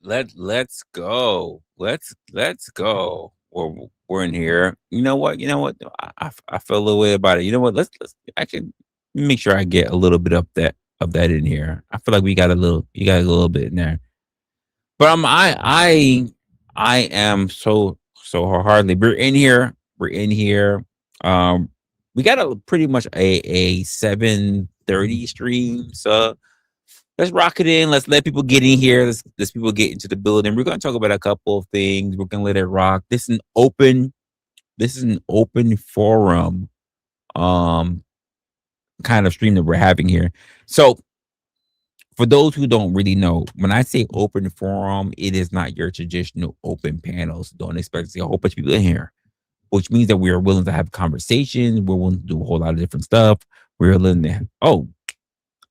Let's go. Let's go. We're in here. You know what? You know what? I feel a little way about it. You know what? Let's actually make sure I get a little bit of that in here. I feel like we got a little. You got a little bit in there. But I am so wholeheartedly. We're in here. We're in here. Um, we got a pretty much a 7:30 stream. So let's rock it in. Let's let people get in here. Let's people get into the building. We're gonna talk about a couple of things. We're gonna let it rock. This is an open forum um kind of stream that we're having here. So for those who don't really know, when I say open forum, it is not your traditional open panels. Don't expect to see a whole bunch of people in here, which means that we are willing to have conversations. We're willing to do a whole lot of different stuff. We're willing to, oh,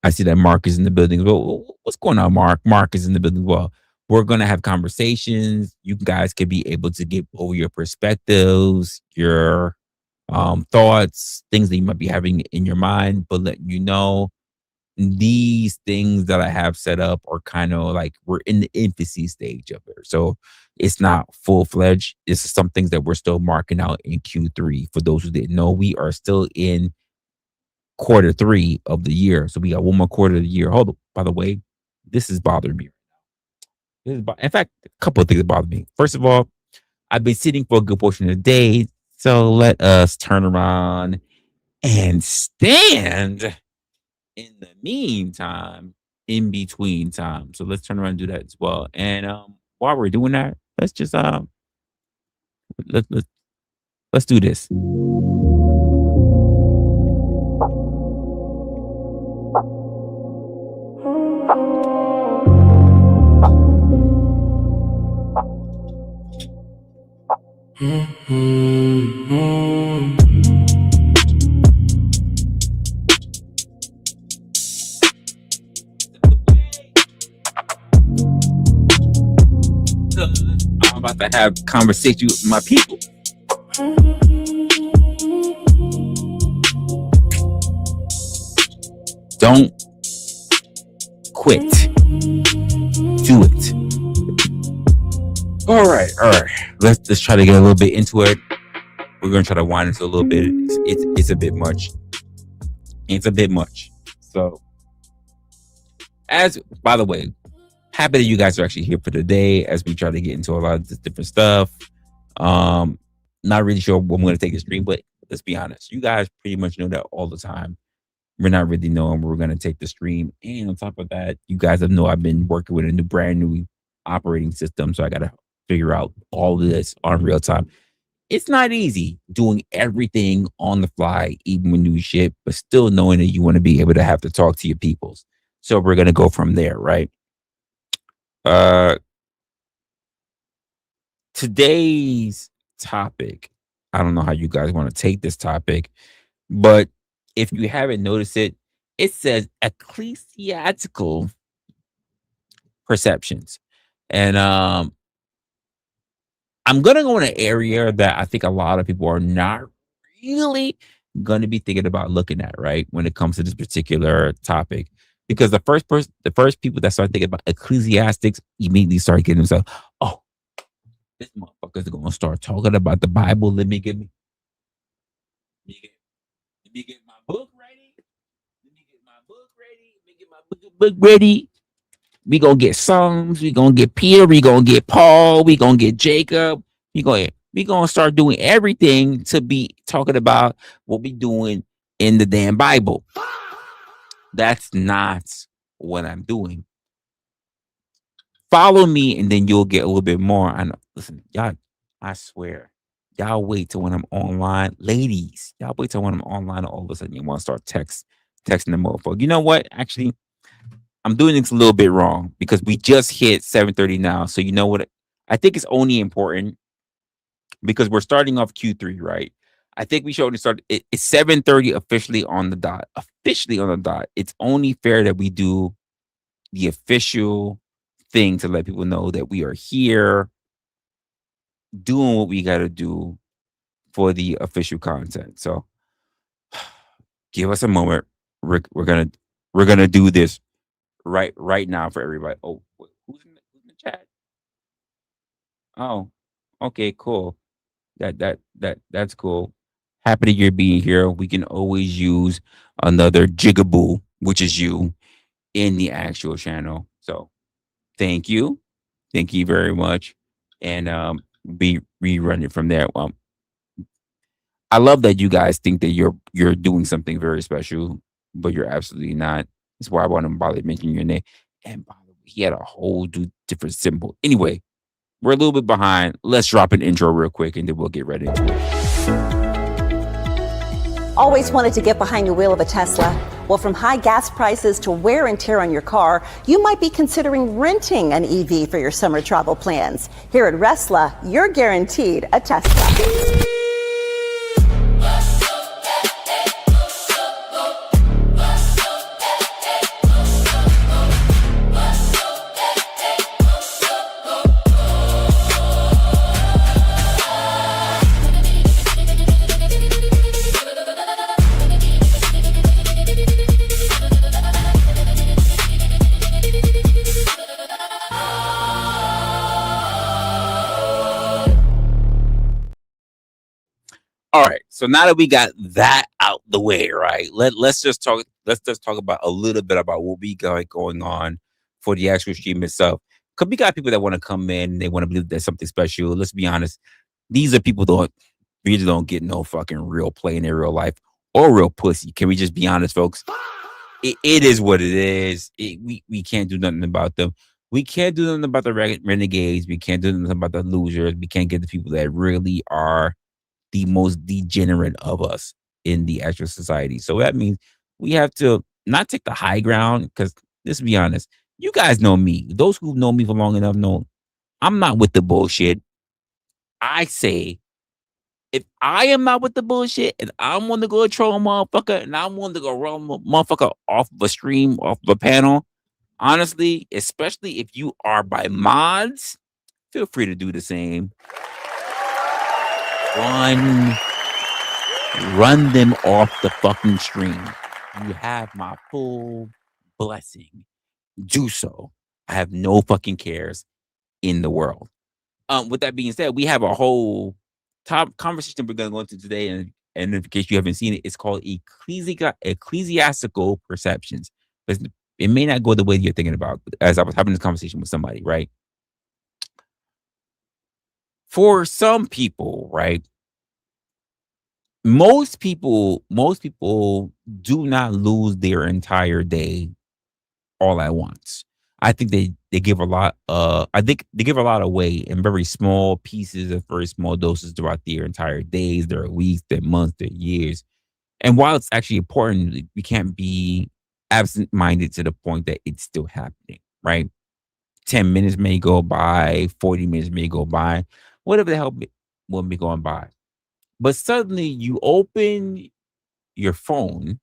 I see that Mark is in the building. Well, what's going on, Mark? Mark is in the building. Well, we're going to have conversations. You guys could be able to give over your perspectives, your thoughts, things that you might be having in your mind, but let you know these things that I have set up are kind of like we're in the infancy stage of it. So it's not full fledged. It's some things that we're still marking out in Q3. For those who didn't know, we are still in quarter 3 of the year. So we got one more quarter of the year. Hold on. By the way, this is bothering me. In fact, a couple of things that bother me. First of all, I've been sitting for a good portion of the day. So let us turn around and stand in the meantime, in between time. So let's turn around and do that as well. And while we're doing that, let's just let, let, let's do this. I'm about to have conversation with my people. Don't quit. Do it. All right, all right. Let's try to get a little bit into it. We're gonna try to wind into a little bit. It's a bit much. It's a bit much. So, as by the way, happy that you guys are actually here for today as we try to get into a lot of this different stuff. Um, not really sure when I'm going to take the stream, but let's be honest, you guys pretty much know that all the time. We're not really knowing where we're going to take the stream, and on top of that, you guys have know I've been working with a brand new operating system, so I got to figure out all of this on real time. It's not easy doing everything on the fly, even with new shit, but still knowing that you want to be able to have to talk to your peoples. So we're gonna go from there, right? Uh Today's topic, I don't know how you guys want to take this topic, but if you haven't noticed it, it says ecclesiastical perceptions. And I'm gonna go in an area that I think a lot of people are not really gonna be thinking about looking at, right? When it comes to this particular topic. Because the first people that start thinking about ecclesiastics immediately start getting themselves, oh, this motherfucker's gonna start talking about the Bible. Let me get, let me get my book ready. Let me get my book ready. Let me get my book ready. We gonna get Psalms. We gonna get Peter. We gonna get Paul. We gonna get Jacob. We gonna start doing everything to be talking about what we doing in the damn Bible. That's not what I'm doing. Follow me, and then you'll get a little bit more. I know. Listen, y'all. I swear, y'all wait till when I'm online, ladies. Y'all wait till when I'm online, and all of a sudden you want to start texting the motherfucker. You know what? Actually, I'm doing this a little bit wrong because we just hit 7:30 now. So you know what? I think it's only important because we're starting off Q3, right? I think we should only start. It's 7:30 officially on the dot. Officially on the dot. It's only fair that we do the official thing to let people know that we are here doing what we got to do for the official content. So give us a moment. We're gonna do this right now for everybody. Oh, who's in the chat? Oh, okay, cool. That's cool. Happy that you're being here. We can always use another jigaboo, which is you, in the actual channel. So thank you. Thank you very much. And be rerun it from there. I love that you guys think that you're doing something very special, but you're absolutely not. That's why I want to bother mentioning your name. And by the way, he had a whole different symbol. Anyway, we're a little bit behind. Let's drop an intro real quick and then we'll get right into it. Always wanted to get behind the wheel of a Tesla? Well, from high gas prices to wear and tear on your car, you might be considering renting an EV for your summer travel plans. Here at Resla, you're guaranteed a Tesla. All right. So now that we got that out the way, right? Let's just talk. Let's just talk about a little bit about what we got going on for the actual stream itself. Because we got people that want to come in, they want to believe there's something special. Let's be honest. These are people that really don't get no fucking real play in their real life or real pussy. Can we just be honest, folks? It is what it is. We can't do nothing about them. We can't do nothing about the renegades. We can't do nothing about the losers. We can't get the people that really are the most degenerate of us in the actual society. So that means we have to not take the high ground because let's be honest, you guys know me. Those who know me for long enough know I'm not with the bullshit. I say if I am not with the bullshit and I want to go troll a motherfucker and I want to go run a motherfucker off of a stream, off of a panel, honestly, especially if you are by mods, feel free to do the same. Run them off the fucking stream. You have my full blessing. Do so. I have no fucking cares in the world. With that being said, we have a whole top conversation we're going to go into today, and in case you haven't seen it, it's called ecclesiastical perceptions. It may not go the way you're thinking about. As I was having this conversation with somebody, right? For some people, right? Most people do not lose their entire day all at once. I think they give a lot I think they give a lot away in very small pieces of very small doses throughout their entire days, their weeks, their months, their years. And while it's actually important, we can't be absent-minded to the point that it's still happening, right? 10 minutes may go by, 40 minutes may go by, whatever the hell will be going by. But suddenly you open your phone,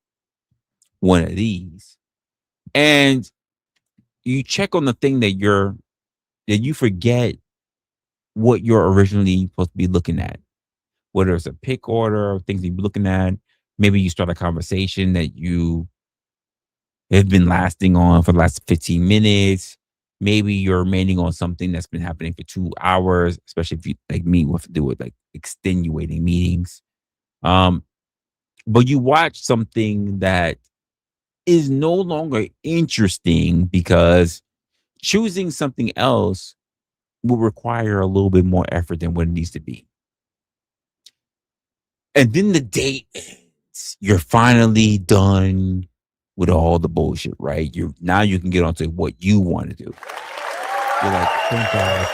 one of these, and you check on the thing that you forget what you're originally supposed to be looking at. Whether it's a pick order or things you're looking at, maybe you start a conversation that you have been lasting on for the last 15 minutes. Maybe you're remaining on something that's been happening for 2 hours, especially if you like me, we have to do with like extenuating meetings. But you watch something that is no longer interesting because choosing something else will require a little bit more effort than what it needs to be. And then the day ends. You're finally done with all the bullshit, right? You can get on to what you want to do. You're like, thank God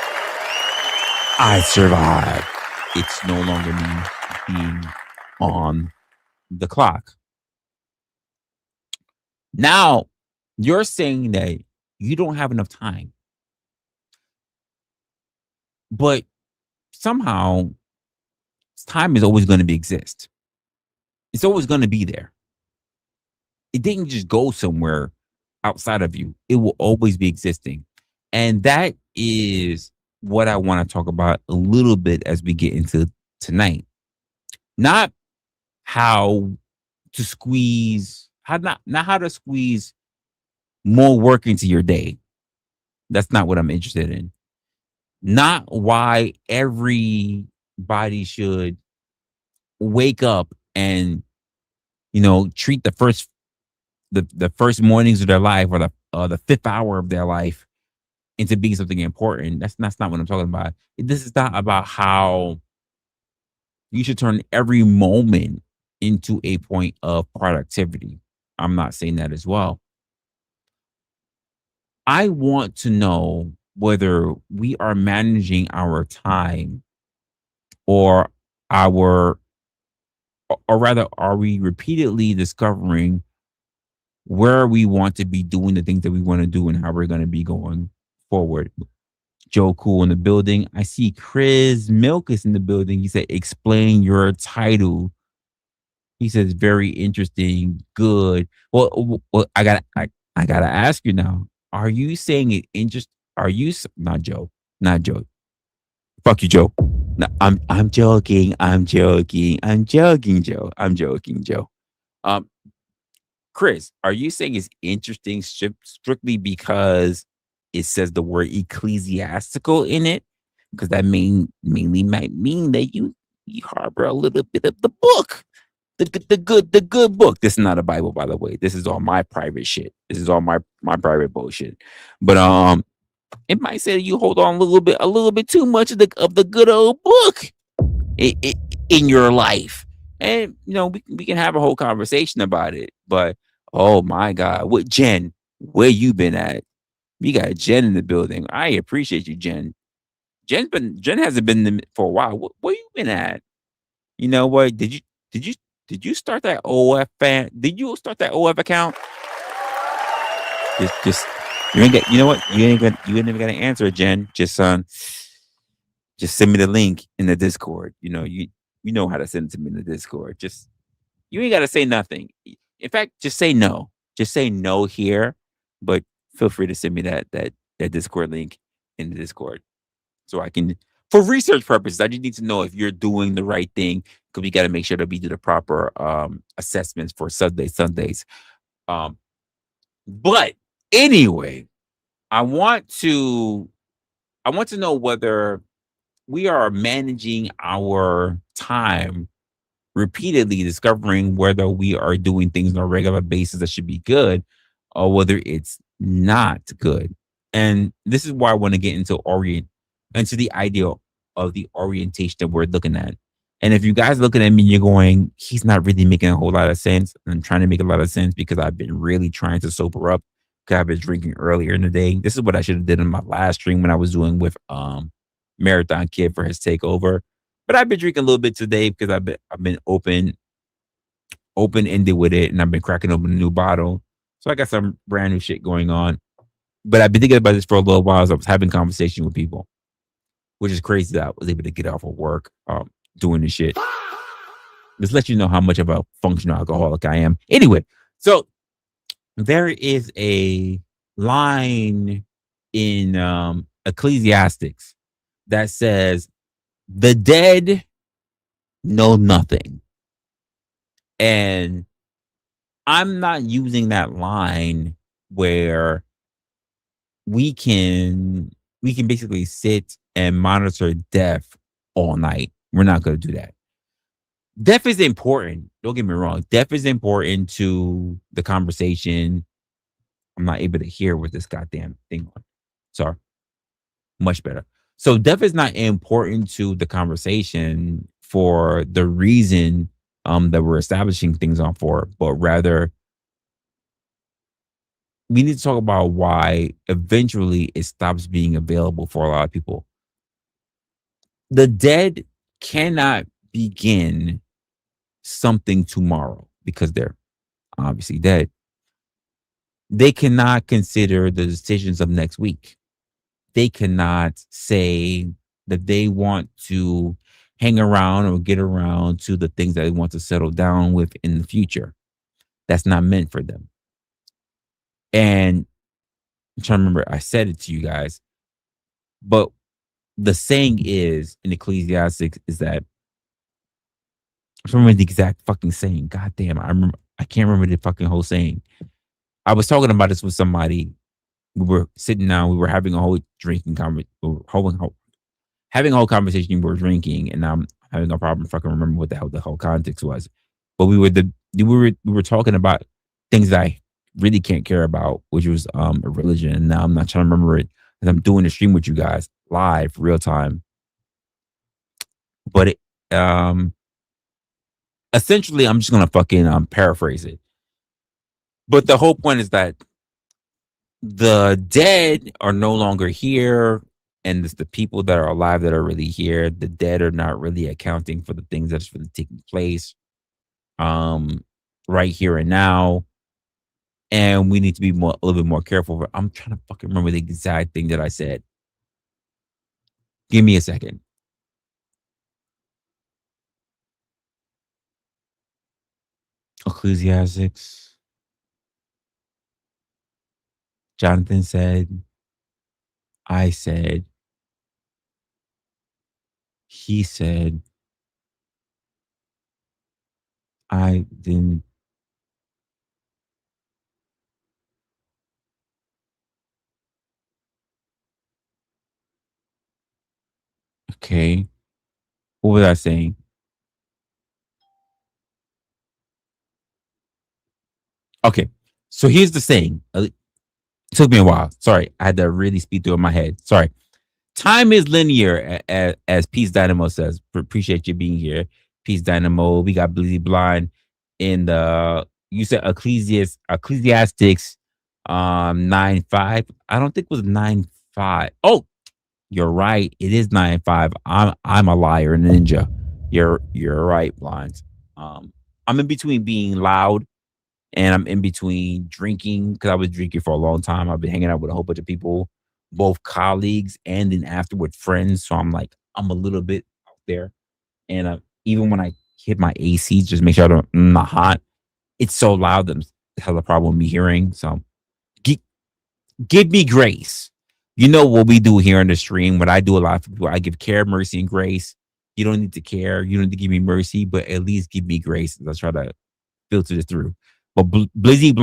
I survived. It's no longer me being on the clock. Now you're saying that you don't have enough time, but somehow time is always going to exist. It's always going to be there. It didn't just go somewhere outside of you. It will always be existing. And that is what I want to talk about a little bit as we get into tonight. Not how to squeeze, not how to squeeze more work into your day. That's not what I'm interested in. not why everybody should wake up and treat the first mornings of their life or the fifth hour of their life into being something important. That's not what I'm talking about. This is not about how you should turn every moment into a point of productivity. I'm not saying that as well. I want to know whether we are managing our time or our or rather are we repeatedly discovering where we want to be doing the things that we want to do and how we're going to be going forward. Joe Cool in the building. I see Chris Milk is in the building. He said, explain your title. He says, very interesting. Good. Well, I gotta ask you now. Are you saying it interest? Are you not Joe? Not Joe. Fuck you, Joe. No, I'm joking. I'm joking. I'm joking, Joe. I'm joking, Joe. Um, Chris, are you saying it's interesting strictly because it says the word ecclesiastical in it? Because that mainly might mean that you harbor a little bit of the book, the good book. This is not a Bible, by the way. This is all my private shit. This is all my private bullshit. But it might say that you hold on a little bit too much of the good old book i- in your life. And we can have a whole conversation about it. But oh my God, what Jen? Where you been at? We got Jen in the building. I appreciate you, Jen. Jen hasn't been for a while. Where you been at? You know what? Did you did you start that OF fan? Did you start that OF account? Just you ain't got. You know what? You ain't even got to answer it, Jen. Just send me the link in the Discord. You know how to send it to me in the Discord. Just you ain't got to say nothing. In fact, just say no. Just say no here, but feel free to send me that Discord link in the Discord so I can, for research purposes. I just need to know if you're doing the right thing because we got to make sure that we do the proper assessments for Sundays. Um, but anyway, I want to I want to know whether we are managing our time repeatedly discovering whether we are doing things on a regular basis that should be good or whether it's not good. And this is why I want to get into the idea of the orientation that we're looking at. And if you guys looking at me, you're going, he's not really making a whole lot of sense. And I'm trying to make a lot of sense because I've been really trying to sober up because I've been drinking earlier in the day. This is what I should have did in my last stream when I was doing with Marathon Kid for his takeover. But I've been drinking a little bit today because I've been open ended with it, and I've been cracking open a new bottle. So I got some brand new shit going on. But I've been thinking about this for a little while as I was having conversation with people, which is crazy that I was able to get off of work doing this shit. Just let you know how much of a functional alcoholic I am. Anyway, so there is a line in Ecclesiastics that says, the dead know nothing. And I'm not using that line where we can basically sit and monitor death all night. We're not going to do that. Death is important. Don't get me wrong. Death is important to the conversation. I'm not able to hear with this goddamn thing on. Sorry. Much better. So death is not important to the conversation for the reason that we're establishing things on for, but rather we need to talk about why eventually it stops being available for a lot of people. The dead cannot begin something tomorrow because they're obviously dead. They cannot consider the decisions of next week. They cannot say that they want to hang around or get around to the things that they want to settle down with in the future. That's not meant for them. And I'm trying to remember, I said it to you guys, but the saying is in Ecclesiastics is that I don't remember the exact fucking saying. God damn, I can't remember the fucking whole saying. I was talking about this with somebody. We were sitting down, we were having a whole drinking conversation, having a whole conversation. You were drinking, and I'm having a problem fucking remember what the whole context was. But we were talking about things that I really can't care about, which was a religion. And now I'm not trying to remember it because I'm doing the stream with you guys live, real time. But essentially, I'm just gonna fucking paraphrase it. But the whole point is that the dead are no longer here, and it's the people that are alive that are really here. The dead are not really accounting for the things that's really taking place um right here and now. And we need to be a little bit more careful. I'm trying to fucking remember the exact thing that I said. Give me a second. Ecclesiastics. Jonathan said, I said, he said, I didn't. Okay. What was I saying? Okay. So here's the saying. It took me a while. Sorry. I had to really speed through in my head. Sorry. Time is linear, as Peace Dynamo says. Appreciate you being here. Peace Dynamo. We got Blizzy Blind in the, you said Ecclesiastics 9:5. I don't think it was 9:5. Oh, you're right. It is 9:5. I'm a liar, ninja. You're right, Blind. I'm in between being loud and I'm in between drinking because I was drinking for a long time. I've been hanging out with a whole bunch of people, both colleagues and then afterward friends. So I'm a little bit out there. And even when I hit my AC, just make sure I'm not hot. It's so loud that it has a problem with me hearing. So gi- give me grace. You know what we do here on the stream? What I do a lot for people, I give care, mercy, and grace. You don't need to care. You don't need to give me mercy, but at least give me grace. Let's try to filter this through. But Blizzy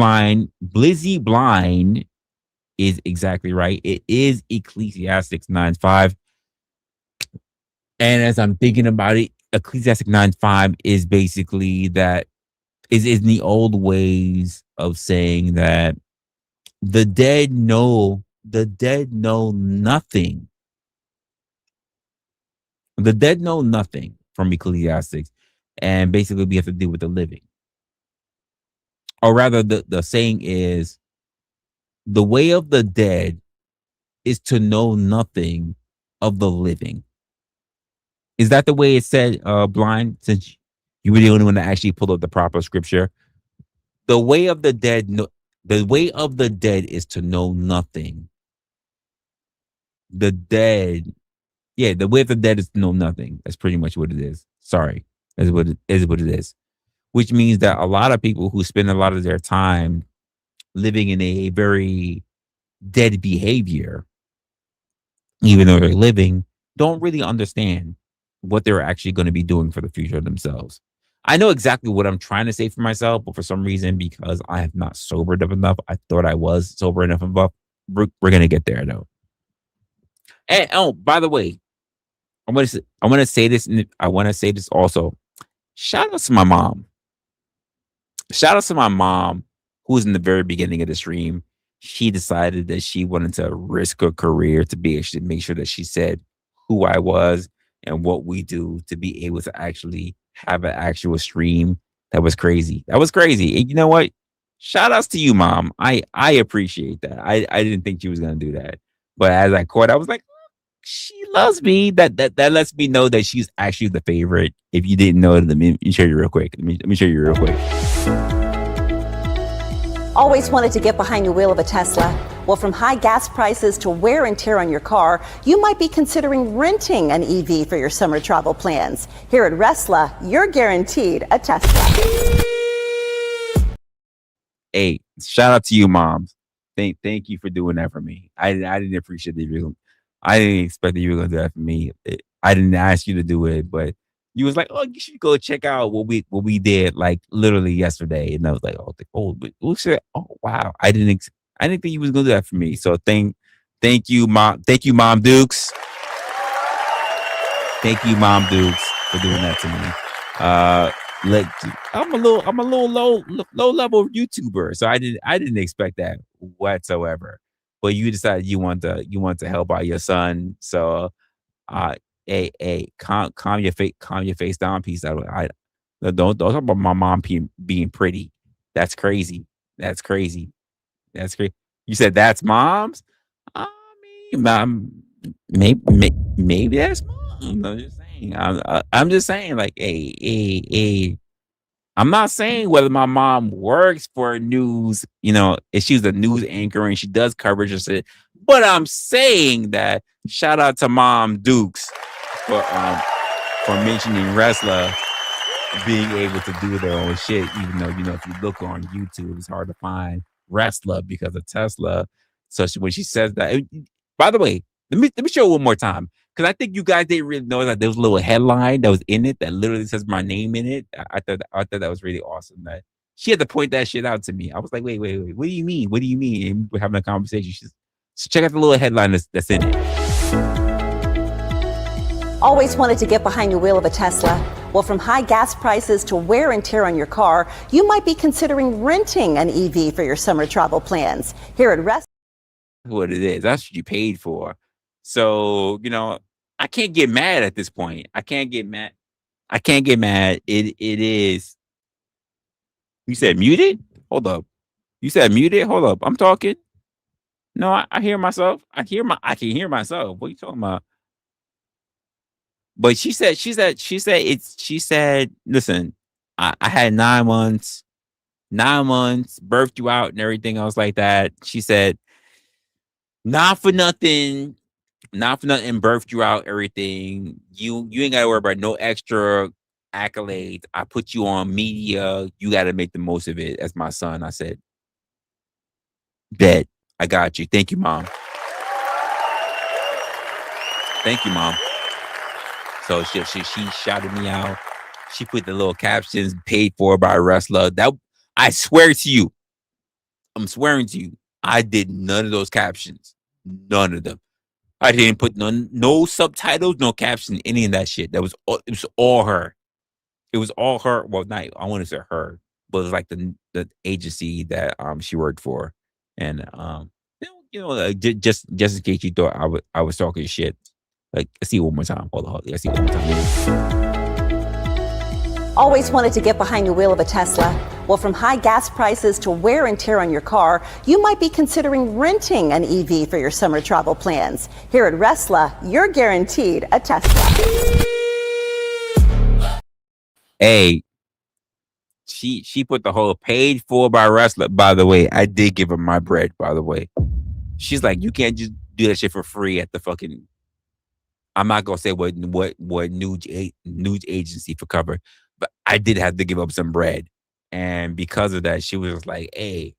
Blind is exactly right. It is Ecclesiastics 9:5. And as I'm thinking about it, Ecclesiastic 9:5 is basically that is in the old ways of saying that the dead know nothing. The dead know nothing from Ecclesiastics. And basically we have to deal with the living. Or rather, the saying is the way of the dead is to know nothing of the living. Is that the way it said, Blind? Since you were the only one that actually pulled up the proper scripture, the way of the dead, the way of the dead is to know nothing. The dead, yeah, the way of the dead is to know nothing. That's pretty much what it is. Sorry, that's what it is. What it is, which means that a lot of people who spend a lot of their time living in a very dead behavior, even though they're living, don't really understand what they're actually going to be doing for the future of themselves. I know exactly what I'm trying to say for myself, but for some reason, because I have not sobered up enough, I thought I was sober enough. We're gonna get there though. And oh, by the way, I want to say this, and I want to say this also. Shout out to my mom. Shout out to my mom, who was in the very beginning of the stream. She decided that she wanted to risk her career to be able to make sure that she said who I was and what we do to be able to actually have an actual stream. That was crazy. That was crazy. And you know what? Shout outs to you, mom. I appreciate that. I didn't think she was gonna do that. But as I caught, I was like, she loves me. That lets me know that she's actually the favorite. If you didn't know it, let me show you real quick. Let me show you real quick. Always wanted to get behind the wheel of a Tesla? Well, from high gas prices to wear and tear on your car, you might be considering renting an EV for your summer travel plans. Here at Resla, you're guaranteed a Tesla. Hey, shout out to you, moms. Thank you for doing that for me. I didn't appreciate that. I didn't expect that you were gonna do that for me. I didn't ask you to do it, but you was like, "Oh, you should go check out what we did like literally yesterday." And I was like, "Oh, wow!" I didn't think you was gonna do that for me. So thank you, mom. Thank you, Mom Dukes. Thank you, Mom Dukes, for doing that to me. Like I'm a little low level YouTuber, so I didn't expect that whatsoever. But you decided you want to help out your son, so uh, hey, calm your face down, peace out. Don't talk about my mom being pretty. That's crazy. That's crazy. That's crazy. You said that's mom's. I mean, maybe that's mom. I'm just saying. I'm just saying. Like, hey. I'm not saying whether my mom works for news, if she's a news anchor and she does coverage or shit, but I'm saying that shout out to Mom Dukes for mentioning Resla being able to do their own shit, even though if you look on YouTube, it's hard to find Resla because of Tesla. So when she says that, by the way, let me show it one more time because I think you guys didn't really know that there was a little headline that was in it that literally says my name in it. I thought that was really awesome. That she had to point that shit out to me. I was like, wait, what do you mean? What do you mean? And we're having a conversation. So check out the little headline that's in it. Always wanted to get behind the wheel of a Tesla? Well, from high gas prices to wear and tear on your car, you might be considering renting an EV for your summer travel plans. Here at Resla. What it is. That's what you paid for. So, I can't get mad at this point. I can't get mad. I can't get mad. It is. You said muted? Hold up. You said muted? Hold up. I'm talking. No, I hear myself. I can hear myself. What are you talking about? But she said, listen, I had 9 months, birthed you out and everything else like that. She said, not for nothing, birthed you out, everything. You ain't gotta worry about no extra accolades. I put you on media. You gotta make the most of it. As my son, I said, bet. I got you. Thank you, Mom. Thank you, Mom. So she shouted me out. She put the little captions paid for by Resla. That I swear to you, I'm swearing to you, I did none of those captions. None of them. I didn't put no subtitles, no caption, any of that shit. It was all her. It was all her. Well, not I want to say her, but it was like the agency that she worked for, and just in case you thought I was talking shit. Like, let's see it one more time. Hold on. Let's see it one more time. Always wanted to get behind the wheel of a Tesla? Well, from high gas prices to wear and tear on your car, you might be considering renting an EV for your summer travel plans. Here at Resla, you're guaranteed a Tesla. Hey, she put the whole paid for by Resla. By the way, I did give her my bread. By the way, she's like, you can't just do that shit for free at the fucking. I'm not gonna say what news agency for cover, but I did have to give up some bread, and because of that, she was like, "Hey,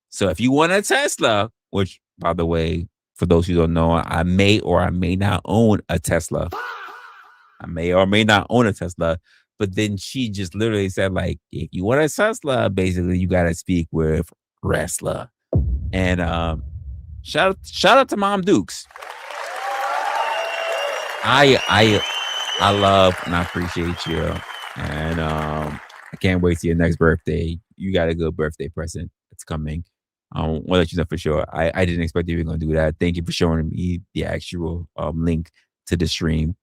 so if you want a Tesla, which by the way, for those who don't know, I may or I may not own a Tesla. I may or may not own a Tesla." But then she just literally said, like, if you want a Tesla, basically you gotta speak with Resla. And shout out to Mom Dukes. I love and I appreciate you. And I can't wait to your next birthday. You got a good birthday present that's coming. I'll let you know for sure. I didn't expect you were gonna do that. Thank you for showing me the actual link to the stream.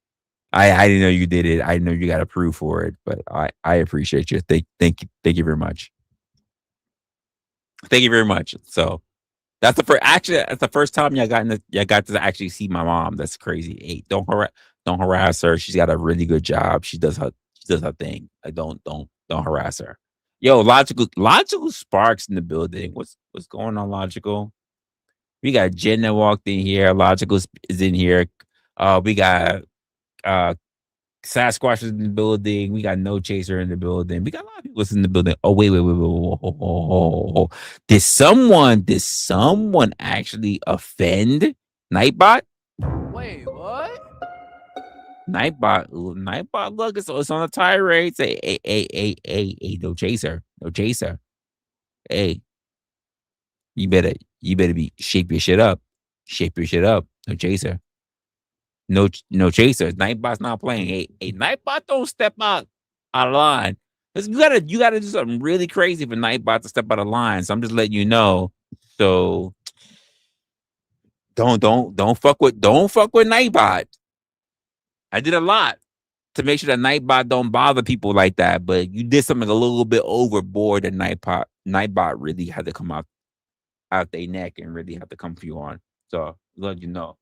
I didn't know you did it. I didn't know you got approved for it, but I appreciate you. Thank you very much. Thank you very much. So that's the first time y'all got to actually see my mom. That's crazy. Hey, don't harass her. She's got a really good job. She does her thing. Like don't harass her. Yo, logical sparks in the building. What's going on, logical? We got Jen that walked in here. Logical is in here. We got uh Sasquatch is in the building. We got No Chaser in the building. We got a lot of people in the building. Oh, wait. Whoa. Did someone actually offend Nightbot? Wait, what? Nightbot, look, it's on a tirade. Say, hey, No Chaser. Hey, you better shape your shit up. No Chaser. No chasers. Nightbot's not playing. A Nightbot don't step out of line. You gotta do something really crazy for Nightbot to step out of line. So I'm just letting you know. So don't fuck with Nightbot. I did a lot to make sure that Nightbot don't bother people like that, but you did something a little bit overboard that Nightbot really had to come out their neck and really have to come for you on. So let you know.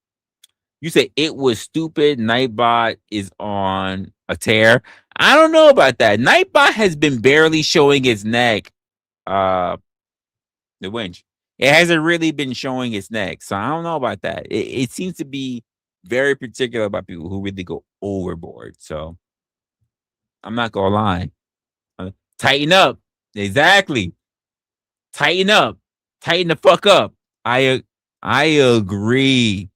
You say it was stupid. Nightbot is on a tear. I don't know about that. Nightbot has been barely showing its neck. Uh, the winch. It hasn't really been showing its neck, so I don't know about that. It seems to be very particular about people who really go overboard. So I'm not gonna lie. Tighten up. Exactly. Tighten up. Tighten the fuck up. I agree.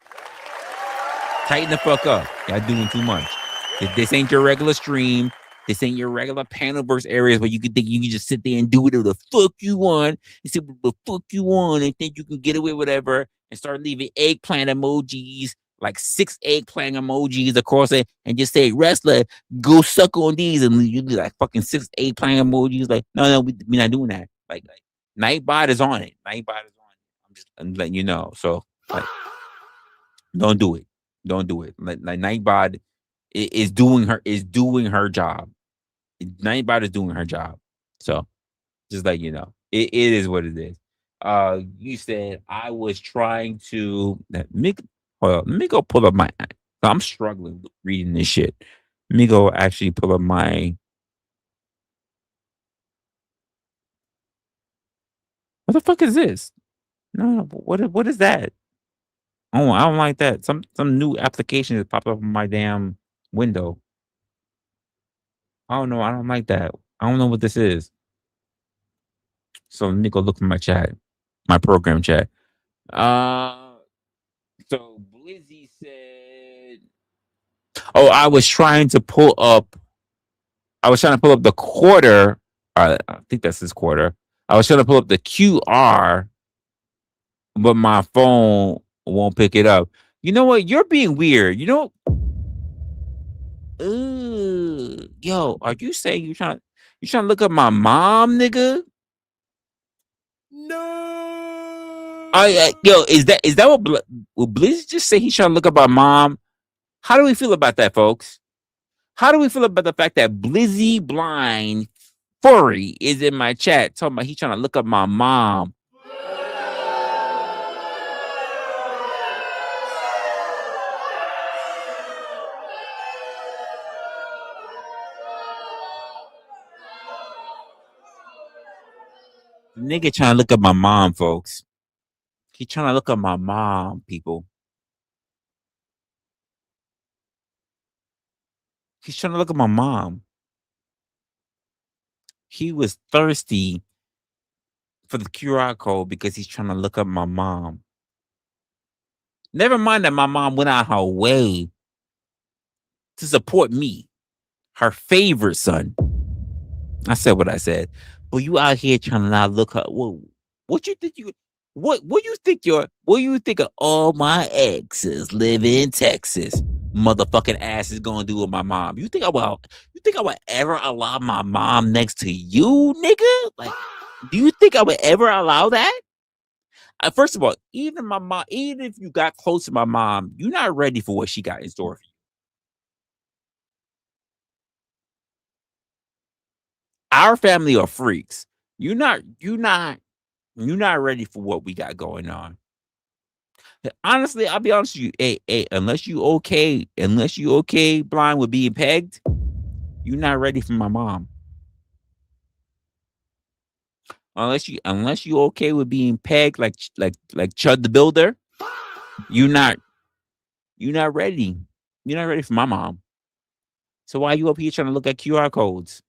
Tighten the fuck up. Y'all doing too much. This ain't your regular stream. This ain't your regular panelverse areas where you can think you can just sit there and do whatever the fuck you want and say what the fuck you want and think you can get away with whatever and start leaving eggplant emojis, like 6 eggplant emojis across it, and just say, Resla, go suck on these, and you do like fucking 6 eggplant emojis. Like, no, we're not doing that. Like Nightbot is on it. Nightbot is on it. I'm letting you know. So like, don't do it. Don't do it. Like Nightbot is doing her job. Nightbot is doing her job. So just like you know, it is what it is. You said I was trying to hold on, let me go pull up my. I'm struggling reading this shit. Let me go actually pull up my. What the fuck is this? No, what is that? Oh, I don't like that. Some new application that popped up on my damn window. I don't know. I don't like that. I don't know what this is. So let me go look for my chat, my program chat. Uh, so Blizzy said, "Oh, I was trying to pull up the quarter. I think that's this quarter. I was trying to pull up the QR, but my phone won't pick it up. You know what? You're being weird. You know, yo, are you saying you trying to look up my mom, nigga? No. Yo, is that what Blizz just say? He's trying to look up my mom. How do we feel about that, folks? How do we feel about the fact that Blizzy Blind Furry is in my chat talking about he's trying to look up my mom? Nigga trying to look up my mom, folks. He trying to look up my mom, people. He's trying to look at my mom. He was thirsty for the QR code because he's trying to look up my mom. Never mind that my mom went out her way to support me, her favorite son. I said what I said. But you out here trying to not look her. What you think you? What you think of all my exes live in Texas? Motherfucking ass is gonna do with my mom. You think I would ever allow my mom next to you, nigga? Like, do you think I would ever allow that? First of all, even my mom, even if you got close to my mom, you're not ready for what she got in store for you. Our family are freaks. You're not ready for what we got going on. Honestly, I'll be honest with you. Hey, unless you okay blind with being pegged, you're not ready for my mom. Unless you okay with being pegged like Chud the Builder, you're not ready. You're not ready for my mom. So why are you up here trying to look at QR codes?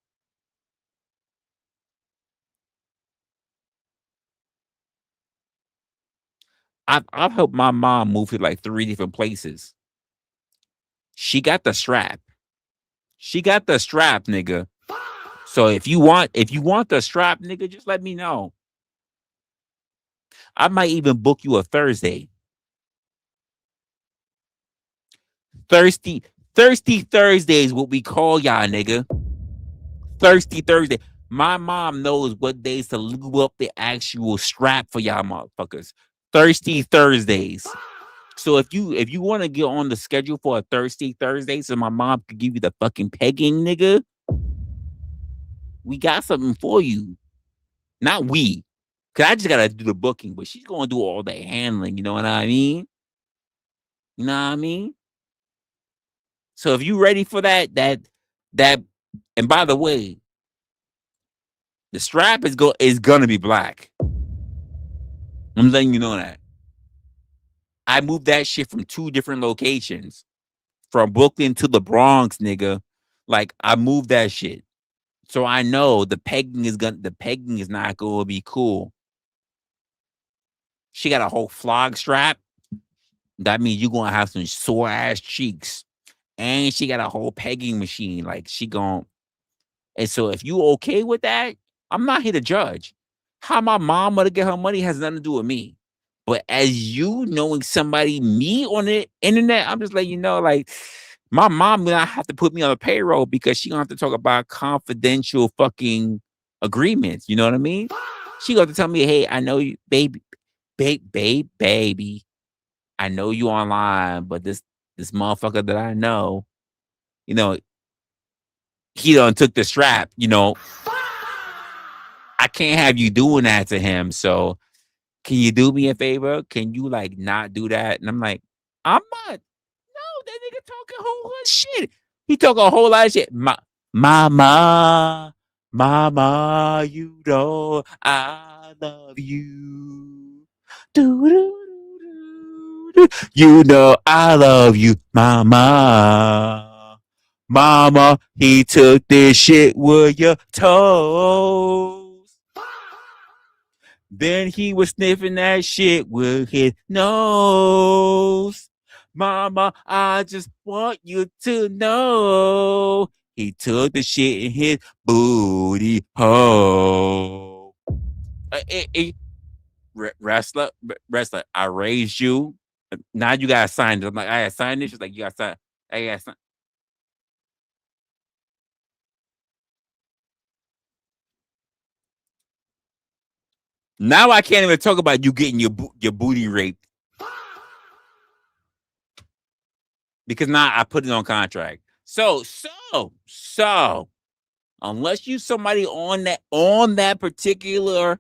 I've helped my mom move to like 3 different places. She got the strap. She got the strap, nigga. So if you want the strap, nigga, just let me know. I might even book you a Thursday. Thirsty Thursday is what we call y'all, nigga. Thirsty Thursday. My mom knows what days to lube up the actual strap for y'all motherfuckers. Thirsty Thursdays. So if you want to get on the schedule for a Thirsty Thursday, so my mom could give you the fucking pegging, nigga, we got something for you. Not we, cause I just gotta do the booking, but she's gonna do all the handling. You know what I mean? You know what I mean? So if you ready for that, and by the way, the strap is gonna be black. I'm letting you know that. I moved that shit from 2 different locations, from Brooklyn to the Bronx, nigga. Like I moved that shit, so I know the pegging is not gonna be cool. She got a whole flog strap. That means you gonna have some sore ass cheeks, and she got a whole pegging machine. Like she gon' And so if you okay with that, I'm not here to judge. How my mom gonna get her money has nothing to do with me. But as you knowing somebody, me on the internet, I'm just letting you know, like, my mom gonna have to put me on a payroll because she gonna have to talk about confidential fucking agreements. You know what I mean? She gonna have to tell me, hey, I know you, baby. I know you online, but this motherfucker that I know, you know, he done took the strap, you know. I can't have you doing that to him. So can you do me a favor? Can you like not do that? And I'm like, I'm not. No, that nigga talking a whole lot of shit. He talk a whole lot of shit. Mama, you know I love you. You know I love you, mama. Mama, he took this shit with your toes. Then he was sniffing that shit with his nose. Mama, I just want you to know he took the shit in his booty hole. Wrestler, I raised you. Now you gotta sign it. I'm like, I gotta sign this. She's like, you gotta sign. I gotta sign. Now I can't even talk about you getting your booty raped because now I put it on contract. So unless you somebody on that particular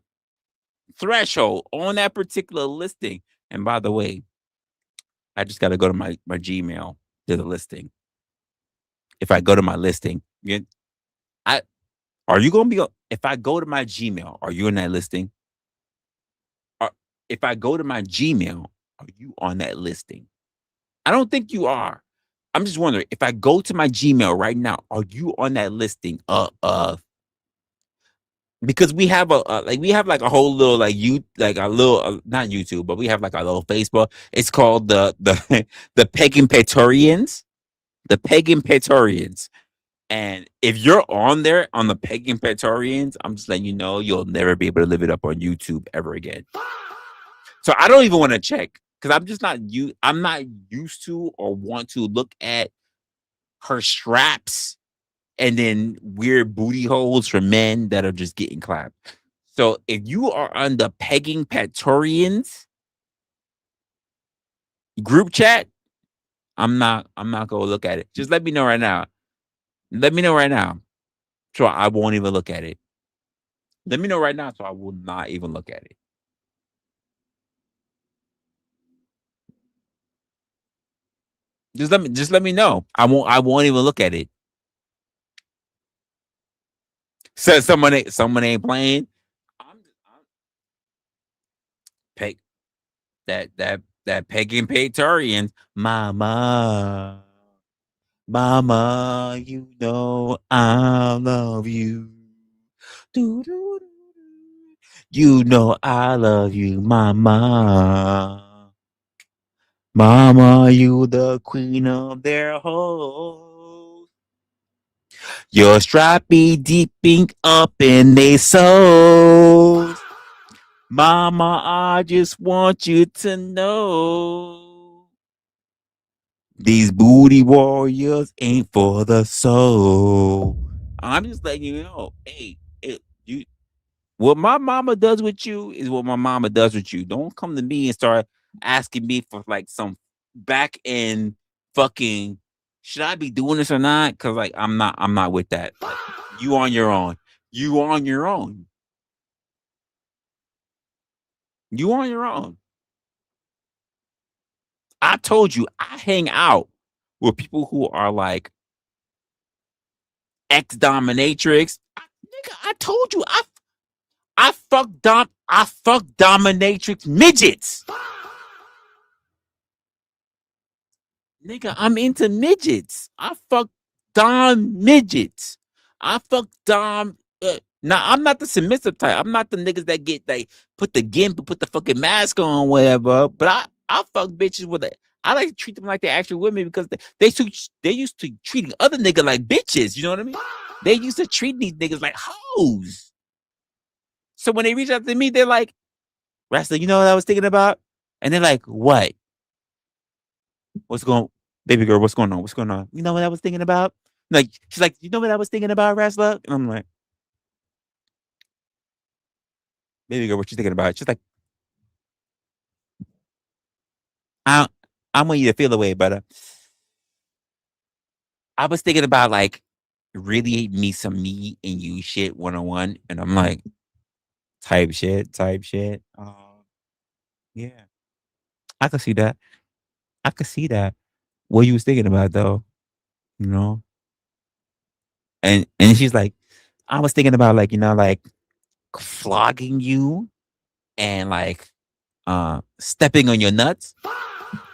threshold, on that particular listing, and by the way, I just got to go to my Gmail to the listing. If I go to my listing, are you gonna be? If I go to my Gmail, are you in that listing? If I go to my Gmail, are you on that listing? I don't think you are. I'm just wondering if I go to my Gmail right now, are you on that listing? Because we have like a whole little like you like a little not YouTube, but we have like a little Facebook. It's called the the Pagan Praetorians, the Pagan Praetorians. And if you're on there on the Pagan Praetorians, I'm just letting you know you'll never be able to live it up on YouTube ever again. So I don't even want to check because I'm not used to or want to look at her straps and then weird booty holes for men that are just getting clapped. So if you are on the Pegging Praetorians group chat, I'm not gonna look at it. Just let me know right now. Let me know right now. So I won't even look at it. Let me know right now so I will not even look at it. Just let me know. I won't even look at it. Says someone ain't playing. I'm peg that Pagan Praetorians. Mama, you know I love you. You know I love you, mama. Mama, you the queen of their hoes. Your strap be deeping up in they souls. Mama, I just want you to know These booty warriors ain't for the soul. I'm just letting you know, hey, you what my mama does with you is what my mama does with you. Don't come to me and start asking me for like some back end fucking should I be doing this or not? Cause like I'm not with that. Like, you on your own. You on your own. You on your own. I told you I hang out with people who are like ex dominatrix. Nigga, I told you I fuck dominatrix midgets. Nigga, I'm into midgets. I fuck dom midgets. I fuck dom. Now I'm not the submissive type. I'm not the niggas that get like put the gimp and put the fucking mask on, whatever. But I fuck bitches with it. I like to treat them like they're actual women because they used to treating other niggas like bitches. You know what I mean? They used to treat these niggas like hoes. So when they reach out to me, they're like, "Wrestler, you know what I was thinking about?" And they're like, "What? What's going baby girl, what's going on? What's going on? You know what I was thinking about?" Like, she's like, "You know what I was thinking about, Resla?" And I'm like, "Baby girl, what you thinking about?" She's like, I I want you to feel away, but I was thinking about like really me some me and you shit one on one. And I'm like, type shit, type shit. Yeah. I could see that. I could see that. What you was thinking about though, you know? And she's like, I was thinking about like, like flogging you and like stepping on your nuts.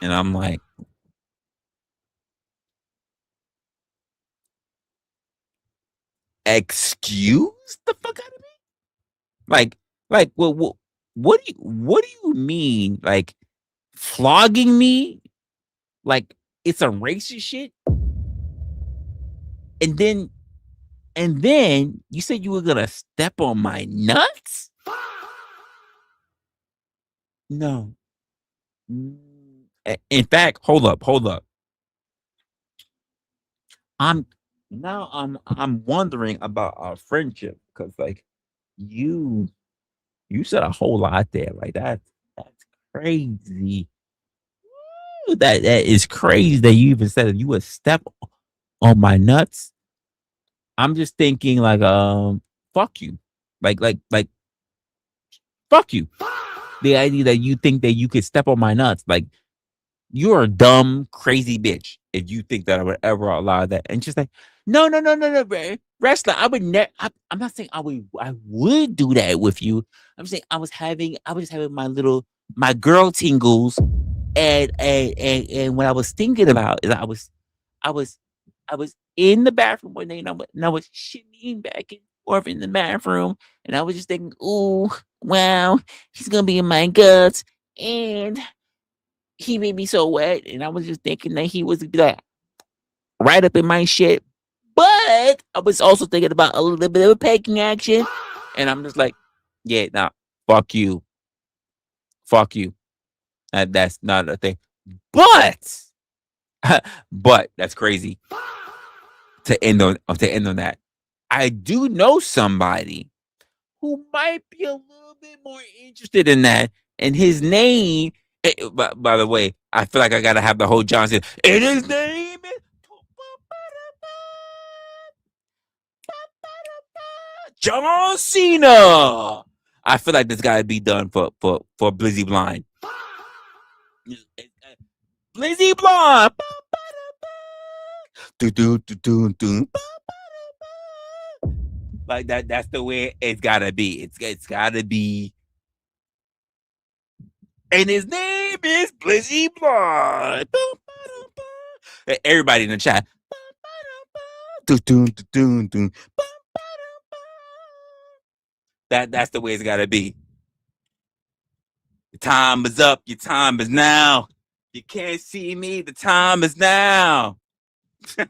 And I'm like, excuse the fuck out of me? Like, what do you mean? Like flogging me? Like it's a racist shit? And then you said you were gonna step on my nuts? No. In fact, hold up. I'm I'm wondering about our friendship because like you you said a whole lot there. Like that's crazy. That is crazy that you even said that you would step on my nuts. I'm just thinking like fuck you. Like fuck you. The idea that you think that you could step on my nuts. Like you're a dumb, crazy bitch if you think that I would ever allow that. And she's like, no, wrestler. I would never. I'm not saying I would do that with you. I'm saying I was just having my girl tingles, and what I was thinking about is I was, I was in the bathroom one day, and I was shitting back and forth in the bathroom, and I was just thinking, ooh, wow, he's gonna be in my guts, and he made me so wet, and I was just thinking that he was like right up in my shit. But I was also thinking about a little bit of a pegging action, and I'm just like, yeah, nah, fuck you, fuck you. That's not a thing. But, but that's crazy to end on that. I do know somebody who might be a little bit more interested in that, and his name. By the way, I feel like I gotta have the whole Johnson. And his name is John Cena. I feel like this gotta be done for Blizzy Blind. Blizzy Blind. Do, do, do, do, do. Like that. That's the way it's gotta be. It's gotta be. And his name is Blizzy Blind. Everybody in the chat. That's the way it's gotta be. The time is up. Your time is now. You can't see me. The time is now. So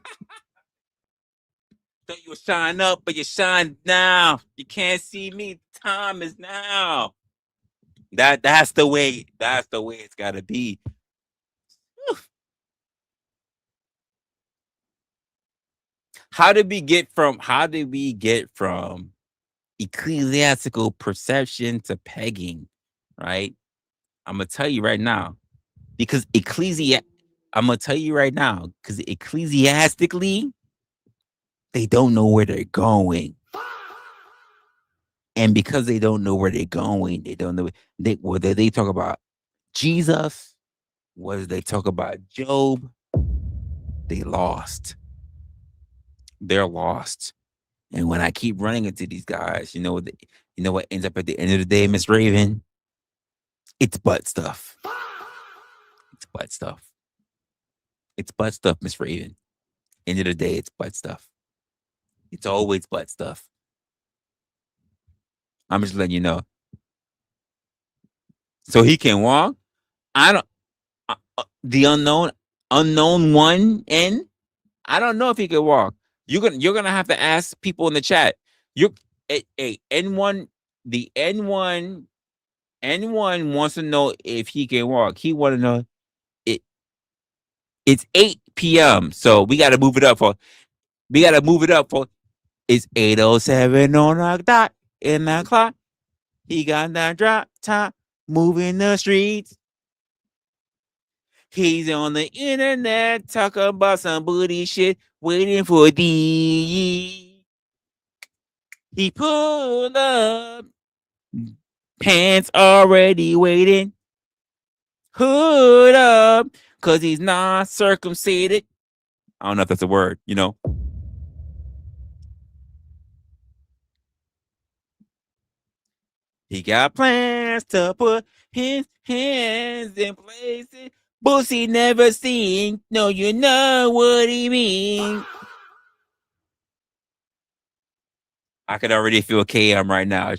you shine up, but you shine now. You can't see me. The time is now. That's the way it's gotta be. How did we get from ecclesiastical perception to pegging, right? I'm gonna tell you right now because I'm gonna tell you right now because ecclesiastically they don't know where they're going, and because they don't know where they're going, they don't know whether they talk about Jesus, whether they talk about Job, they lost. They're lost. And when I keep running into these guys, you know what ends up at the end of the day, Miss Raven? It's butt stuff. It's butt stuff. It's butt stuff, Miss Raven. End of the day, it's butt stuff. It's always butt stuff. I'm just letting you know. So he can walk. I don't. The unknown one, and I don't know if he can walk. You're gonna have to ask people in the chat. You, N1, the N1 wants to know if he can walk. He want to know it. It's 8 p.m. So we got to move it up for. We got to move it up for. It's 8:07 on the dot in the clock. He got that drop top moving the streets. He's on the internet talking about some booty shit, waiting for D. He pulled up, pants already waiting, hood up, cause he's not circumcised. I don't know if that's a word, He got plans to put his hands in places Boosie never seen. No, you know what he mean. I could already feel KM right now.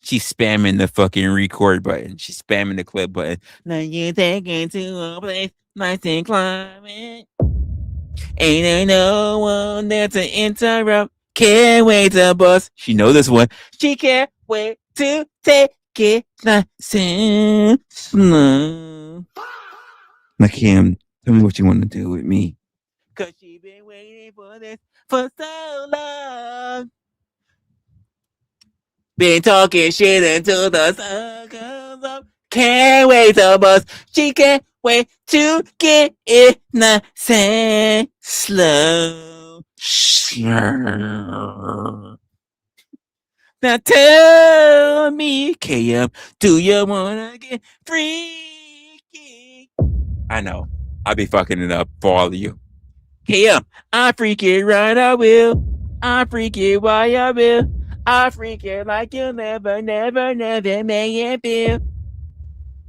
She's spamming the fucking record button. She's spamming the clip button. Now you taking to a place nice and climbing. Ain't there no one there to interrupt. Can't wait to bust. She know this one. She can't wait to take it nice and slow. Now, Kim, tell me what you want to do with me. Cause she been waiting for this for so long. Been talking shit until the sun comes up. Can't wait to bust. She can't wait to get it nice and slow. Now tell me, KM, do you wanna get freaky? I know. I'll be fucking it up for all of you. KM, I freak it right, I will. I freak it why I will. I freak it like you'll never, never, never make it feel.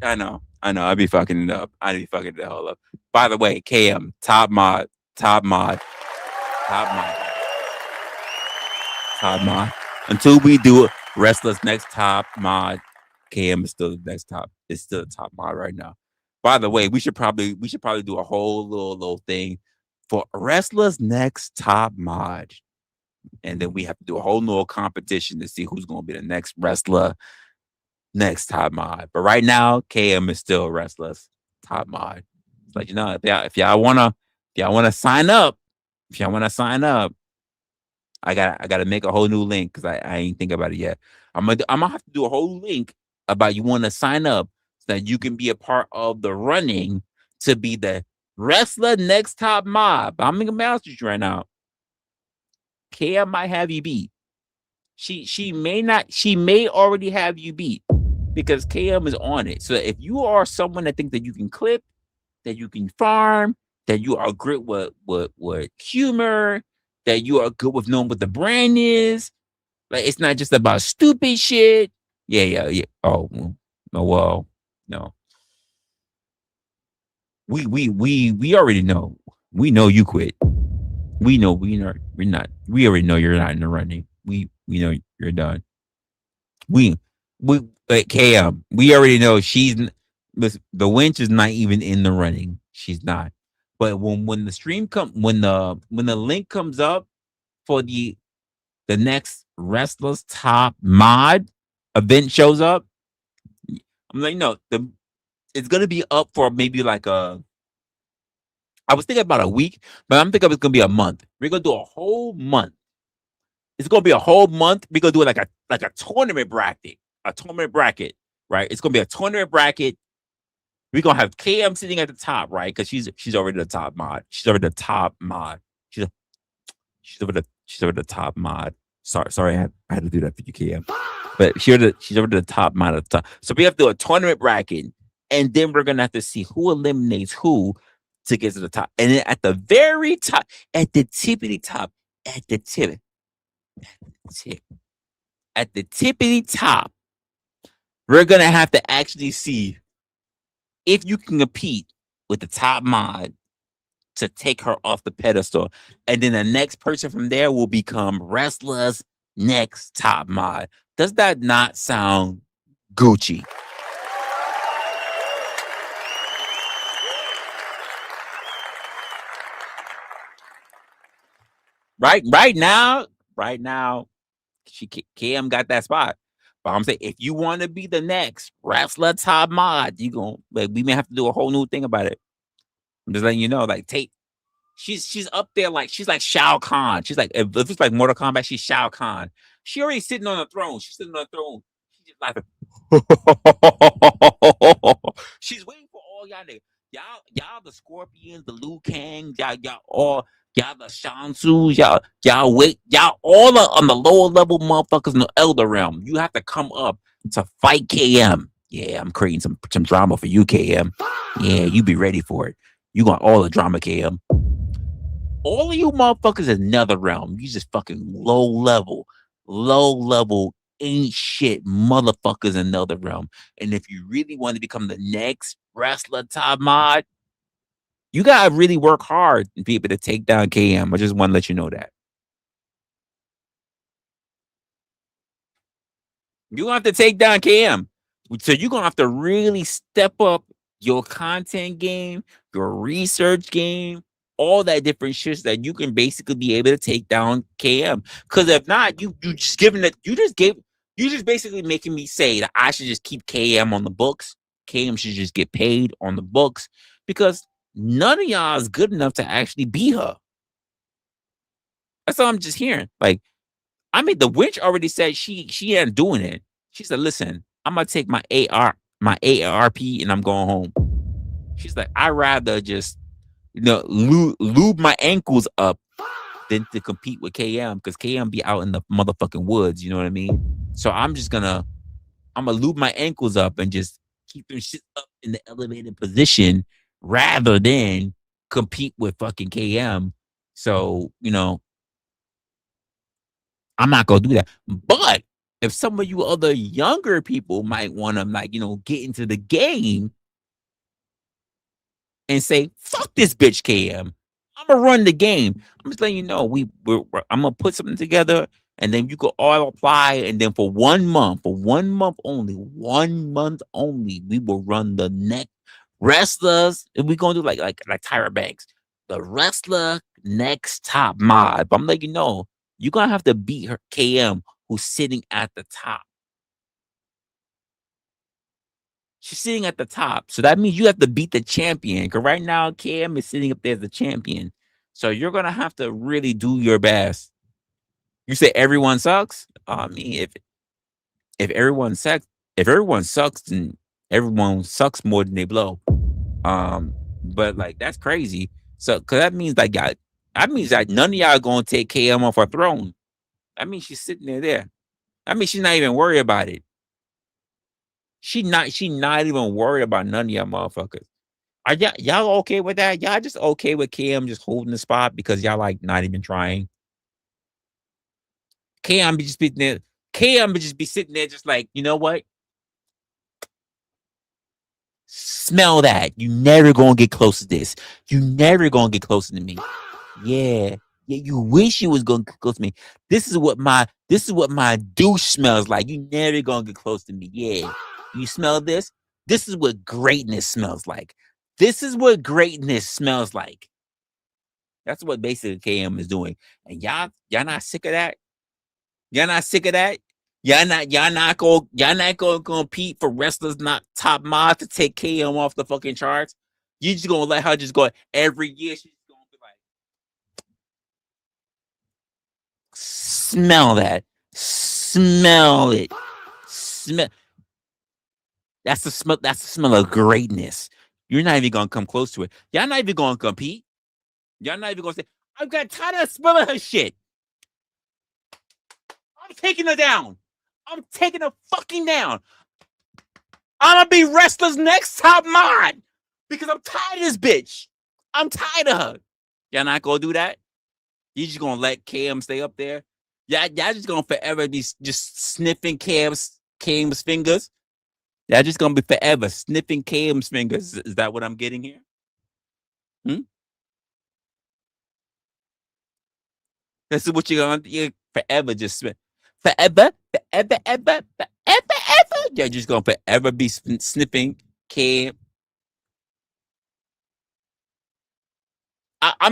I know. I'd be fucking it up. I'd be fucking the hell up. By the way, KM, top mod, top mod, top mod, top mod. Until we do Wrestler's next top mod, KM is still the next top. It's still the top mod right now. By the way, we should probably do a whole little thing for Wrestler's next top mod. And then we have to do a whole little competition to see who's going to be the next wrestler, next top mod. But right now, KM is still Wrestler's top mod. It's like, if y'all wanna sign up, I gotta make a whole new link because I ain't think about it yet. I'm gonna have to do a whole link about you want to sign up so that you can be a part of the running to be the wrestler next top mod. But I'm gonna announce you right now. KM might have you beat. She may not. She may already have you beat because KM is on it. So if you are someone that thinks that you can clip, that you can farm, that you are good with humor, that you are good with knowing what the brand is, like it's not just about stupid shit. Yeah. Oh, well, no. We already know. We know you quit. We know we're not. We already know you're not in the running. We know you're done. We like KM. We already know the winch is not even in the running. She's not. But when the stream when the link comes up for the next Wrestlers Top Mod event shows up, I'm like, no, it's gonna be up for maybe like a I was thinking about a week, but I'm thinking it's gonna be a month. We're gonna do a whole month. It's gonna be a whole month. We're gonna do it like a tournament bracket. A tournament bracket, right? It's gonna be a tournament bracket. We're gonna have KM sitting at the top, right? Because she's already the top mod. She's already the top mod. She's she's over the top mod. Sorry, I had to do that for you, KM. But she's over the top mod at the top. So we have to do a tournament bracket, and then we're gonna have to see who eliminates who to get to the top. And then at the very top, at the tippity top, at the tip, tip, at the tippity top, we're gonna have to actually see if you can compete with the top mod to take her off the pedestal. And then the next person from there will become Resla's next top mod. Does that not sound Gucci? Right now, KM got that spot. But I'm saying if you want to be the next Resla top mod, you gonna like we may have to do a whole new thing about it. I'm just letting you know, like Tate, she's up there like she's like Shao Kahn. She's like if it's like Mortal Kombat, she's Shao Kahn. She already sitting on the throne. She's sitting on the throne. She's just laughing. She's waiting for all y'all niggas. Y'all the Scorpions, the Liu Kang, y'all the Shansus, y'all wait, y'all all on the lower level motherfuckers in the Elder Realm. You have to come up to fight KM. Yeah, I'm creating some drama for you, KM. Yeah, you be ready for it. You got all the drama, KM. All of you motherfuckers in Nether Realm, you just fucking low level, ain't shit motherfuckers in Nether Realm. And if you really want to become the next wrestler top mod, you gotta really work hard and be able to take down KM. I just want to let you know that. You're gonna have to take down KM. So you're gonna have to really step up your content game, your research game, all that different shit so that you can basically be able to take down KM. Because if not, you just giving it, you just basically making me say that I should just keep KM on the books. KM should just get paid on the books because none of y'all is good enough to actually beat her. That's all I'm just hearing. Like, I mean, the witch already said she ain't doing it. She said, "Listen, I'm gonna take my AARP, and I'm going home." She's like, "I'd rather just lube my ankles up than to compete with KM because KM be out in the motherfucking woods. You know what I mean? So I'm gonna lube my ankles up and just keep them shit up in the elevated position rather than compete with fucking KM. So I'm not gonna do that. But if some of you other younger people might want to get into the game and say, fuck this bitch KM. I'm gonna run the game. I'm just letting you know I'm gonna put something together and then you can all apply. And then for 1 month, only, 1 month only, we will run the next wrestlers. And we're gonna do like Tyra Banks, the wrestler next top mod. But I'm letting you know, you're gonna have to beat her KM who's sitting at the top. She's sitting at the top. So that means you have to beat the champion. Because right now, KM is sitting up there as the champion. So you're gonna have to really do your best. You say everyone sucks? I mean, if everyone sucks, then everyone sucks more than they blow. But like that's crazy. So because that means that none of y'all gonna take KM off her throne. That means she's sitting there. I mean, she's not even worried about it. She not even worried about none of y'all motherfuckers. Are y'all okay with that? Y'all just okay with KM just holding the spot because y'all like not even trying? KM be just sitting there. KM be just be sitting there just like, you know what? Smell that. You never gonna get close to this. You never gonna get closer to me. Yeah. Yeah, you wish you was gonna get close to me. This is what my douche smells like. You never gonna get close to me. Yeah. You smell this? This is what greatness smells like. This is what greatness smells like. That's what basically KM is doing. And y'all not sick of that? Y'all not sick of that? Y'all not gonna compete for wrestlers not top mod to take KM off the fucking charts? You just gonna let her just go every year? She's gonna be like, smell that, smell it, smell. That's the smell. That's the smell of greatness. You're not even gonna come close to it. Y'all not even gonna compete. Y'all not even gonna say, I've got tired of smelling her shit. I'm taking her down. I'm taking her fucking down. I'm gonna be Wrestler's next top mod because I'm tired of this bitch. I'm tired of her. Y'all not gonna do that? You just gonna let Cam stay up there? Y'all just gonna forever be just sniffing Cam's fingers? Y'all just gonna be forever sniffing Cam's fingers? Is that what I'm getting here? This is what you're forever just forever, forever, ever, forever, ever. You're just gonna forever be sniffing Cam. I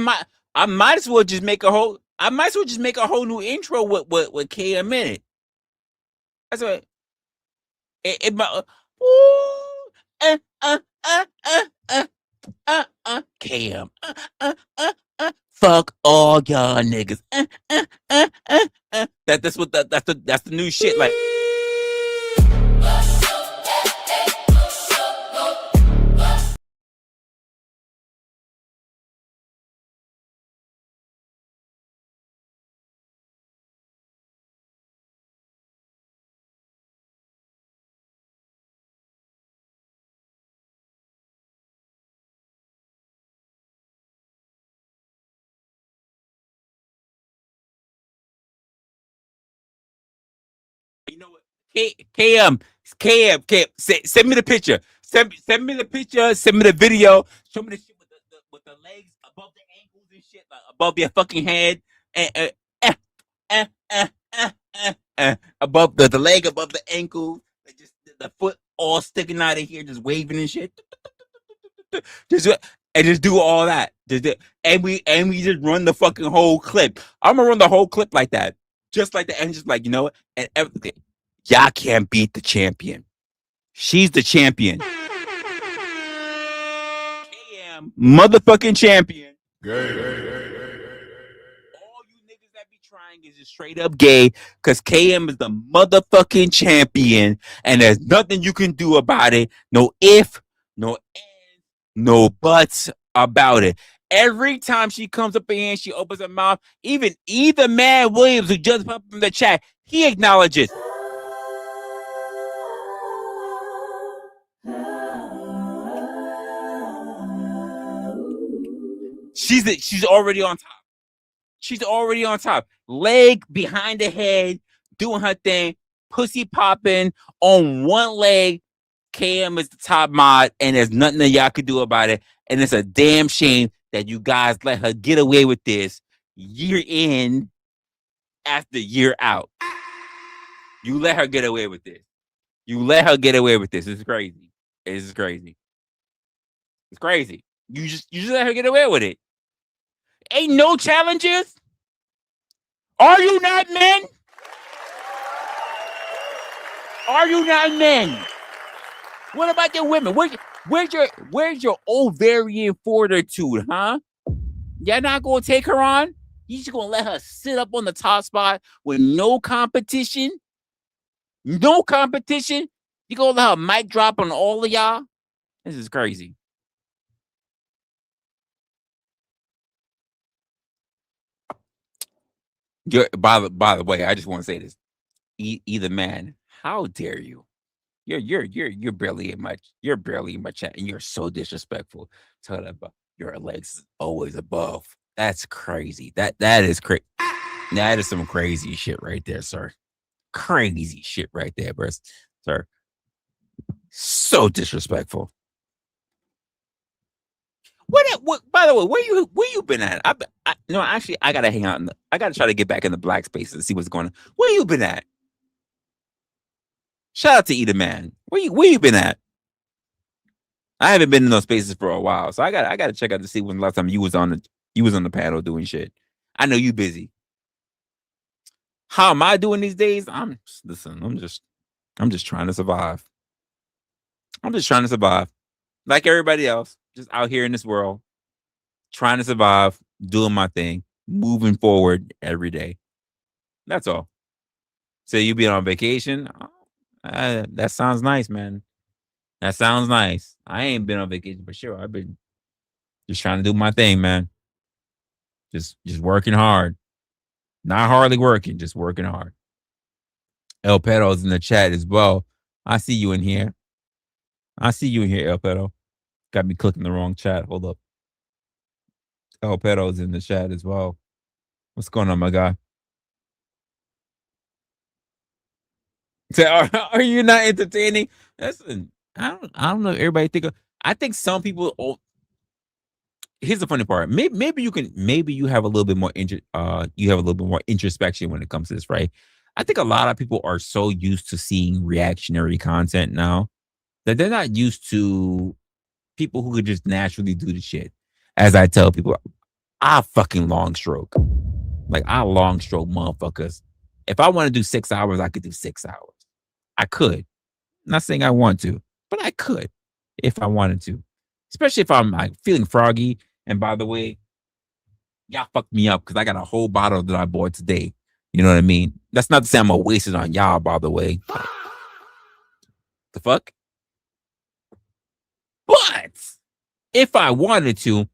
might as well just make a whole. I might as well just make a whole new intro with Cam in it. That's what it might. Cam. Fuck all y'all niggas. That's the new shit. Like, you know what? Cam, send me the picture. Send me the picture. Send me the video. Show me the shit with the legs above the ankles and shit, like above your fucking head, and above the leg above the ankle, just the foot all sticking out of here, just waving and shit. Just do all that. And we just run the fucking whole clip. I'm gonna run the whole clip like that, just like that, and just like, you know, and everything. Y'all can't beat the champion. She's the champion. KM, motherfucking champion. All you niggas that be trying is just straight up gay, because KM is the motherfucking champion, and there's nothing you can do about it. No if, no and, no buts about it. Every time she comes up in here and she opens her mouth, even either Man Williams, who just popped from the chat, he acknowledges. She's already on top. She's already on top. Leg behind the head, doing her thing, pussy popping on one leg. KM is the top mod, and there's nothing that y'all can do about it. And it's a damn shame that you guys let her get away with this year in after year out. You let her get away with this. You let her get away with this. It's crazy. It's crazy. It's crazy. You just let her get away with it. Ain't no challenges. Are you not men? Are you not men? What about your women? Where's your ovarian fortitude, huh? Y'all not gonna take her on? You just gonna let her sit up on the top spot with no competition? No competition? You gonna let her mic drop on all of y'all? This is crazy. By the way, I just want to say this. Either man, how dare you? You're barely in my chat, and you're so disrespectful. Talking about your legs always above. That's crazy. That is crazy. That is some crazy shit right there, sir. Crazy shit right there, bro. Sir. So disrespectful. What? By the way, where you been at? No, actually, I gotta hang out. I gotta try to get back in the black spaces and see what's going on. Where you been at? Shout out to Either Man. Where you been at? I haven't been in those spaces for a while, so I gotta check out to see when the last time you was on the panel doing shit. I know you busy. How am I doing these days? I'm just trying to survive. I'm just trying to survive, like everybody else. just out here in this world, trying to survive, doing my thing, moving forward every day. That's all. So you be on vacation? Oh, that sounds nice, man. That sounds nice. I ain't been on vacation for sure. I've been just trying to do my thing, man. Just working hard. Not hardly working, just working hard. El Pedo's in the chat as well. I see you in here. I see you in here, El Pedo. Got me clicking the wrong chat. Hold up. El Pedo's in the chat as well. What's going on, my guy? Say, are you not entertaining? Listen, I don't know. Everybody think. I think some people. Here's the funny part. Maybe you have a little bit more you have a little bit more introspection when it comes to this, right? I think a lot of people are so used to seeing reactionary content now that they're not used to people who could just naturally do the shit. As I tell people, I fucking long stroke. Like I long stroke motherfuckers. If I want to do 6 hours, I could do 6 hours. I could. I'm not saying I want to, but I could if I wanted to. Especially if I'm like feeling froggy. And by the way, y'all fucked me up because I got a whole bottle that I bought today. You know what I mean? That's not to say I'm gonna waste it on y'all, by the way. The fuck? But if I wanted to,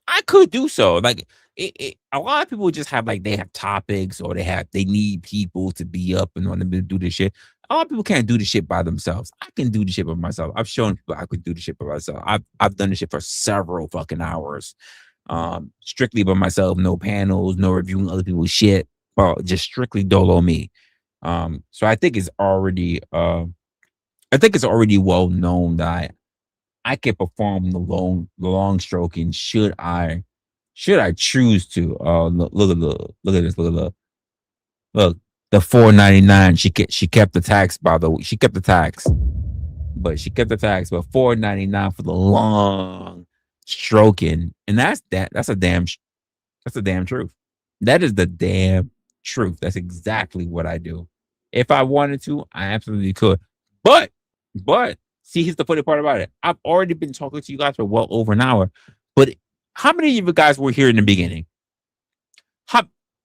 I could do so. Like a lot of people just have like they have topics or they need people to be up and want to do this shit. A lot of people can't do the shit by themselves. I can do the shit by myself. I've shown people I could do the shit by myself. I've done the shit for several fucking hours. Strictly by myself, no panels, no reviewing other people's shit. Well, just strictly dolo me. So I think it's already well known that I can perform the long stroking should I choose to. Look at this. Look, the $4.99. She kept the tax, by the way. She kept the tax. But $4.99 for the long stroking. And that's a damn truth. That is the damn truth. That's exactly what I do. If I wanted to, I absolutely could. But see, here's the funny part about it. I've already been talking to you guys for well over an hour. But how many of you guys were here in the beginning?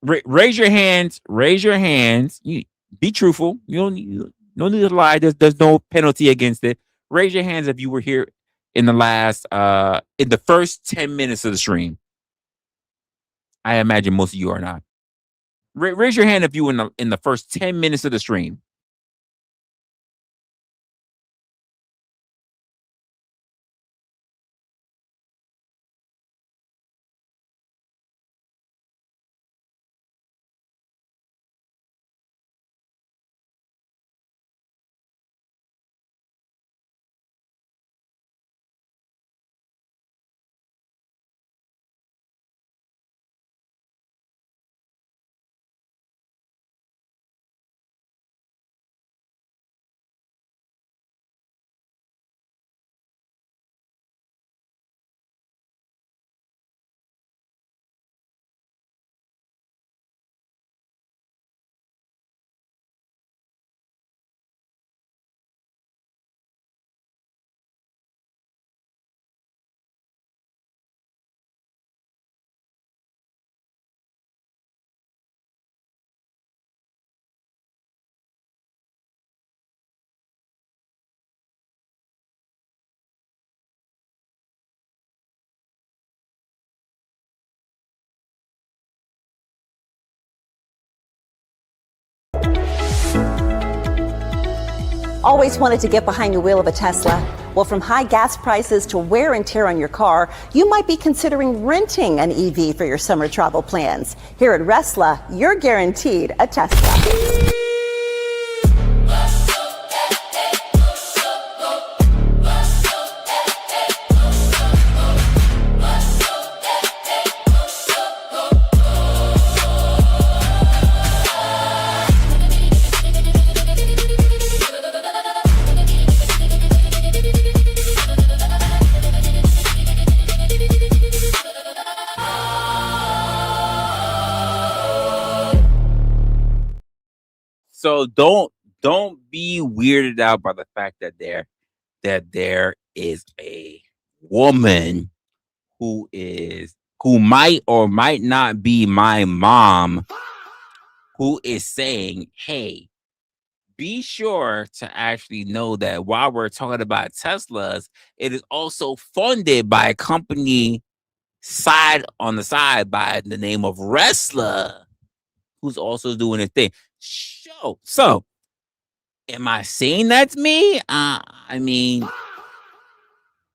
Raise your hands. Raise your hands. You be truthful. You don't need to lie. There's no penalty against it. Raise your hands if you were here in the first 10 minutes of the stream. I imagine most of you are not. Raise your hand if you were in the first 10 minutes of the stream. Always wanted to get behind the wheel of a Tesla? Well, from high gas prices to wear and tear on your car, you might be considering renting an EV for your summer travel plans. Here at Resla, you're guaranteed a Tesla. So don't be weirded out by the fact that there is a woman who might or might not be my mom, who is saying, "Hey, be sure to actually know that while we're talking about Teslas, it is also funded by a company side on the side by the name of Resla, who's also doing a thing." So am I saying that's me? I mean,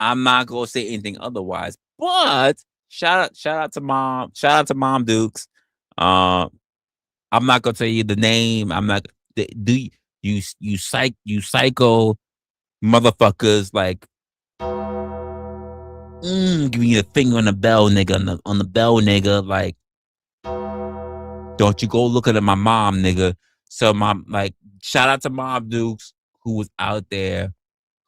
I'm not gonna say anything otherwise. But shout out to Mom Dukes. Uh, I'm not gonna tell you the name. I'm not. Do you psycho motherfuckers like give me the finger on the bell, nigga, on the bell, nigga. Like, don't you go looking at my mom, nigga. So mom, like, shout out to Mom Dukes who was out there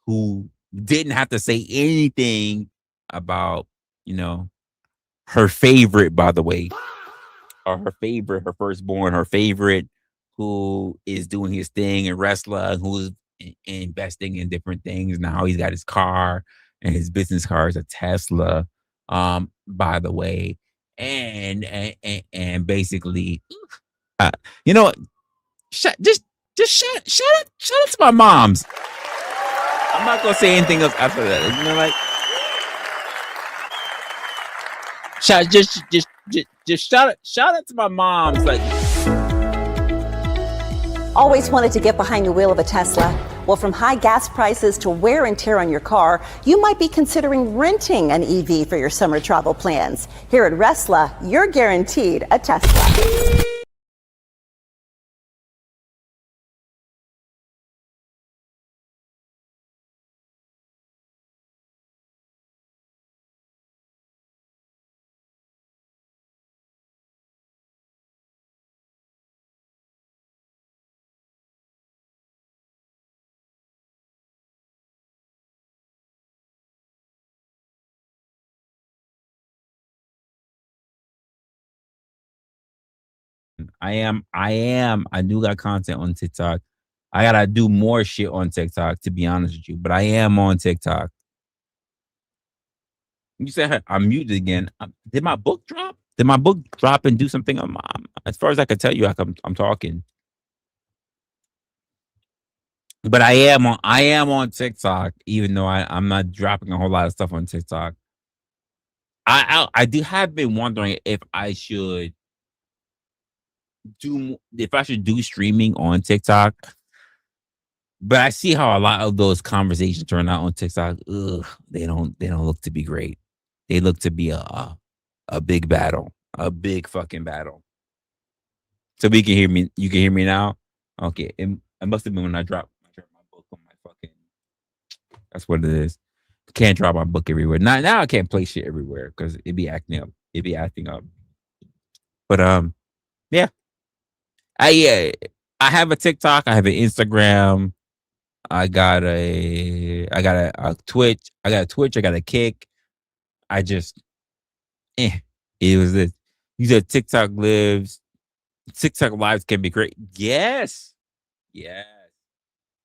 who didn't have to say anything about, you know, her favorite, by the way, or her favorite, her firstborn, her favorite, who is doing his thing in wrestling, who's investing in different things. Now he's got his car, and his business car is a Tesla. By the way, and basically, uh, you know what? Shut just shut up to my moms. I'm not gonna say anything else after that. You know, like just shout out to my moms. Like, Always wanted to get behind the wheel of a Tesla? Well, from high gas prices to wear and tear on your car, you might be considering renting an EV for your summer travel plans. Here at Resla, you're guaranteed a Tesla. I do got content on TikTok. I gotta do more shit on TikTok to be honest with you, but I am on TikTok. You said I'm muted again. Did my book drop? Did my book drop and do something? As far as I can tell you, I'm talking. But I am on TikTok, even though I'm not dropping a whole lot of stuff on TikTok. I do have been wondering if I should do streaming on TikTok. But I see how a lot of those conversations turn out on TikTok. Ugh, they don't look to be great. They look to be a big battle, a big fucking battle. So we can hear me. You can hear me now. Okay, it must have been when I dropped my book on my fucking. That's what it is. Can't drop my book everywhere. Now I can't play shit everywhere because it be acting up. It be acting up. But yeah, I I have a TikTok. I have an Instagram. I got a Twitch. I got a Twitch. I got a Kick. I just eh. It was this. You said TikTok lives. TikTok lives can be great. Yes. Yes.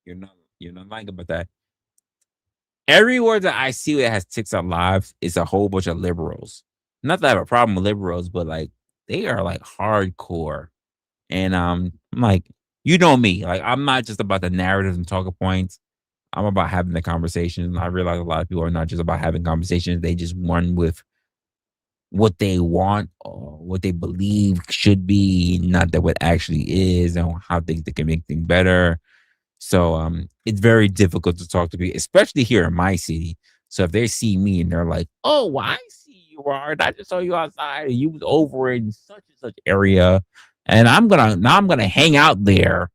You're not lying about that. Everywhere that I see that has TikTok lives is a whole bunch of liberals. Not that I have a problem with liberals, but like they are like hardcore. And I'm like, you know me. Like I'm not just about the narratives and talking points. I'm about having the conversation. I realize a lot of people are not just about having conversations. They just run with what they want or what they believe should be, not that what actually is, and how things they can make things better. So it's very difficult to talk to people, especially here in my city. So if they see me and they're like, "Oh, well, I see you are. And I just saw you outside, and you was over in such and such area, and I'm gonna hang out there,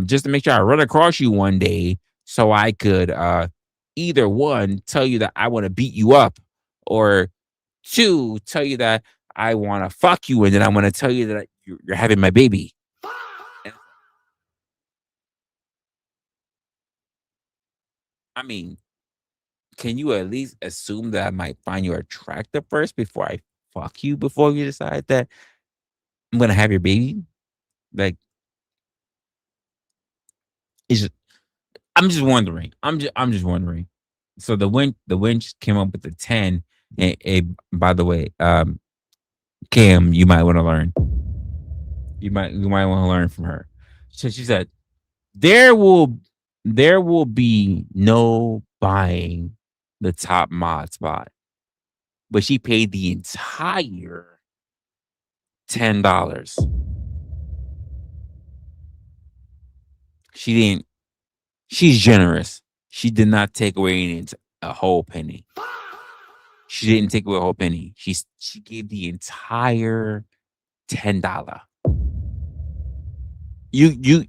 just to make sure I run across you one day, so I could either one tell you that I want to beat you up, or two tell you that I want to fuck you, and then I want to tell you that you're having my baby." And I mean, can you at least assume that I might find you attractive first before I fuck you before you decide that I'm gonna have your baby? Like, it's just, I'm just wondering. I'm just wondering. So the winch came up with the 10. And by the way, Cam, you might want to learn. You might want to learn from her. So she said, there will there will be no buying the top mod spot. But she paid the entire $10. She didn't She's generous. She did not take away a whole penny. She didn't take away a whole penny. She gave the entire $10. You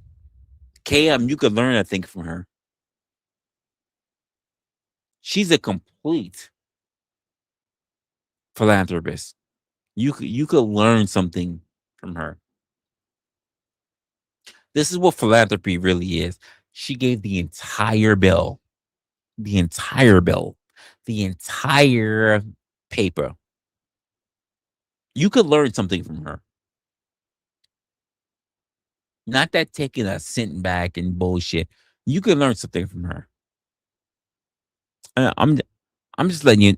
KM, you could learn a thing from her. She's a complete philanthropist. You could learn something from her. This is what philanthropy really is. She gave the entire bill, the entire bill, the entire paper. You could learn something from her. Not that taking a cent back and bullshit. You could learn something from her. I'm just letting you.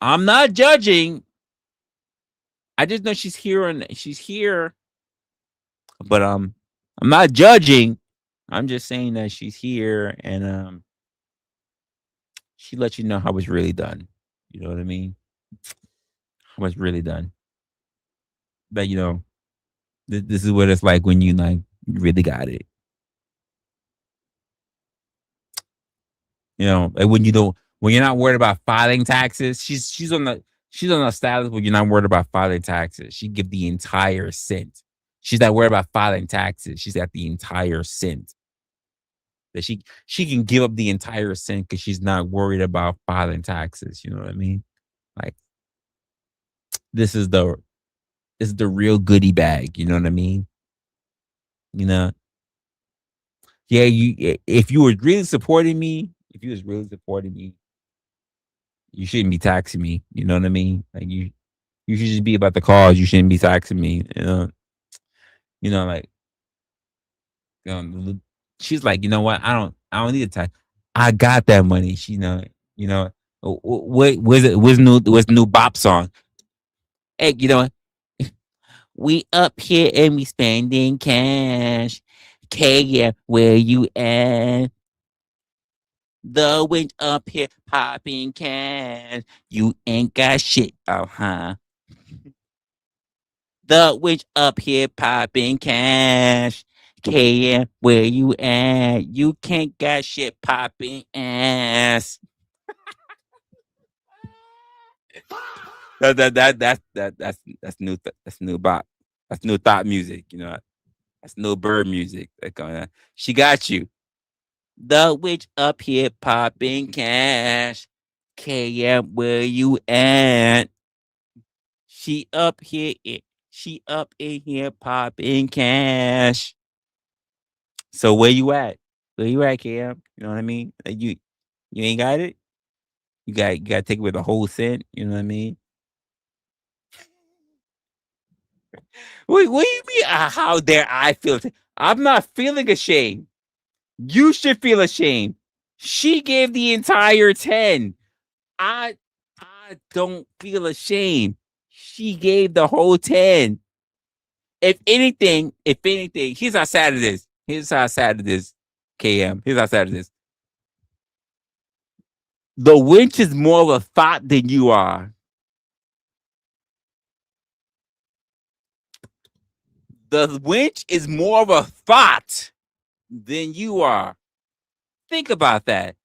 I'm not judging. I just know she's here and she's here, but I'm not judging. I'm just saying that she's here and she lets you know how it's really done. You know what I mean? How it's really done. That this is what it's like when you you really got it. Like when you're not worried about filing taxes. She's on the status where you're not worried about filing taxes. She give the entire cent. She's not worried about filing taxes. She's got the entire cent. That she can give up the entire cent because she's not worried about filing taxes. You know what I mean? Like this is the real goodie bag. You know what I mean? You know, yeah. If you were really supporting me, you shouldn't be taxing me. You know what I mean? Like you should just be about the cause. You shouldn't be taxing me. Like she's like, you know what? I don't need a tax. I got that money. You know. What's the new bop song? Hey, we up here and we spending cash. K, yeah, where you at? The wind up here popping cash. You ain't got shit. Oh, huh? The witch up here popping cash. KM, where you at? You can't got shit popping ass. That's new bop. That's new thought music. That's new bird music. She got you. The witch up here popping cash. KM, where you at? She up here. She up in here popping cash. So where you at? Where you at, Cam? You know what I mean? Like you ain't got it. You got to take it with a whole cent. You know what I mean? What do you mean? How dare I feel? I'm not feeling ashamed. You should feel ashamed. She gave the entire 10. I I don't feel ashamed. She gave the whole 10. If anything, here's how sad it is. KM. Here's how sad it is. The winch is more of a thought than you are. The winch is more of a thought than you are. Think about that.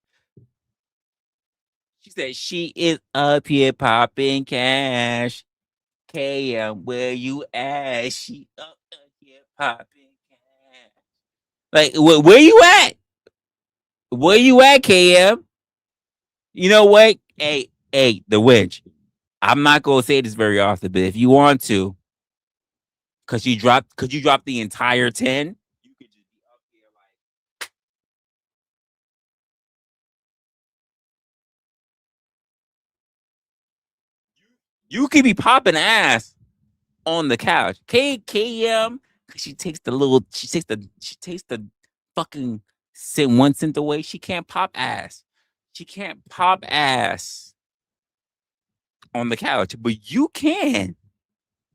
She said she is up here popping cash. KM, where you at? She up here popping cash. Like, where you at? Where you at, KM? You know what? Hey, the winch. I'm not gonna say this very often, but if you want to, could you drop the entire 10? You could just be up here like you could be popping ass on the couch. KM, cause she takes the fucking cent 1 cent away. She can't pop ass. She can't pop ass on the couch, but you can.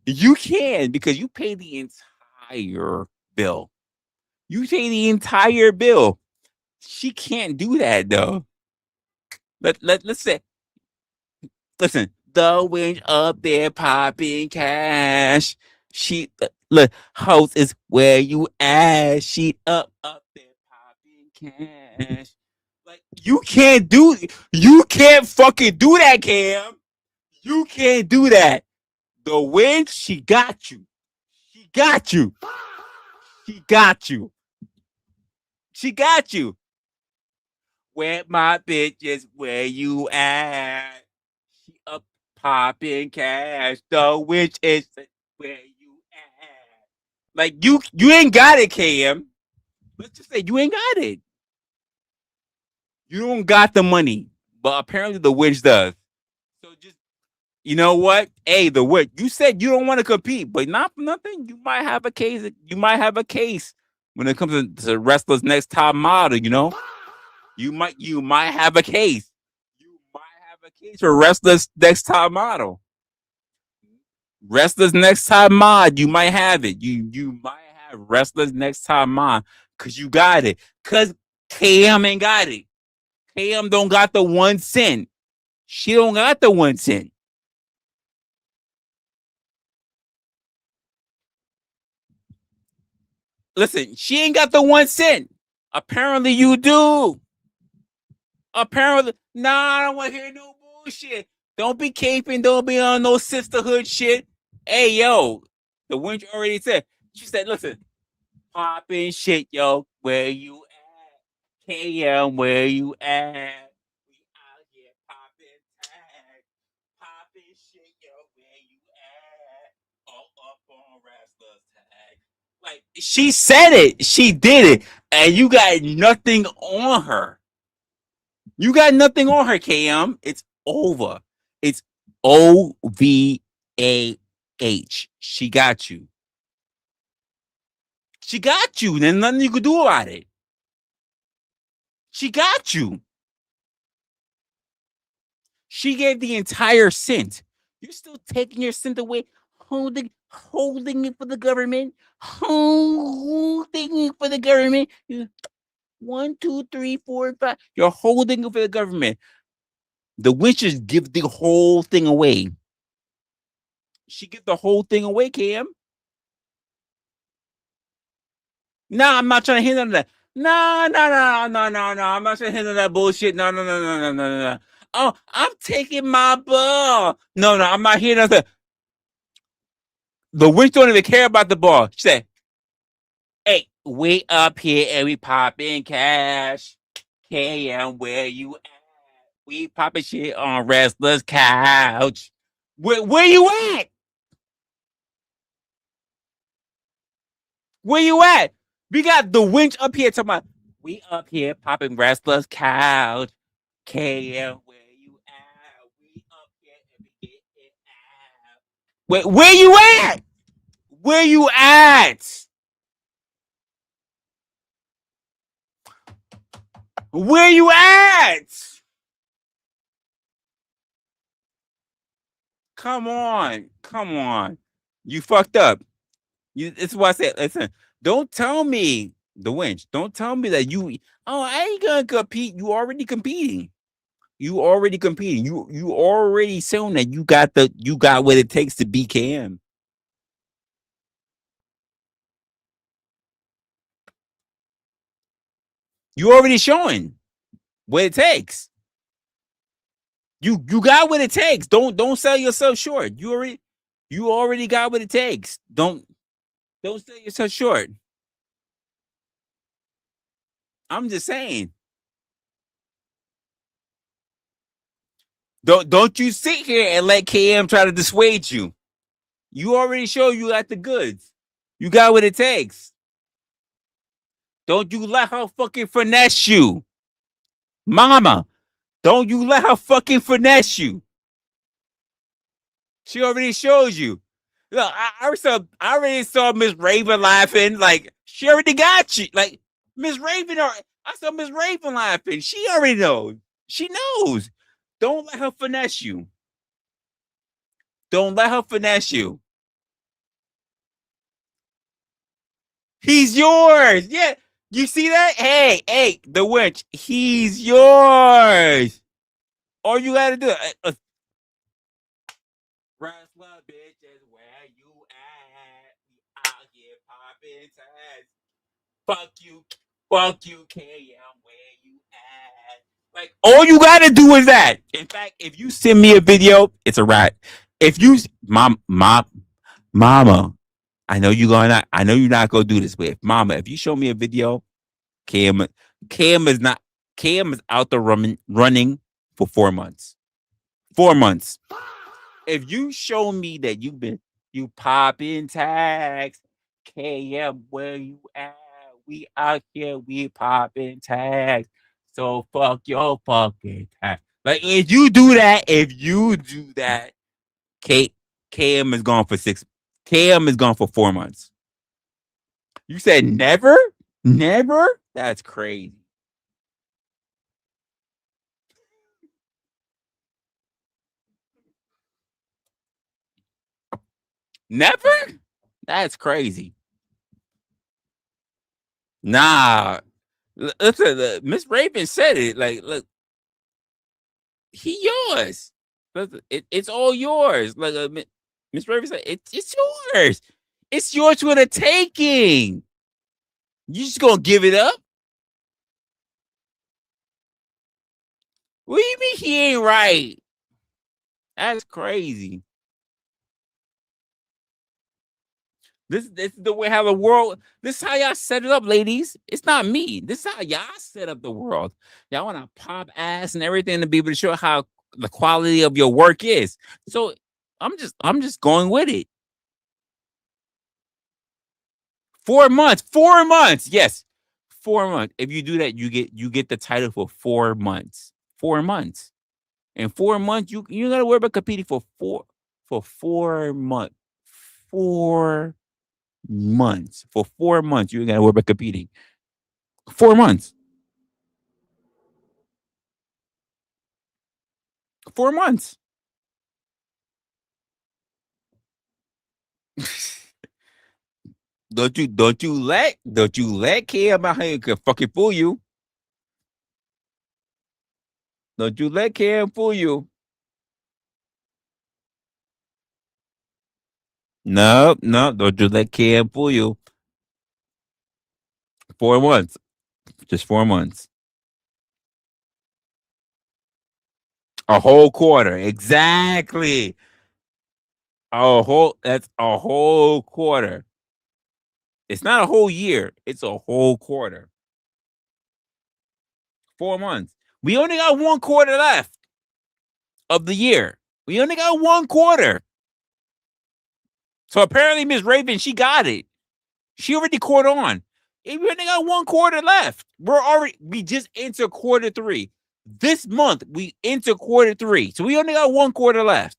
You can because you pay the entire bill. You pay the entire bill. She can't do that though. Let's say, listen, the winch up there popping cash. She look, house is where you at. She up there popping cash. Like you can't fucking do that, Cam. You can't do that. The winch, she got you. She got you. She got you. She got you. Where my bitches, where you at? She up popping cash. The witch is where you at? Like you ain't got it, KM. Let's just say you ain't got it. You don't got the money, but apparently the witch does. So just you know what? Hey, the witch. You said you don't want to compete, but not for nothing. You might have a case. You might have a case when it comes to wrestlers next top model. You know. You might have a case. You might have a case for wrestlers next top model. Wrestlers next top mod, you might have it. You might have wrestlers next top mod because you got it. Cause KM ain't got it. KM don't got the 1 cent. She don't got the 1 cent. Listen, she ain't got the 1 cent. Apparently you do. Apparently, nah, I don't want to hear no bullshit. Don't be caping. Don't be on no sisterhood shit. Hey, yo, the winch already said. She said, listen, popping shit, yo. Where you at? KM, where you at? We out here popping tag. Popping shit, yo. Where you at? All up on wrestlers tag. Like, she said it. She did it. And you got nothing on her. You got nothing on her, KM. It's over. It's OVAH. She got you. She got you. There's nothing you could do about it. She got you. She gave the entire cent. You're still taking your cent away, holding it for the government, holding it for the government. 1, 2, 3, 4, 5. You're holding it for the government. The witches give the whole thing away. She give the whole thing away, Cam. Nah, I'm not trying to hear none of that. No. I'm not trying to hear none of that bullshit. No. Oh, I'm taking my ball. No, I'm not hearing nothing. The witch don't even care about the ball. She said, hey, we up here and we popping cash. KM, where you at? We popping shit on wrestler's couch. Where you at? Where you at? We got the winch up here talking about we up here popping wrestler's couch. KM, where you at? We up here and we get it out. Where you at? Where you at? Where you at? Come on. You fucked up. It's what I said. Listen, don't tell me the winch. Don't tell me that you. Oh, I ain't gonna compete. You already competing. You already competing. You already shown that you got what it takes to be KM. You already showing what it takes. You got what it takes. Don't sell yourself short. You already got what it takes. Don't sell yourself short. I'm just saying. Don't you sit here and let KM try to dissuade you. You already show you got the goods. You got what it takes. Don't you let her fucking finesse you. Mama, don't you let her fucking finesse you. She already shows you. Look, I already saw Miss Raven laughing. Like, she already got you. Like, Miss Raven, I saw Miss Raven laughing. She already knows. She knows. Don't let her finesse you. Don't let her finesse you. He's yours. Yeah. You see that? Hey, hey, the witch. He's yours. All you gotta do. Resla bitches, where you at? We out here popping tags. Fuck you, KM, where you at? Like, all you gotta do is that. In fact, if you send me a video, it's a rat. If you, mama, I know you're not gonna do this, but mama, if you show me a video, Cam, Cam is not, Cam is out the running for 4 months. 4 months. If you show me that you popping tags, KM, where you at? We out here, we popping tags. So fuck your fucking tag. Like if you do that, K KM is gone for KM is gone for 4 months. You said never? Never? That's crazy. Never? That's crazy. Nah. Listen, Miss Raven said it. Like, look, he yours. Listen, it's all yours. Like Miss Raven said, it's yours. It's yours for the taking. You just gonna give it up? What do you mean he ain't right? That's crazy. This is the way how the world. This is how y'all set it up, ladies. It's not me. This is how y'all set up the world. Y'all want to pop ass and everything to be able to show how the quality of your work is. So I'm just going with it. 4 months. 4 months. Yes, 4 months. If you do that, you get the title for 4 months. 4 months. In 4 months, you gotta worry about competing for 4 months. 4 months. For 4 months, you gotta worry about competing. 4 months. 4 months. Don't you let Cam out here can fucking fool you. Don't you let Cam fool you. No, no, don't you let Cam fool you. 4 months. Just 4 months. A whole quarter. Exactly. That's a whole quarter. It's not a whole year. It's a whole quarter. 4 months. We only got one quarter left of the year. We only got one quarter. So apparently Miss Raven, she got it. She already caught on. We only got one quarter left. We just entered quarter three. This month we enter quarter three. So we only got one quarter left.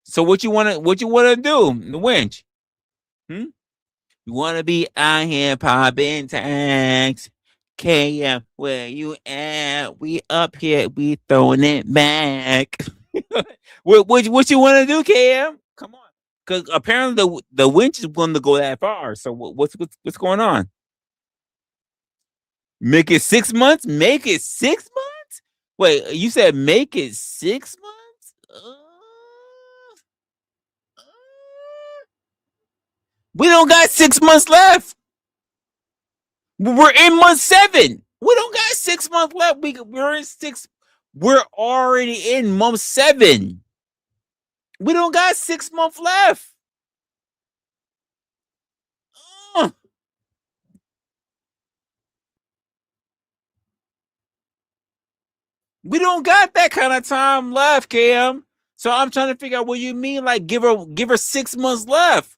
So what you wanna do, the winch? Hmm? You wanna be out here popping tags. KM, where you at? We up here, we throwing it back. what you wanna do, KM? Come on. Because apparently the winch is going to go that far. So what's going on? Make it 6 months? Make it 6 months? Wait, you said make it 6 months? We don't got 6 months left. We're in month 7. We don't got 6 months left. We're in 6. We're already in month 7. We don't got 6 months left. We don't got that kind of time left, Cam. So I'm trying to figure out what you mean. Like give her 6 months left.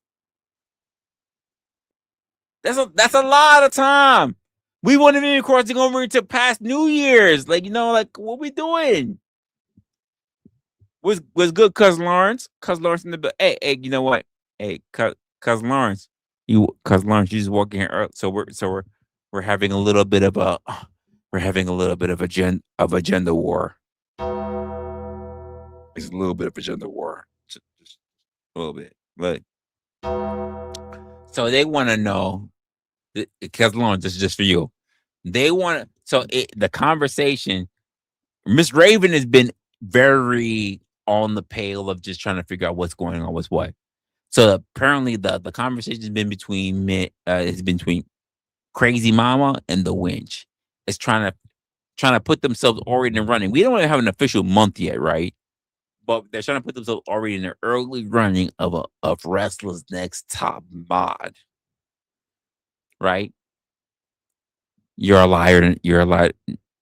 That's a lot of time. We won't even crossing over into past New Year's. Like like what we doing? Was good, cuz Lawrence? Cuz Lawrence in the hey, you know what? Hey, cuz Lawrence, you just walking here early. So we're we're having a little bit of a we're having a little bit of a gender war. It's a little bit of a gender war, just a little bit. But so they want to know, because Lauren, this is just for you. They want to. So the conversation, Miss Raven has been very on the pale of just trying to figure out what's going on, what's what. So apparently the conversation has been between Crazy Mama and the Winch. It's trying to put themselves already in running. We don't even have an official month yet, right? But they're trying to put themselves already in the early running of Wrestler's Next Top Mod, right? You're a liar. You're a liar.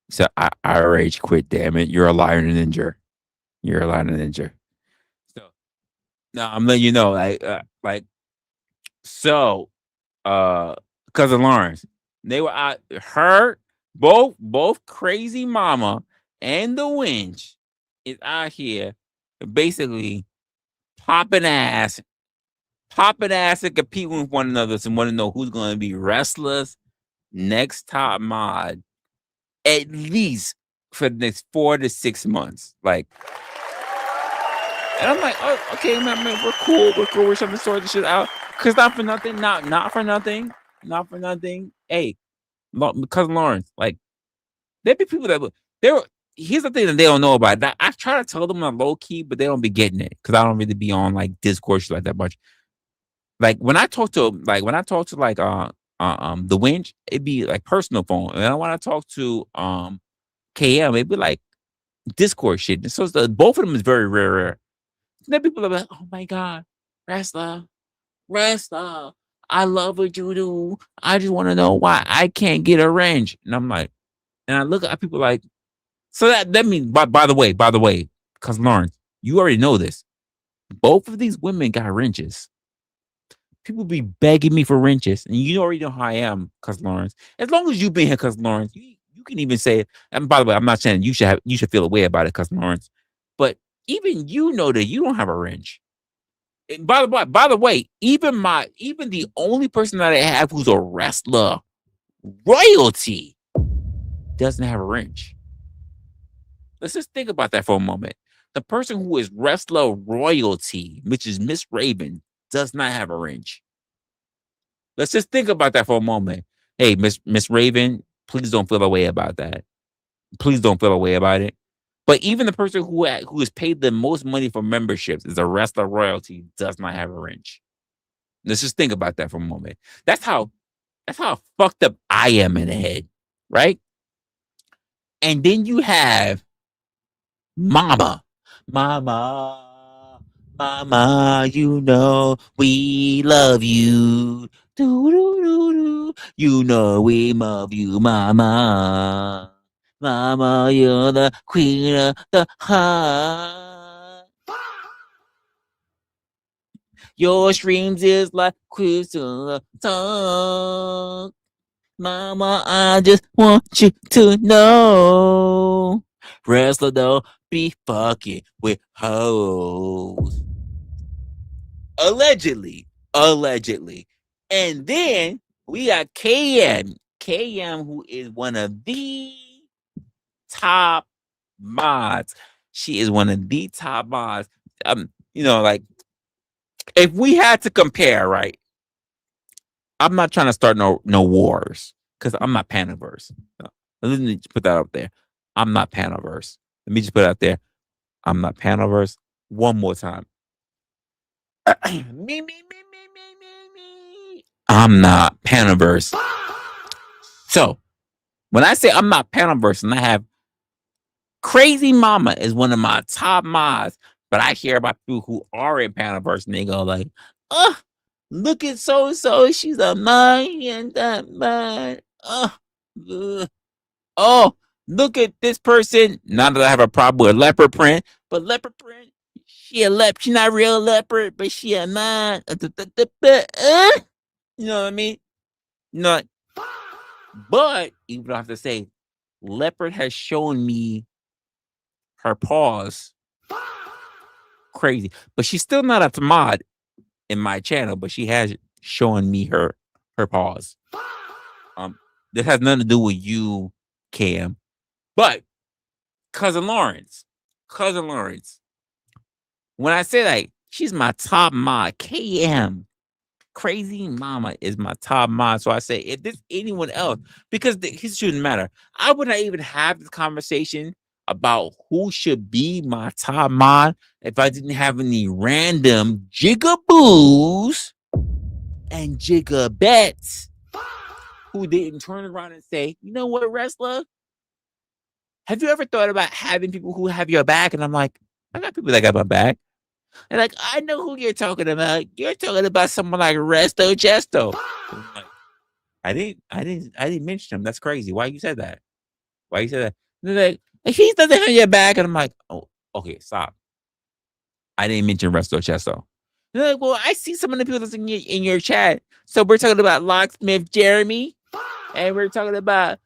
So I rage quit. Damn it! You're a liar and a ninja. You're a liar and a ninja. So now I'm letting you know, like so, cousin Lawrence, they were out. Her both Crazy Mama and the Winch is out here basically popping ass, and competing with one another and want to know who's going to be Wrestler's Next Top Mod, at least for the next 4 to 6 months. Like, and I'm like, oh, okay, man, we're cool. We're trying to sort this shit out. Cause not for nothing. Hey, cousin Lawrence, like, there be people that there. Here's the thing that they don't know about that. I try to tell them on low key, but they don't be getting it because I don't really be on like Discord like that much. Like when I talk to the Winch, it'd be like personal phone, and when I talk to KM, it'd be like Discord shit. And so both of them is very rare. And then people are like, oh my god, wrestler, I love what you do. I just want to know why I can't get a range. And I'm like, and I look at people like, so that means, by the way, because Lawrence, you already know this. Both of these women got wrenches. People be begging me for wrenches, and you already know how I am, because Lawrence. As long as you've been here, because Lawrence, you can even say it. And by the way, I'm not saying you should feel a way about it, because Lawrence. But even you know that you don't have a wrench. And by the way, even the only person that I have who's a wrestler royalty doesn't have a wrench. Let's just think about that for a moment. The person who is wrestler royalty, which is Miss Raven, does not have a wrench. Let's just think about that for a moment. Hey, Miss Raven, please don't feel a way about that. Please don't feel a way about it. But even the person who has paid the most money for memberships is a wrestler royalty, does not have a wrench. Let's just think about that for a moment. That's how fucked up I am in the head, right? And then you have Mama, you know we love you. Do, do, do, do. You know we love you, Mama. Mama, you're the queen of the heart. Your streams is like crystal tongue. Mama, I just want you to know. Wrestler don't be fucking with hoes. Allegedly. And then we got KM. KM, who is one of the top mods. She is one of the top mods. Like, if we had to compare, right? I'm not trying to start no wars because I'm not Panaverse. Let me just put that up there. I'm not Panaverse. Let me just put it out there. I'm not Panaverse. One more time. me. I'm not Panaverse. So when I say I'm not Panaverse and I have Crazy Mama is one of my top mods, but I hear about people who are in Panaverse and they go like, look at so-so, she's a mind and that man. Oh, look at this person. Not that I have a problem with leopard print, but leopard print, she not a real leopard, but she a man. You know what I mean? No, but even though I have to say, leopard has shown me her paws. Crazy, but she's still not a mod in my channel, but she has shown me her paws. This has nothing to do with you, Cam. But cousin Lawrence. When I say like she's my top mod, KM, crazy mama is my top mod. So I say if there's anyone else, because it shouldn't matter. I would not even have this conversation about who should be my top mod if I didn't have any random jigaboos and jigabets who didn't turn around and say, you know what, wrestler? Have you ever thought about having people who have your back? And I'm like, I got people that got my back. And like, I know who you're talking about. You're talking about someone like Resto Chesto. Like, I didn't mention him. That's crazy. Why you said that? Why you said that? And they're like, he doesn't have your back. And I'm like, oh, okay, stop. I didn't mention Resto Chesto. And they're like, well, I see some of the people that's in your chat. So we're talking about Locksmith Jeremy, and we're talking about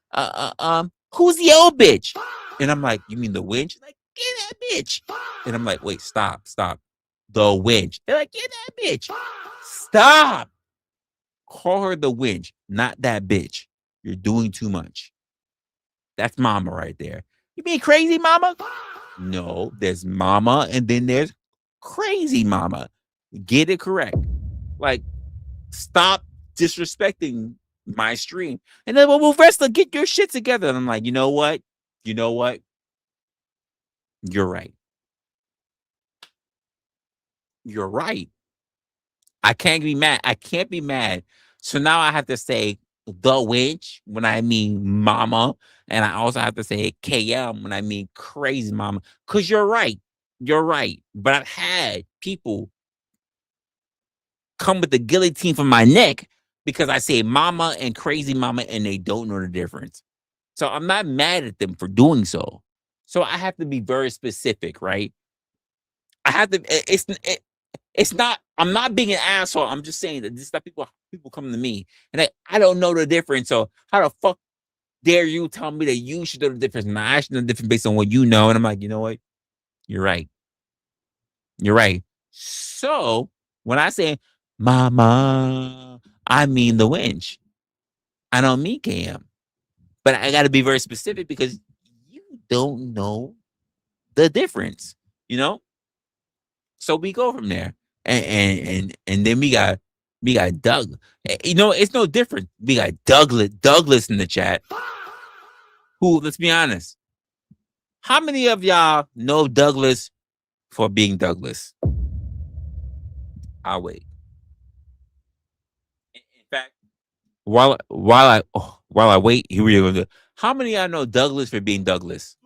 who's the old bitch? And I'm like, you mean the winch? Like, get that bitch. And I'm like, wait, stop. The winch. They're like, get that bitch. Stop. Call her the winch, not that bitch. You're doing too much. That's mama right there. You mean crazy mama? No, there's mama and then there's crazy mama. Get it correct. Like, stop disrespecting my stream. And then, well, wrestler, get your shit together. And I'm like, you know what? You're right. You're right. I can't be mad. So now I have to say the witch when I mean mama. And I also have to say KM when I mean crazy mama. Because you're right. But I've had people come with the guillotine from my neck because I say mama and crazy mama and they don't know the difference. So I'm not mad at them for doing so. So I have to be very specific, right? I have to. It's not. I'm not being an asshole. I'm just saying that this stuff people come to me and I don't know the difference. So how the fuck dare you tell me that you should know the difference? And I should know the difference based on what you know. And I'm like, you know what? You're right. So when I say mama, I mean the winch. I don't mean Cam. But I got to be very specific because you don't know the difference. You know. So we go from there, and then we got Doug. You know, it's no different. We got Douglas in the chat. Who? Let's be honest. How many of y'all know Douglas for being Douglas? I'll wait. In fact, while I wait, here we go. How many of y'all know Douglas for being Douglas?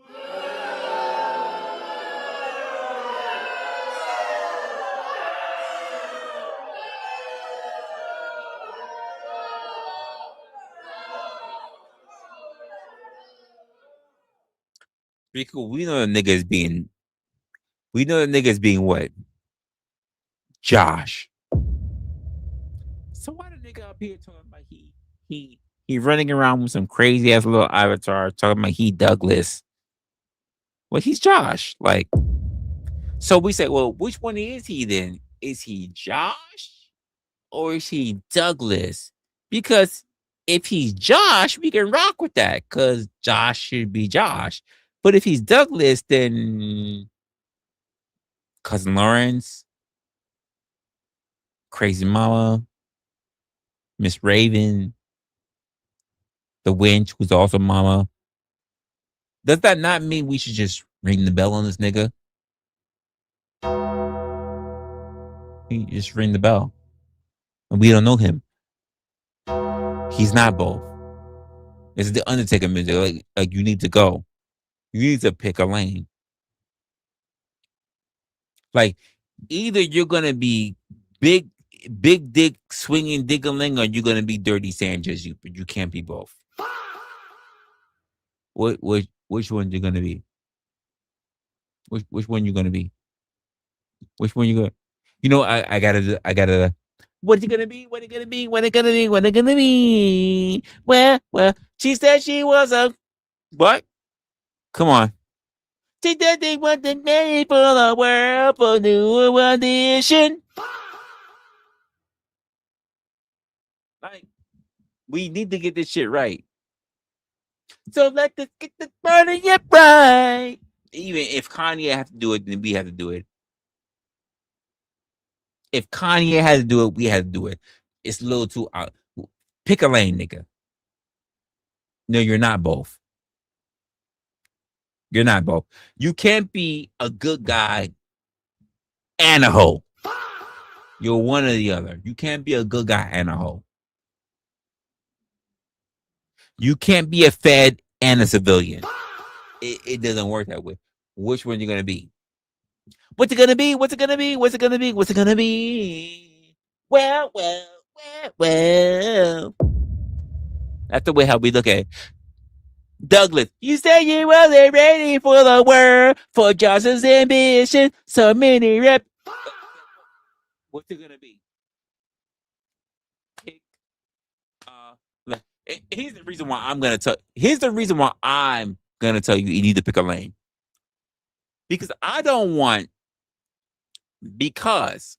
Pretty cool. We know the niggas being what? Josh. So why the nigga up here talking about he running around with some crazy ass little avatar talking about he Douglas? Well, he's Josh. Like, so we say, well, which one is he then? Is he Josh or is he Douglas? Because if he's Josh, we can rock with that because Josh should be Josh. But if he's Douglas, then Cousin Lawrence, Crazy Mama, Miss Raven, the Winch, who's also Mama. Does that not mean we should just ring the bell on this nigga? We just ring the bell. And we don't know him. He's not both. It's the Undertaker music. Like you need to go. You need to pick a lane. Like either you're gonna be big dick swinging diggling, or you're gonna be Dirty Sanchez. You can't be both. Which one you gonna be? Which one you gonna be? Which one you gonna? You know, I gotta. What you gonna be? What it gonna be? What it gonna be? What it gonna be? Well, she said she was a what? Come on. She said they want the name for the world for new edition. Like, we need to get this shit right. So let us get the party up right. Even if Kanye have to do it, then we have to do it. If Kanye had to do it, we had to do it. It's a little too out. Pick a lane, nigga. No, you're not both. You're not both. You can't be a good guy and a hoe. You're one or the other. You can't be a good guy and a hoe. You can't be a Fed and a civilian. It doesn't work that way. Which one you gonna be? What's it gonna be? What's it gonna be? What's it gonna be? What's it gonna be? Well. That's the way how we look at it. Douglas, you said you wasn't ready for the world, for Johnson's ambition, so many rep. What's it gonna be? Here's the reason why I'm gonna tell. Here's the reason why I'm gonna tell you you need to pick a lane. Because I don't want. Because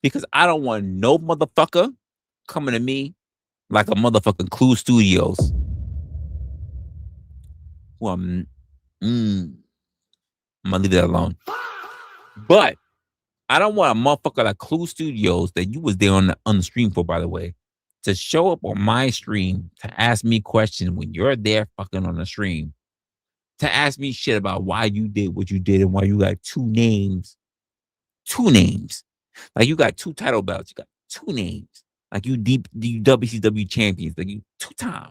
because I don't want no motherfucker coming to me like a motherfucking Clue Studios. Well, I'm gonna leave that alone. But I don't want a motherfucker like Clue Studios that you was there on the stream for, by the way, to show up on my stream to ask me questions when you're there fucking on the stream. To ask me shit about why you did what you did and why you got two names. Two names. Like you got two title belts. You got two names. Like you WCW champions. Like you two-time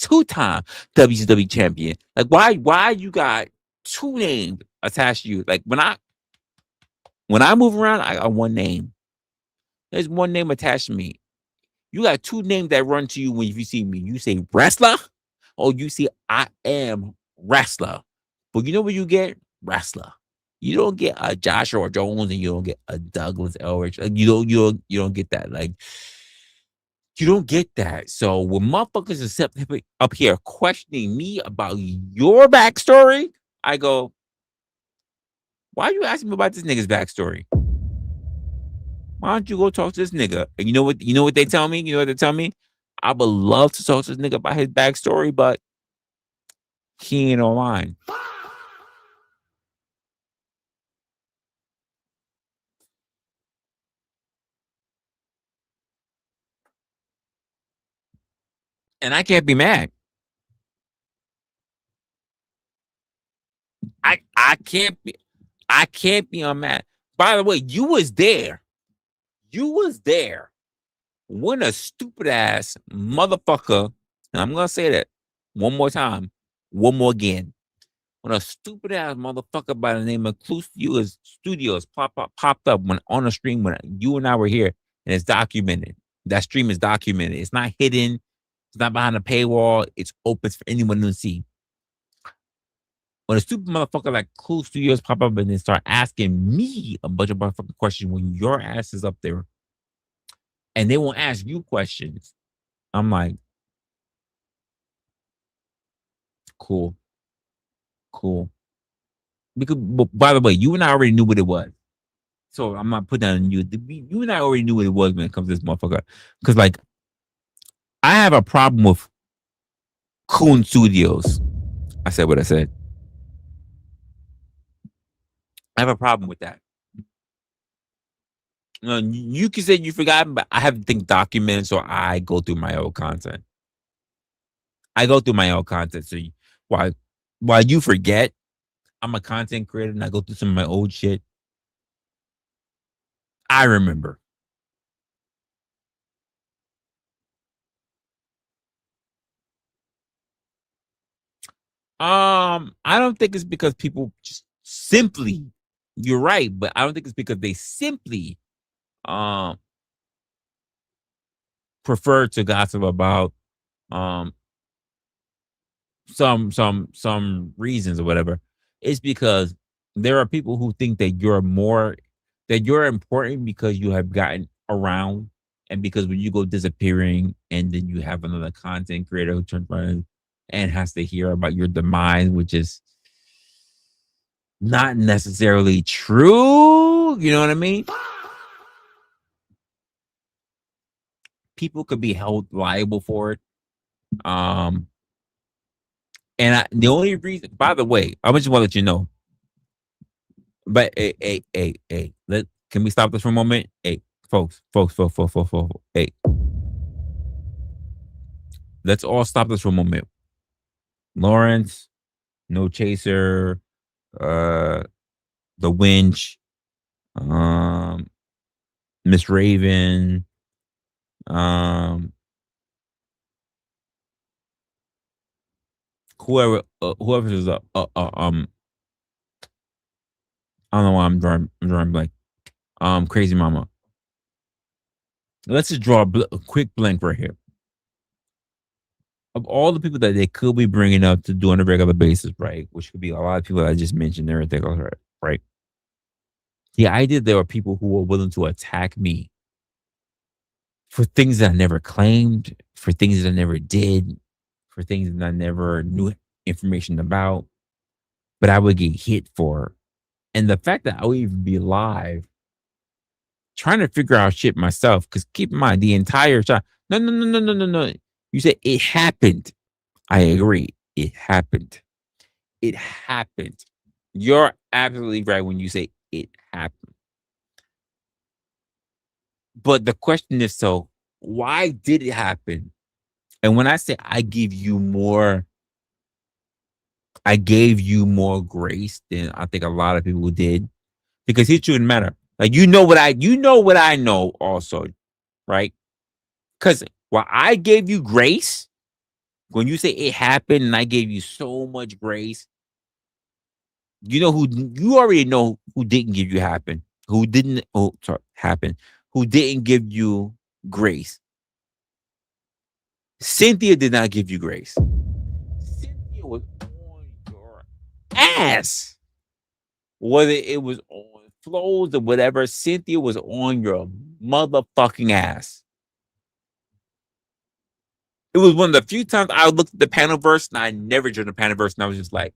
WCW champion. Like why you got two names attached to you? Like when I move around, I got one name. There's one name attached to me. You got two names that run to you when you see me. You say wrestler, or you see I am wrestler. But you know what you get? Wrestler. You don't get a Joshua Jones and you don't get a Douglas Elrich. Like you don't get that. Like you don't get that. So when motherfuckers are up here questioning me about your backstory, I go, why are you asking me about this nigga's backstory? Why don't you go talk to this nigga? And you know what they tell me? You know what they tell me? I would love to talk to this nigga about his backstory, but he ain't online. And I can't be mad. I can't be unmad. By the way, you was there. You was there when a stupid ass motherfucker, and I'm gonna say that one more time, one more again. When a stupid ass motherfucker by the name of Clue Studios popped up when on a stream when you and I were here, and it's documented. That stream is documented. It's not hidden. It's not behind a paywall. It's open for anyone to see. When a stupid motherfucker like Clue Studios pop up and then start asking me a bunch of motherfucking questions when your ass is up there, and they won't ask you questions, I'm like, cool. Because, by the way, you and I already knew what it was. So I'm not putting that on you. You and I already knew what it was when it comes to this motherfucker. Because, like, I have a problem with Coon Studios. I said what I said. I have a problem with that. You can say you forgot, but I have things documented, so I go through my old content. So while you forget, I'm a content creator and I go through some of my old shit. I remember. I don't think it's because people just simply, you're right, but I don't think it's because they simply prefer to gossip about some reasons or whatever. It's because there are people who think that you're important because you have gotten around, and because when you go disappearing and then you have another content creator who turns around and has to hear about your demise, which is not necessarily true. You know what I mean? people could be held liable for it. Um, and the only reason, by the way, I just want to let you know. But hey, can we stop this for a moment? Hey, folks. Hey, let's all stop this for a moment. Lawrence, No Chaser, uh, The Winch, um, Miss Raven, um, whoever is I don't know why I'm drawing blank. Crazy Mama. Let's just draw a quick blank right here. Of all the people that they could be bringing up to do on a regular basis, right? Which could be a lot of people that I just mentioned and everything else, right? The idea there are people who are willing to attack me for things that I never claimed, for things that I never did, for things that I never knew information about, but I would get hit for. And the fact that I would even be live trying to figure out shit myself, because keep in mind, the entire time, no. You said it happened. I agree. It happened. It happened. You're absolutely right when you say it happened. But the question is, so why did it happen? And when I say I gave you more grace than I think a lot of people did, because it shouldn't matter. Like you know what I know also, right? Because while I gave you grace, when you say it happened and I gave you so much grace, you already know who didn't give you happen, who didn't give you grace. Cynthia did not give you grace. Cynthia was on your ass. Whether it was on flows or whatever, Cynthia was on your motherfucking ass. It was one of the few times I looked at the panel verse and I never joined the panel verse and I was just like,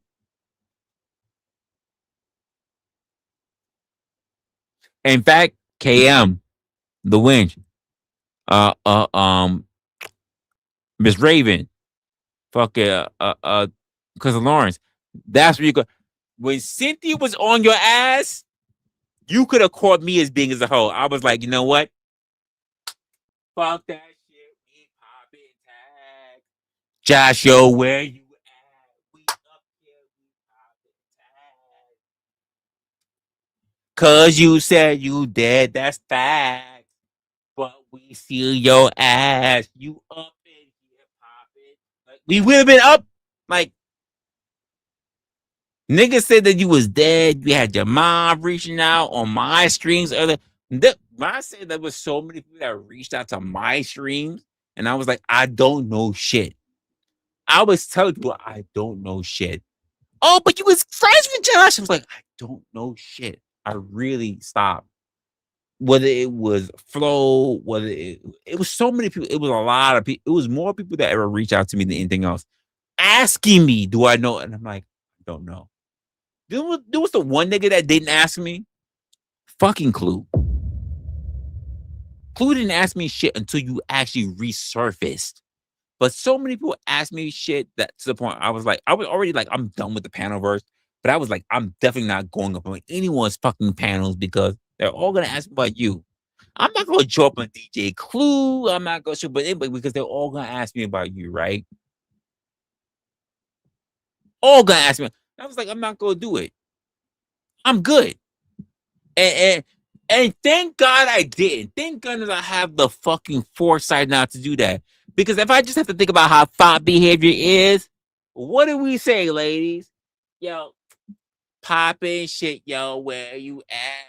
in fact, KM, the winch, Miss Raven, fuck because of Lawrence. That's where you go. When Cynthia was on your ass, you could have caught me as being as a hoe. I was like, you know what? Fuck that shit. We popping tag. Josh, yo, where you at? We up here. We popping tag. Cause you said you dead. That's fact. But we see your ass. You up in here popping. Like, we would have been up. Like, niggas said that you was dead. You had your mom reaching out on my streams. When I said there was so many people that reached out to my streams, and I was like, I don't know shit. I was telling people I don't know shit. Oh, but you was friends with Josh. I was like, I don't know shit. I really stopped. Whether it was Flo, whether it was so many people, it was a lot of people. It was more people that ever reached out to me than anything else, asking me, "Do I know?" And I'm like, I don't know. There was the one nigga that didn't ask me. Fucking Clue. Clue didn't ask me shit until you actually resurfaced. But so many people asked me shit that to the point I was already like, I'm done with the panel verse. But I was like, I'm definitely not going up on anyone's fucking panels because they're all gonna ask me about you. I'm not gonna drop on DJ Clue. I'm not gonna shoot but anybody because they're all gonna ask me about you, right? All gonna ask me. I was like, I'm not gonna do it. I'm good. And and thank God I didn't. Thank goodness I have the fucking foresight not to do that. Because if I just have to think about how thought behavior is, what do we say, ladies? Yo, popping shit, yo, where you at?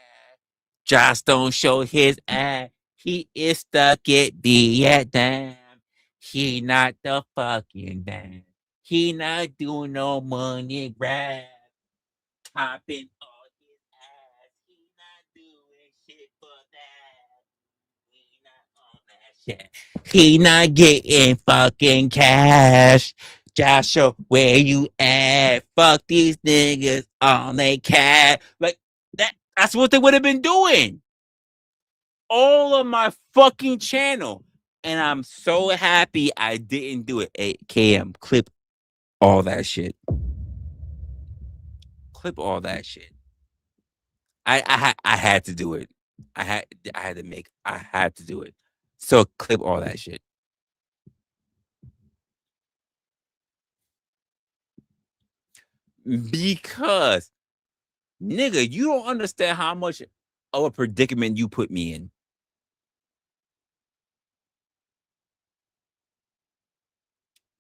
Josh don't show his ass. He is stuck at Vietnam. He not the fucking damn. He not doing no money grab. Popping all his ass. He not doing shit for that. He not on that shit. He not getting fucking cash. Joshua, where you at? Fuck these niggas on they cat. Like that's what they would have been doing. All of my fucking channel. And I'm so happy I didn't do it. Hey, KM, clip all that shit. Clip all that shit. I had to do it. I had to do it. So clip all that shit. Because nigga, you don't understand how much of a predicament you put me in.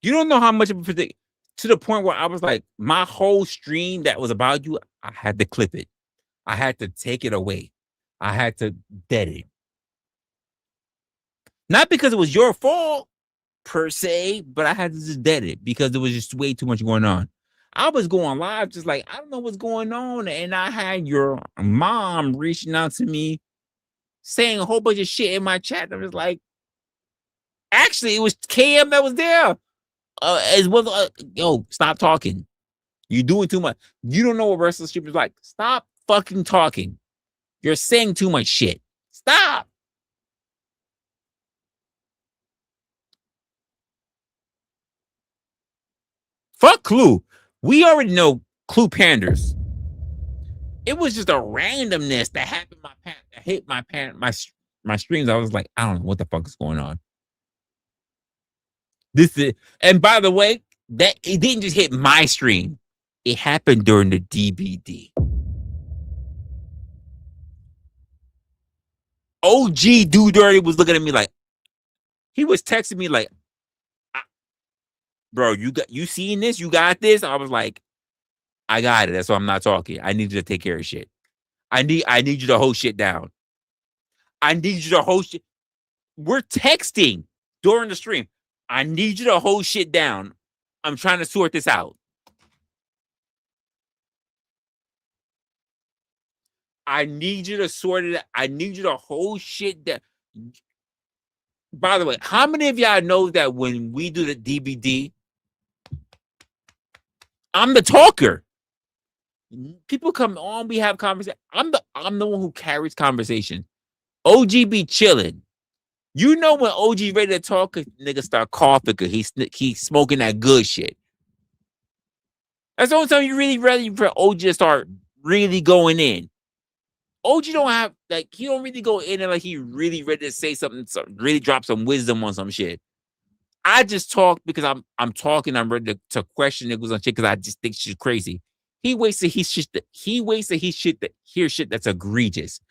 You don't know how much of a predict to the point where I was like, my whole stream that was about you, I had to clip it. I had to take it away. I had to dead it. Not because it was your fault per se, but I had to just dead it because there was just way too much going on. I was going live just like, I don't know what's going on. And I had your mom reaching out to me saying a whole bunch of shit in my chat. I was like, actually, it was KM that was there. As well, yo, stop talking. You're doing too much. You don't know what wrestlership is like. Stop fucking talking. You're saying too much shit. Stop. Fuck Clue. We already know Clue panders. It was just a randomness that happened. That hit my streams. I was like, I don't know what the fuck is going on. This is, and by the way, that it didn't just hit my stream. It happened during the DBD. OG Do Dirty was looking at me like, he was texting me like, bro, you seeing this? You got this? I was like, I got it. That's why I'm not talking. I need you to take care of shit. I need you to hold shit down. I need you to hold shit. We're texting during the stream. I need you to hold shit down. I'm trying to sort this out. I need you to sort it out. I need you to hold shit down. By the way, how many of y'all know that when we do the DBD, I'm the talker? People come on, we have conversation. I'm the one who carries conversation. OG be chilling. You know when OG ready to talk, nigga start coughing because he's smoking that good shit. That's the only time you really ready for OG to start really going in. OG don't have like he don't really go in and like he really ready to say something, really drop some wisdom on some shit. I just talk because I'm talking. I'm ready to question niggas on shit because I just think she's crazy. He wasted his shit. He wasted his shit to hear shit that's egregious.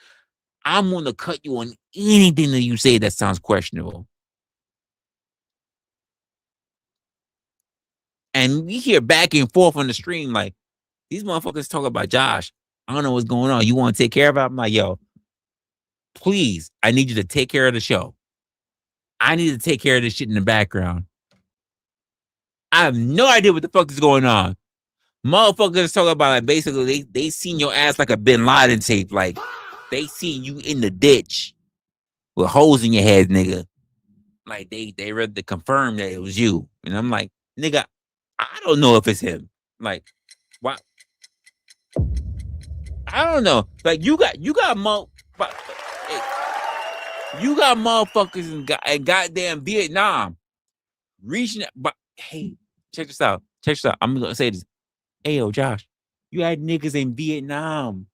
I'm gonna cut you on anything that you say that sounds questionable. And we hear back and forth on the stream like these motherfuckers talk about Josh. I don't know what's going on. You want to take care of it? I'm like, yo, please, I need you to take care of the show. I need to take care of this shit in the background. I have no idea what the fuck is going on. Motherfuckers talk about like basically they seen your ass like a Bin Laden tape. Like they seen you in the ditch with holes in your head, nigga. Like they read to confirm that it was you. And I'm like, nigga, I don't know if it's him. Like, what? I don't know. Like you got motherfuckers in goddamn Vietnam reaching. But hey, check this out. Check this out. I'm gonna say this. Hey, yo, Josh, you had niggas in Vietnam.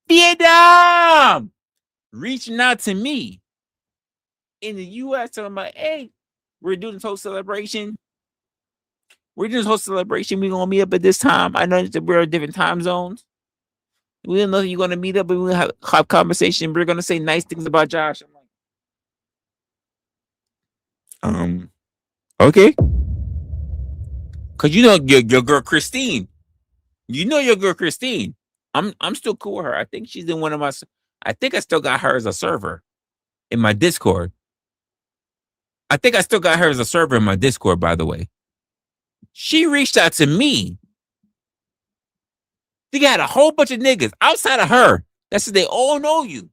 Vietnam reaching out to me in the U.S. talking about, hey, we're doing this whole celebration. We're doing this whole celebration. We're gonna meet up at this time. I know that we're in different time zones. We don't know if you're gonna meet up, but we're gonna have conversation. We're gonna say nice things about Josh. I'm like, okay. Cause you know your girl Christine. You know your girl Christine. I'm still cool with her. I think she's in one of my. I think I still got her as a server in my Discord. I think I still got her as a server in my Discord. By the way, she reached out to me. She got a whole bunch of niggas outside of her. That said, they all know you.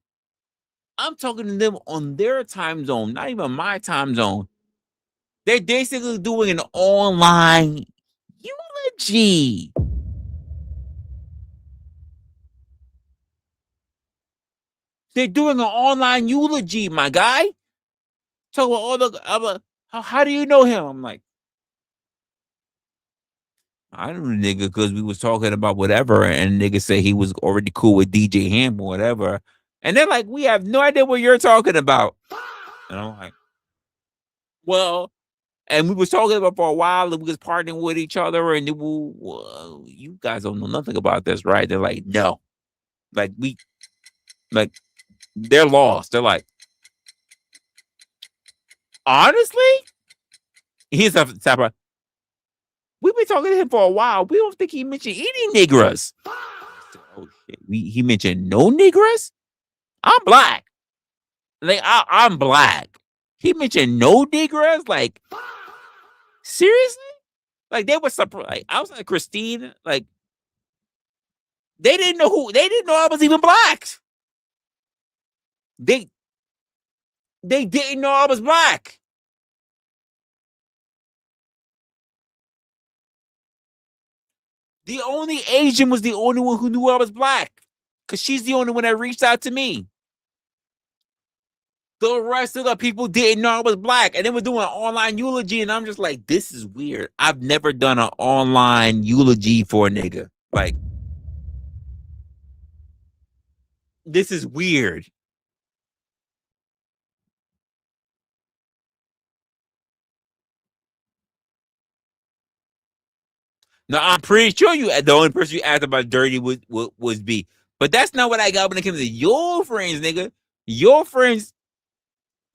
I'm talking to them on their time zone, not even my time zone. They're basically doing an online eulogy. They're doing an online eulogy, my guy. talk about all the. I'm like, how do you know him? I'm like, I knew the nigga because we was talking about whatever, and the nigga said he was already cool with DJ Ham or whatever. And they're like, we have no idea what you're talking about. And I'm like, well, and we was talking about for a while, and we was partnering with each other, and well, you guys don't know nothing about this, right? They're like, no, like like they're lost. They're like, honestly, he's a type of. We've been talking to him for a while. We don't think he mentioned any niggas. Oh shit, he mentioned no niggas. I'm black. Like I'm black. He mentioned no niggas. Like seriously? Like they were surprised. Like, I was like Christine. Like they didn't know who. They didn't know I was even black. They they didn't know I was black. The only Asian was the only one who knew I was black. Cause she's the only one that reached out to me. The rest of the people didn't know I was black, and they were doing an online eulogy, and I'm just like, this is weird. I've never done an online eulogy for a nigga. Like, this is weird. Now, I'm pretty sure the only person you asked about dirty was B. But that's not what I got when it comes to your friends, nigga. Your friends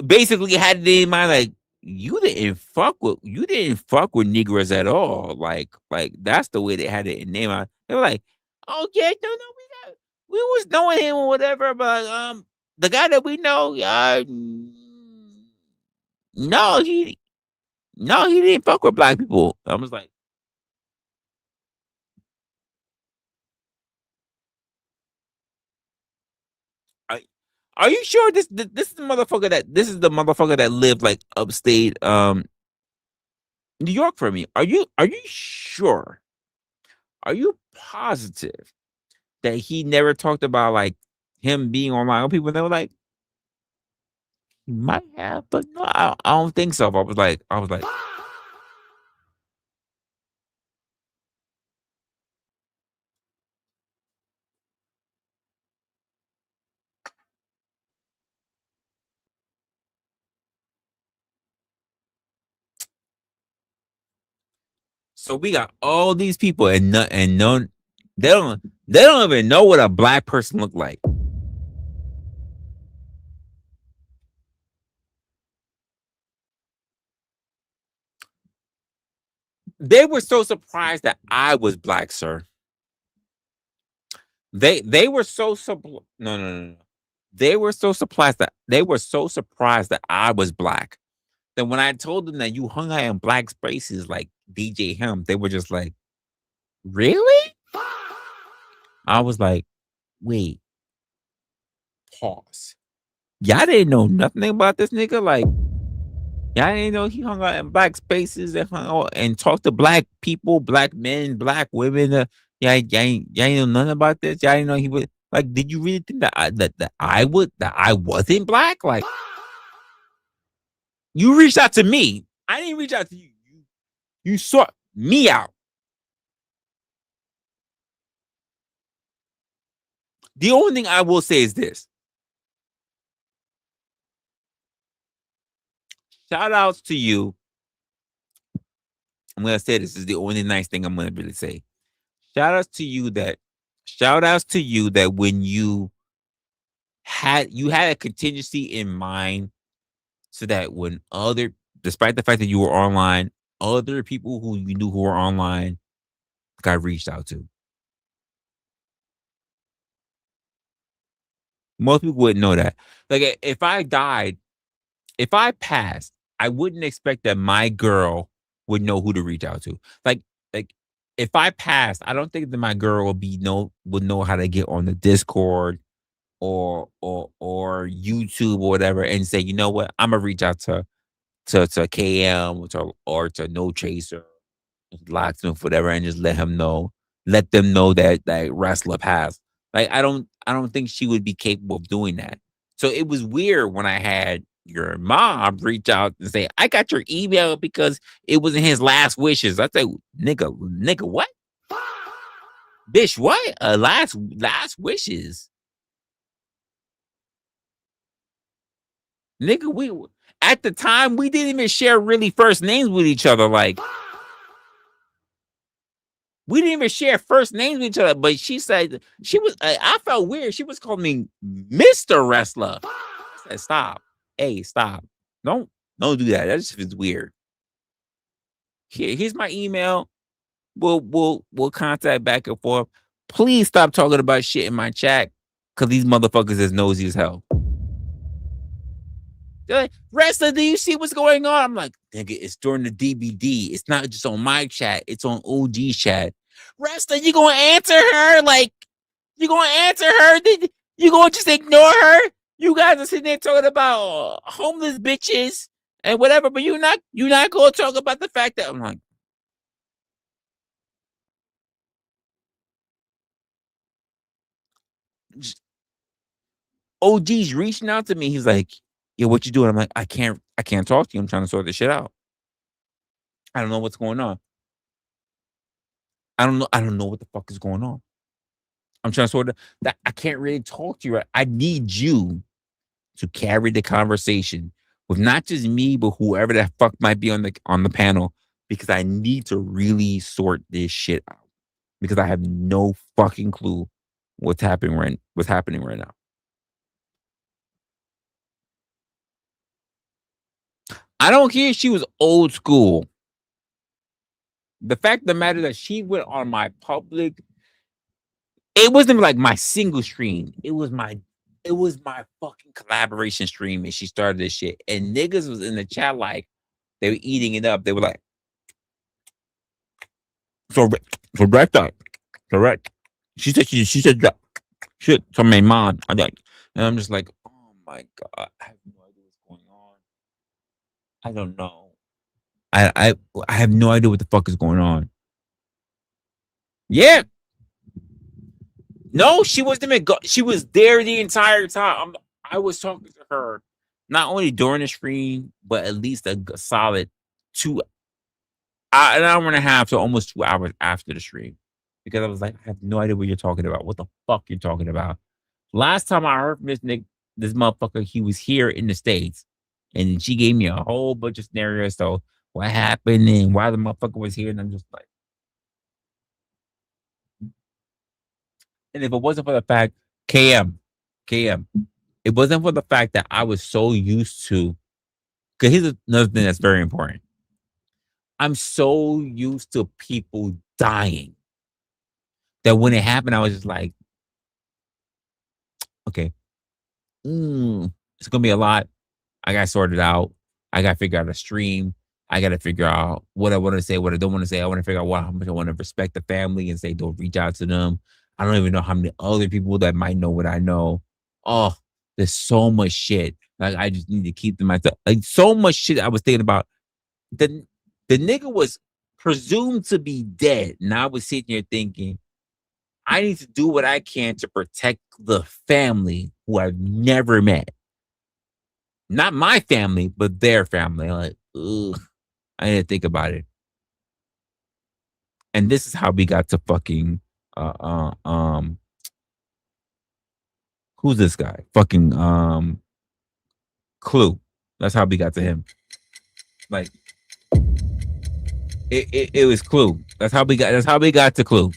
basically had it in mind like you didn't fuck with Negroes at all. Like that's the way they had it in their mind. They were like, oh yeah, no, we was knowing him or whatever, but the guy that we know, no, he didn't fuck with black people. I was like, are, are you sure this is the motherfucker that lived like upstate New York for me? Are you sure? Are you positive that he never talked about like him being online with people? They were like, he might have, but no, I don't think so. I was like, so we got all these people and none they don't even know what a black person looked like. They were so surprised that I was black, sir. They were no. They were so surprised that I was black. Then when I told them that you hung out in black spaces like DJ Him, they were just like, really? I was like, wait, pause. Y'all didn't know nothing about this nigga? Like, y'all didn't know he hung out in black spaces and hung out and talked to black people, black men, black women. Y'all ain't know nothing about this. Y'all didn't know he was like. Did you really think that I wasn't black? Like, you reached out to me. I didn't reach out to you. You sought me out. The only thing I will say is this. Shout outs to you. I'm gonna say this is the only nice thing I'm gonna really say. Shout outs to you that shout outs to you that when you had a contingency in mind so that when despite the fact that you were online, other people who you knew who were online got reached out to. Most people wouldn't know that. Like if I died, if I passed, I wouldn't expect that my girl would know who to reach out to. Like if I passed, I don't think that my girl would know how to get on the Discord or YouTube or whatever and say, you know what, I'm gonna reach out to KM or to No Chaser, Locksmith, whatever, and just let them know that wrestler passed. Like I don't think she would be capable of doing that. So it was weird when I had your mom reach out and say, I got your email because it was in his last wishes. I say, nigga, what? Bitch, what? Last wishes. Nigga, we at the time we didn't even share really first names with each other. Like we didn't even share first names with each other. But she said she was. I felt weird. She was calling me Mr. Wrestler. I said, stop. Hey, stop. Don't do that. That just is weird. Here's my email. We'll contact back and forth. Please stop talking about shit in my chat because these motherfuckers is nosy as hell. They're like, Wrestler, do you see what's going on? I'm like, nigga, it's during the DVD. It's not just on my chat. It's on OG's chat. Wrestler, you gonna answer her? Like, you gonna answer her? You gonna just ignore her? You guys are sitting there talking about homeless bitches and whatever, but you're not gonna talk about the fact that I'm like, OG's reaching out to me. He's like, yo, what you doing? I'm like, I can't talk to you. I'm trying to sort this shit out. I don't know what's going on. I don't know what the fuck is going on. I'm trying to sort that. I can't really talk to you. Right? I need you to carry the conversation with not just me, but whoever that fuck might be on the panel, because I need to really sort this shit out. Because I have no fucking clue what's happening right now. I don't care if she was old school. The fact of the matter that she went on my public, it wasn't like my single stream. It was my fucking collaboration stream, and she started this shit. And niggas was in the chat like they were eating it up. They were like, correct. She said shit to my mom. And I'm just like, oh my god, I have no idea what's going on. I don't know. I have no idea what the fuck is going on. Yeah. No, she wasn't even she was there the entire time. I was talking to her not only during the stream, but at least a solid an hour and a half to almost 2 hours after the stream. Because I was like, I have no idea what you're talking about. What the fuck you're talking about? Last time I heard from this motherfucker, he was here in the States. And she gave me a whole bunch of scenarios. So what happened and why the motherfucker was here. And I'm just like, and if it wasn't for the fact, KM, it wasn't for the fact that I was so used to, because here's another thing that's very important. I'm so used to people dying that when it happened, I was just like, okay, it's going to be a lot. I got to sort it out. I got to figure out a stream. I got to figure out what I want to say, what I don't want to say. I want to figure out how much I want to respect the family and say, don't reach out to them. I don't even know how many other people that might know what I know. Oh, there's so much shit. Like, I just need to keep to myself. Like, so much shit I was thinking about. The nigga was presumed to be dead. And I was sitting here thinking, I need to do what I can to protect the family who I've never met. Not my family, but their family. Like, ugh. I didn't think about it. And this is how we got to fucking who's this guy? Fucking Clue. That's how we got to him. Like it was Clue. That's how we got to Clue.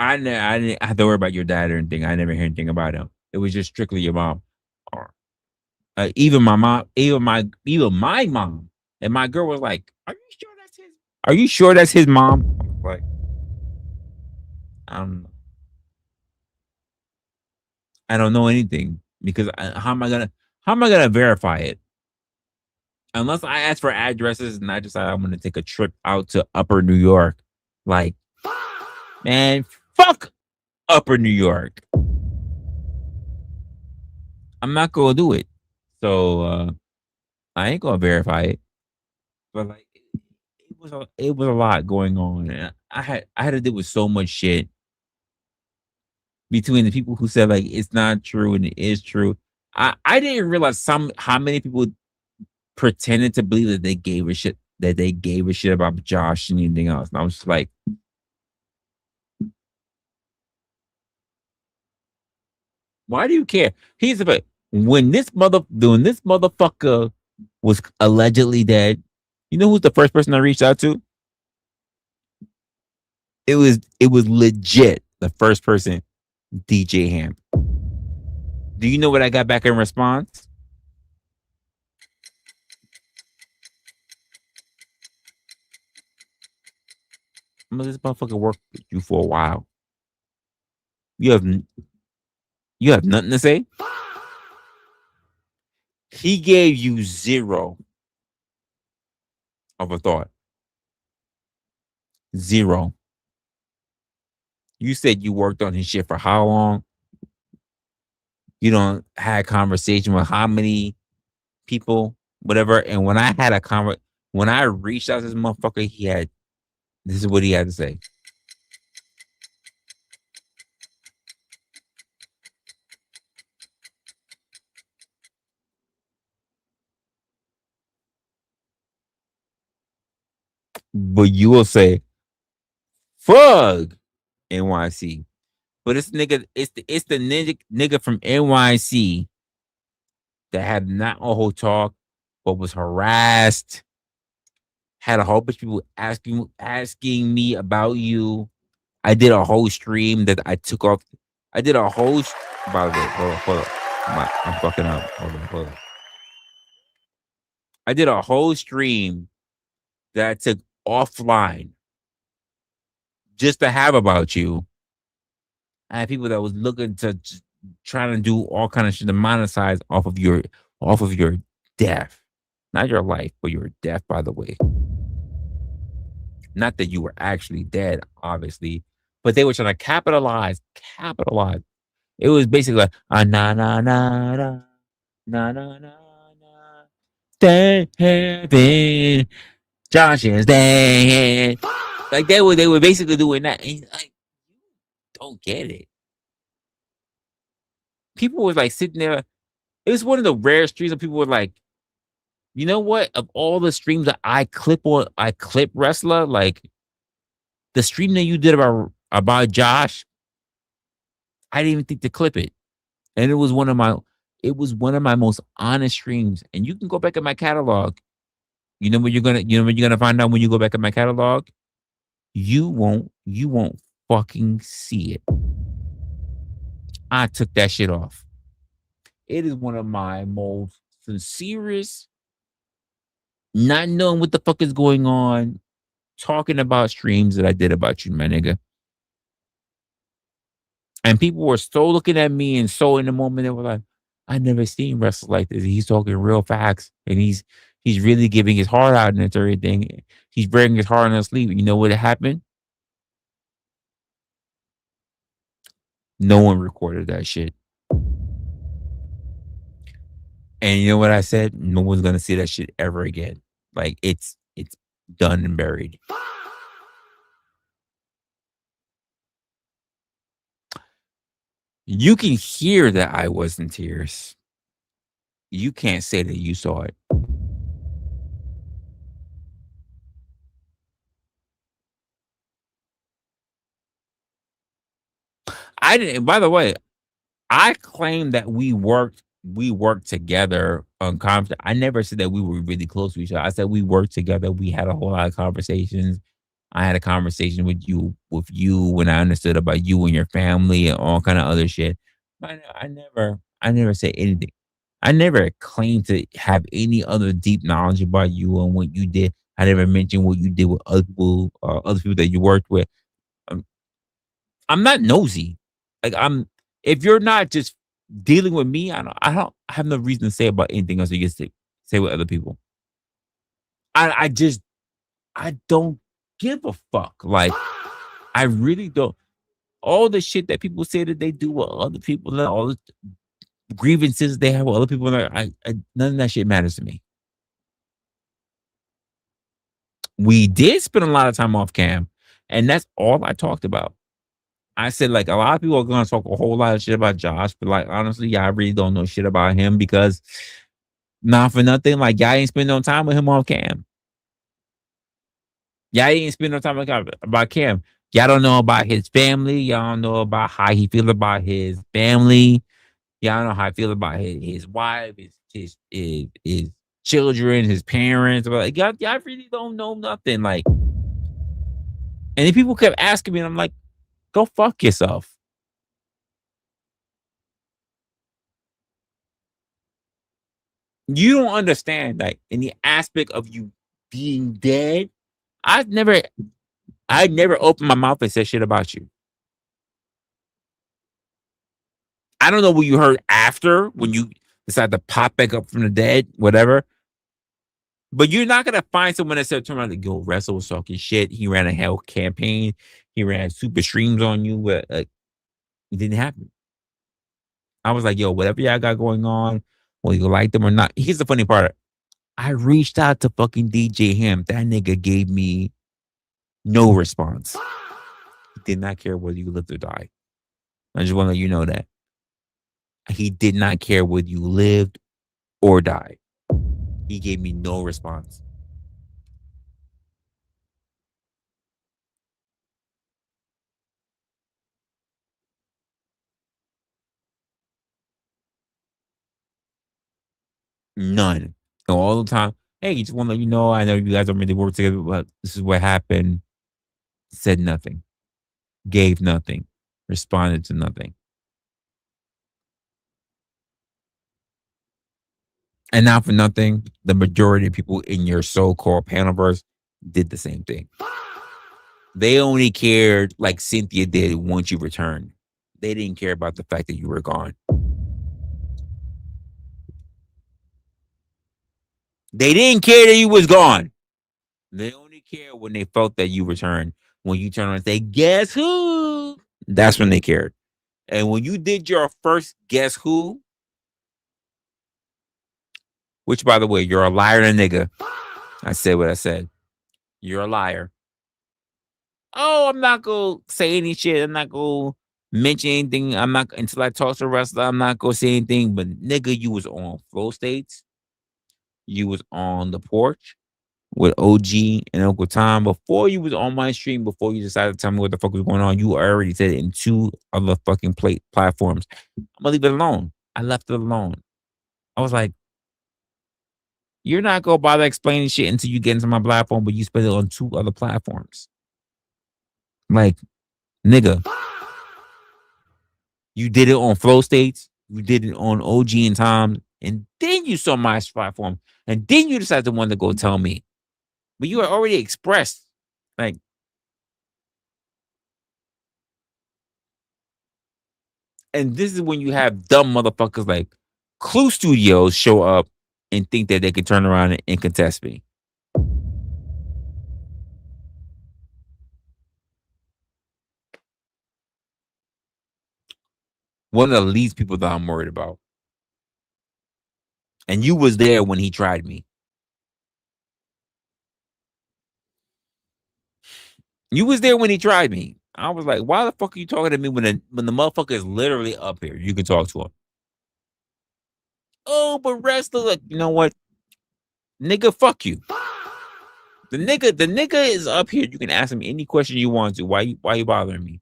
I didn't have to worry about your dad or anything. I never heard anything about him. It was just strictly your mom. Even my mom, even my mom, and my girl was like, "Are you sure that's his mom?" Like, I don't know anything because how am I gonna verify it? Unless I ask for addresses and I decide I'm gonna take a trip out to Upper New York. Like, man, fuck Upper New York. I'm not gonna do it. So I ain't gonna verify it. But like it was a lot going on. And I had to deal with so much shit between the people who said like it's not true and it is true. I didn't realize how many people pretended to believe that they gave a shit about Josh and anything else. And I was just like, why do you care? He's the when this motherfucker was allegedly dead, you know who's the first person I reached out to? It was legit the first person, DJ Ham. Do you know what I got back in response? I'm gonna this motherfucker work with you for a while. You have you have nothing to say. He gave you zero of a thought. Zero. You said you worked on his shit for how long? You don't had conversation with how many people, whatever. And when I reached out to this motherfucker, this is what he had to say. But you will say, "Fuck NYC." But this nigga, it's the nigga from NYC that had not a whole talk, but was harassed. Had a whole bunch of people asking me about you. I did a whole stream that I took off. I did a whole. By the way, hold on. I'm fucking up. Hold on. I did a whole stream that I took offline just to have about you. I had people that was looking to trying to do all kind of shit to monetize off of your death, not your life, but your death. By the way, not that you were actually dead, obviously, but they were trying to capitalize. It was basically like na na na na na na na na. Stay heaven, Josh is dead. Like they were basically doing that. And like, don't get it. People was like sitting there. It was one of the rare streams that people were like, you know what? Of all the streams that I clip Resla, like the stream that you did about Josh, I didn't even think to clip it. And it was one of my most honest streams. And you can go back in my catalog. You know what you're gonna find out when you go back in my catalog? You won't fucking see it. I took that shit off. It is one of my most sincerest, not knowing what the fuck is going on, talking about streams that I did about you, my nigga. And people were so looking at me and so in the moment they were like, I never seen wrestle like this. He's talking real facts and he's really giving his heart out and it's everything. He's breaking his heart on his sleeve. You know what happened? No one recorded that shit. And you know what I said? No one's gonna see that shit ever again. Like it's done and buried. You can hear that I was in tears. You can't say that you saw it. I didn't. By the way, I claim that we worked together on conference. I never said that we were really close to each other. I said we worked together. We had a whole lot of conversations. I had a conversation with you when I understood about you and your family and all kind of other shit. But I never said anything. I never claimed to have any other deep knowledge about you and what you did. I never mentioned what you did with other people that you worked with. Um, I'm not nosy. Like if you're not just dealing with me, I have no reason to say about anything else you can say with other people. I don't give a fuck. Like I really don't. All the shit that people say that they do with other people, and all the grievances they have with other people, like, none of that shit matters to me. We did spend a lot of time off cam, and that's all I talked about. I said, like, a lot of people are gonna talk a whole lot of shit about Josh, but like honestly, y'all really don't know shit about him because not for nothing, like y'all ain't spend no time with him on cam. Y'all ain't spend no time about Cam. Y'all don't know about his family. Y'all don't know about how he feel about his family. Y'all don't know how I feel about his wife, his children, his parents. But like, y'all really don't know nothing. Like, and then people kept asking me, and I'm like, go fuck yourself. You don't understand, like, in the aspect of you being dead. I've never, I never opened my mouth and said shit about you. I don't know what you heard after when you decide to pop back up from the dead, whatever. But you're not gonna find someone that said turn around like, yo, Resla was talking shit. He ran a hell campaign. He ran super streams on you. But like, it didn't happen. I was like, yo, whatever y'all got going on, whether you like them or not. Here's the funny part. I reached out to fucking DJ him. That nigga gave me no response. He did not care whether you lived or died. I just want to let you know that. He did not care whether you lived or died. He gave me no response. None. And all the time, hey, just want to let you know, I know you guys don't really work together, but this is what happened. Said nothing, gave nothing, responded to nothing. And not for nothing, the majority of people in your so-called panelverse did the same thing. They only cared like Cynthia did once you returned. They didn't care about the fact that you were gone. They didn't care that you was gone. They only care when they felt that you returned. When you turn around and say, guess who? That's when they cared. And when you did your first guess who, which by the way, you're a liar and a nigga. I said what I said. You're a liar. Oh, I'm not gonna say any shit. I'm not gonna mention anything. I'm not until I talk to the wrestler. I'm not gonna say anything. But nigga, you was on Flow States. You was on the porch with OG and Uncle Tom before you was on my stream. Before you decided to tell me what the fuck was going on, you already said it in two other fucking platforms. I'm gonna leave it alone. I left it alone. I was like, you're not gonna bother explaining shit until you get into my platform, but you spend it on two other platforms. Like, nigga, you did it on Flow States, you did it on OG and Tom, and then you saw my platform, and then you decided to want to go tell me. But you had already expressed, like, and this is when you have dumb motherfuckers like Clue Studios show up and think that they can turn around and contest me. One of the least people that I'm worried about. And you was there when he tried me. You was there when he tried me. I was like, why the fuck are you talking to me when the motherfucker is literally up here? You can talk to him. Oh, but wrestler, like, you know what? Nigga, fuck you. The nigga is up here. You can ask him any question you want to. Why you bothering me?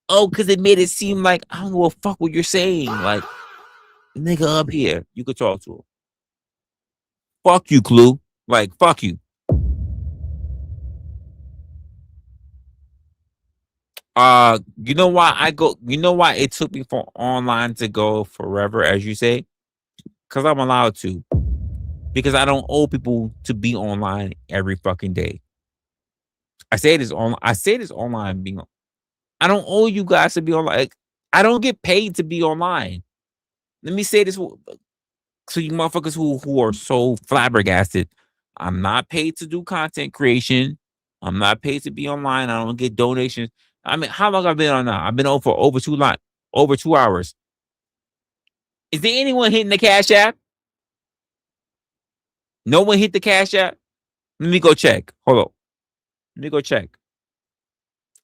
Oh, because it made it seem like I don't know what fuck what you're saying. Like, the nigga up here. You could talk to him. Fuck you, Clue. Like, fuck you. You know why it took me for online to go forever, as you say? Because I'm allowed to. Because I don't owe people to be online every fucking day. I say this online being I don't owe you guys to be online. Like, I don't get paid to be online. Let me say this so you motherfuckers who are so flabbergasted. I'm not paid to do content creation. I'm not paid to be online. I don't get donations. I mean, how long I've been on now? I've been on for over 2 hours. Is there anyone hitting the Cash App? No one hit the Cash App? Let me go check. Hold on. Let me go check.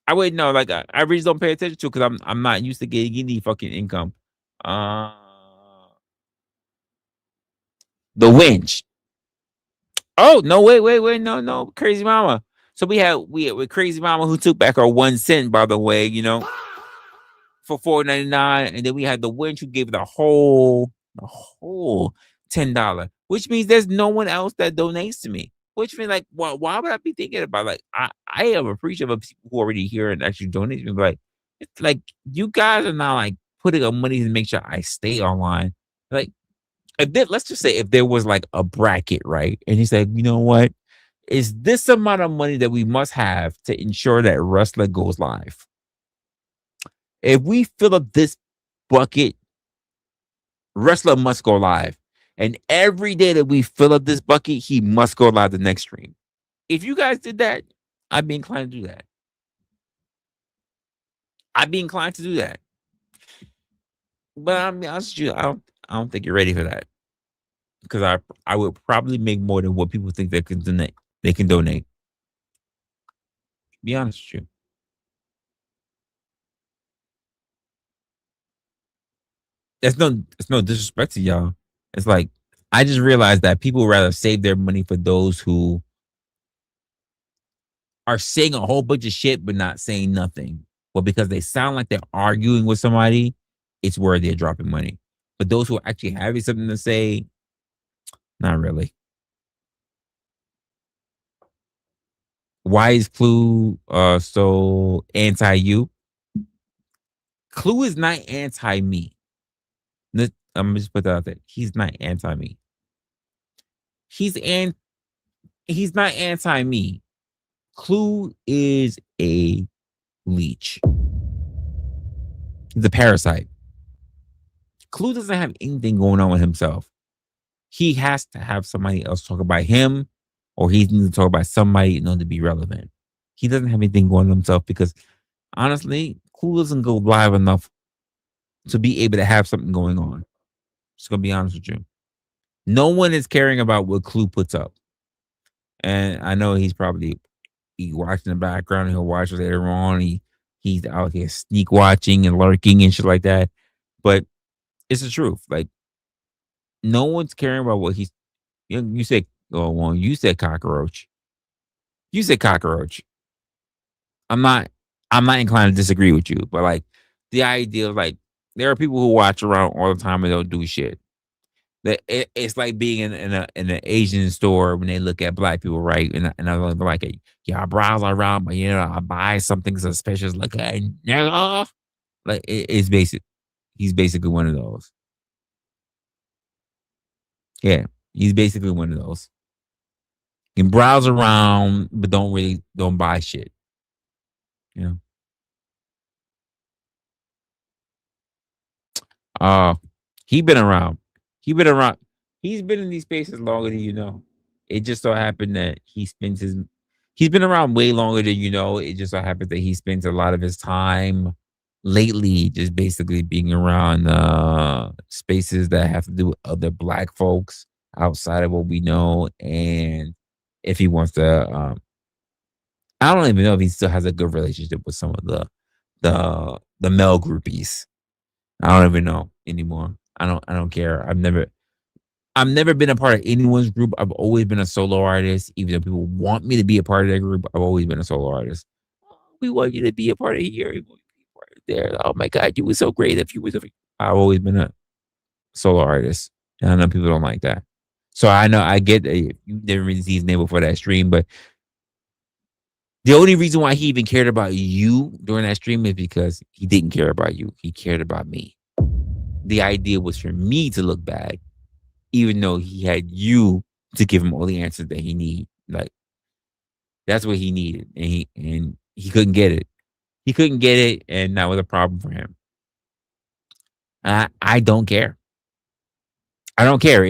I wouldn't know. Like I really don't pay attention to because I'm not used to getting any fucking income. Uh, the winch. Oh no! Wait! No, Crazy Mama. So we had with Crazy Mama who took back our 1 cent. By the way, for 4.99, and then we had the winch who gave the whole $10, which means there's no one else that donates to me. Which means like, why would I be thinking about like I am appreciative of people who are already here and actually donate to me, but like it's like you guys are not like putting up money to make sure I stay online. Like let's just say if there was like a bracket, right? And he said, you know what? Is this amount of money that we must have to ensure that Resla goes live? If we fill up this bucket, Resla must go live. And every day that we fill up this bucket, he must go live the next stream. If you guys did that, I'd be inclined to do that. I'd be inclined to do that. But I'm be honest with you, I don't think you're ready for that. Because I would probably make more than what people think they can donate. They can donate. Be honest with you. It's no disrespect to y'all. It's like I just realized that people rather save their money for those who are saying a whole bunch of shit but not saying nothing. Well, because they sound like they're arguing with somebody, it's where they're dropping money. But those who are actually having something to say, not really. Why is Clue so anti you? Clue is not anti me. I'm gonna just put that out there. He's not anti me. He's an he's not anti me. Clue is a leech. He's a parasite. Clue doesn't have anything going on with himself. He has to have somebody else talk about him, or he needs to talk about somebody in order to be relevant. He doesn't have anything going on himself because honestly, Clue doesn't go live enough to be able to have something going on. Just gonna be honest with you. No one is caring about what Clue puts up. And I know he's probably watching the background. He'll watch it later on. He's out here sneak watching and lurking and shit like that. But it's the truth. Like no one's caring about what he's. You said, oh, well, you said cockroach. You said cockroach. I'm not. I'm not inclined to disagree with you, but like the idea of like there are people who watch around all the time and don't do shit. It's like being in an Asian store when they look at black people, right? And I'm like, yeah, I browse around, but I buy something suspicious. Look at nigga. Like it's basic. He's basically one of those. Yeah, he's basically one of those. You can browse around, but don't buy shit. You know. Uh he been around. He been around. He's been in these spaces longer than you know. It just so happened that he's been around way longer than you know. It just so happens that he spends a lot of his time lately just basically being around spaces that have to do with other black folks outside of what we know. And if he wants to I don't even know if he still has a good relationship with some of the male groupies. I don't even know anymore. I don't care. I've never been a part of anyone's group. I've always been a solo artist. Even though people want me to be a part of their group, I've always been a solo artist. "Oh, we want you to be a part of here. We want you to be a part of there. Oh my god, you were so great if you was. I've always been a solo artist, and I know people don't like that. So I know I get that you didn't really see his name before that stream, but the only reason why he even cared about you during that stream is because he didn't care about you. He cared about me. The idea was for me to look bad, even though he had you to give him all the answers that he needed. Like that's what he needed, and he couldn't get it. He couldn't get it, and that was a problem for him. I don't care. I don't care.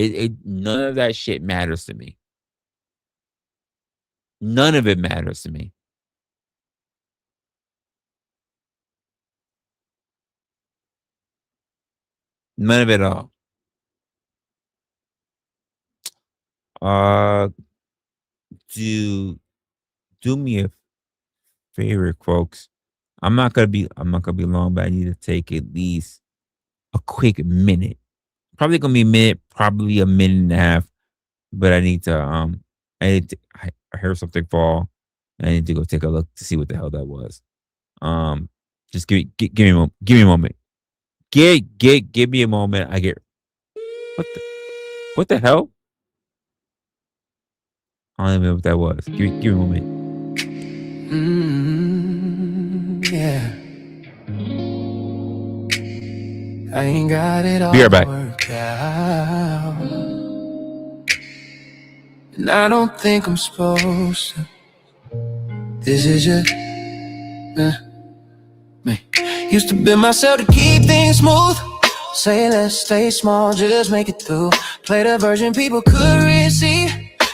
None of that shit matters to me. None of it matters to me. None of it at all. Uh, do do me a favor, folks. I'm not gonna be long, but I need to take at least a quick minute. Probably gonna be a minute, probably a minute and a half. But I heard something fall. I need to go take a look to see what the hell that was. Um, just give me a moment. Give me a moment. Give me a moment. I get what the what the hell? I don't even know what that was. Give me a moment. Yeah. I ain't got it Be all right back. worked out. And I don't think I'm supposed to. This is just me. Used to bend myself to keep things smooth. Say let's stay small, just make it through. Play the version people could receive.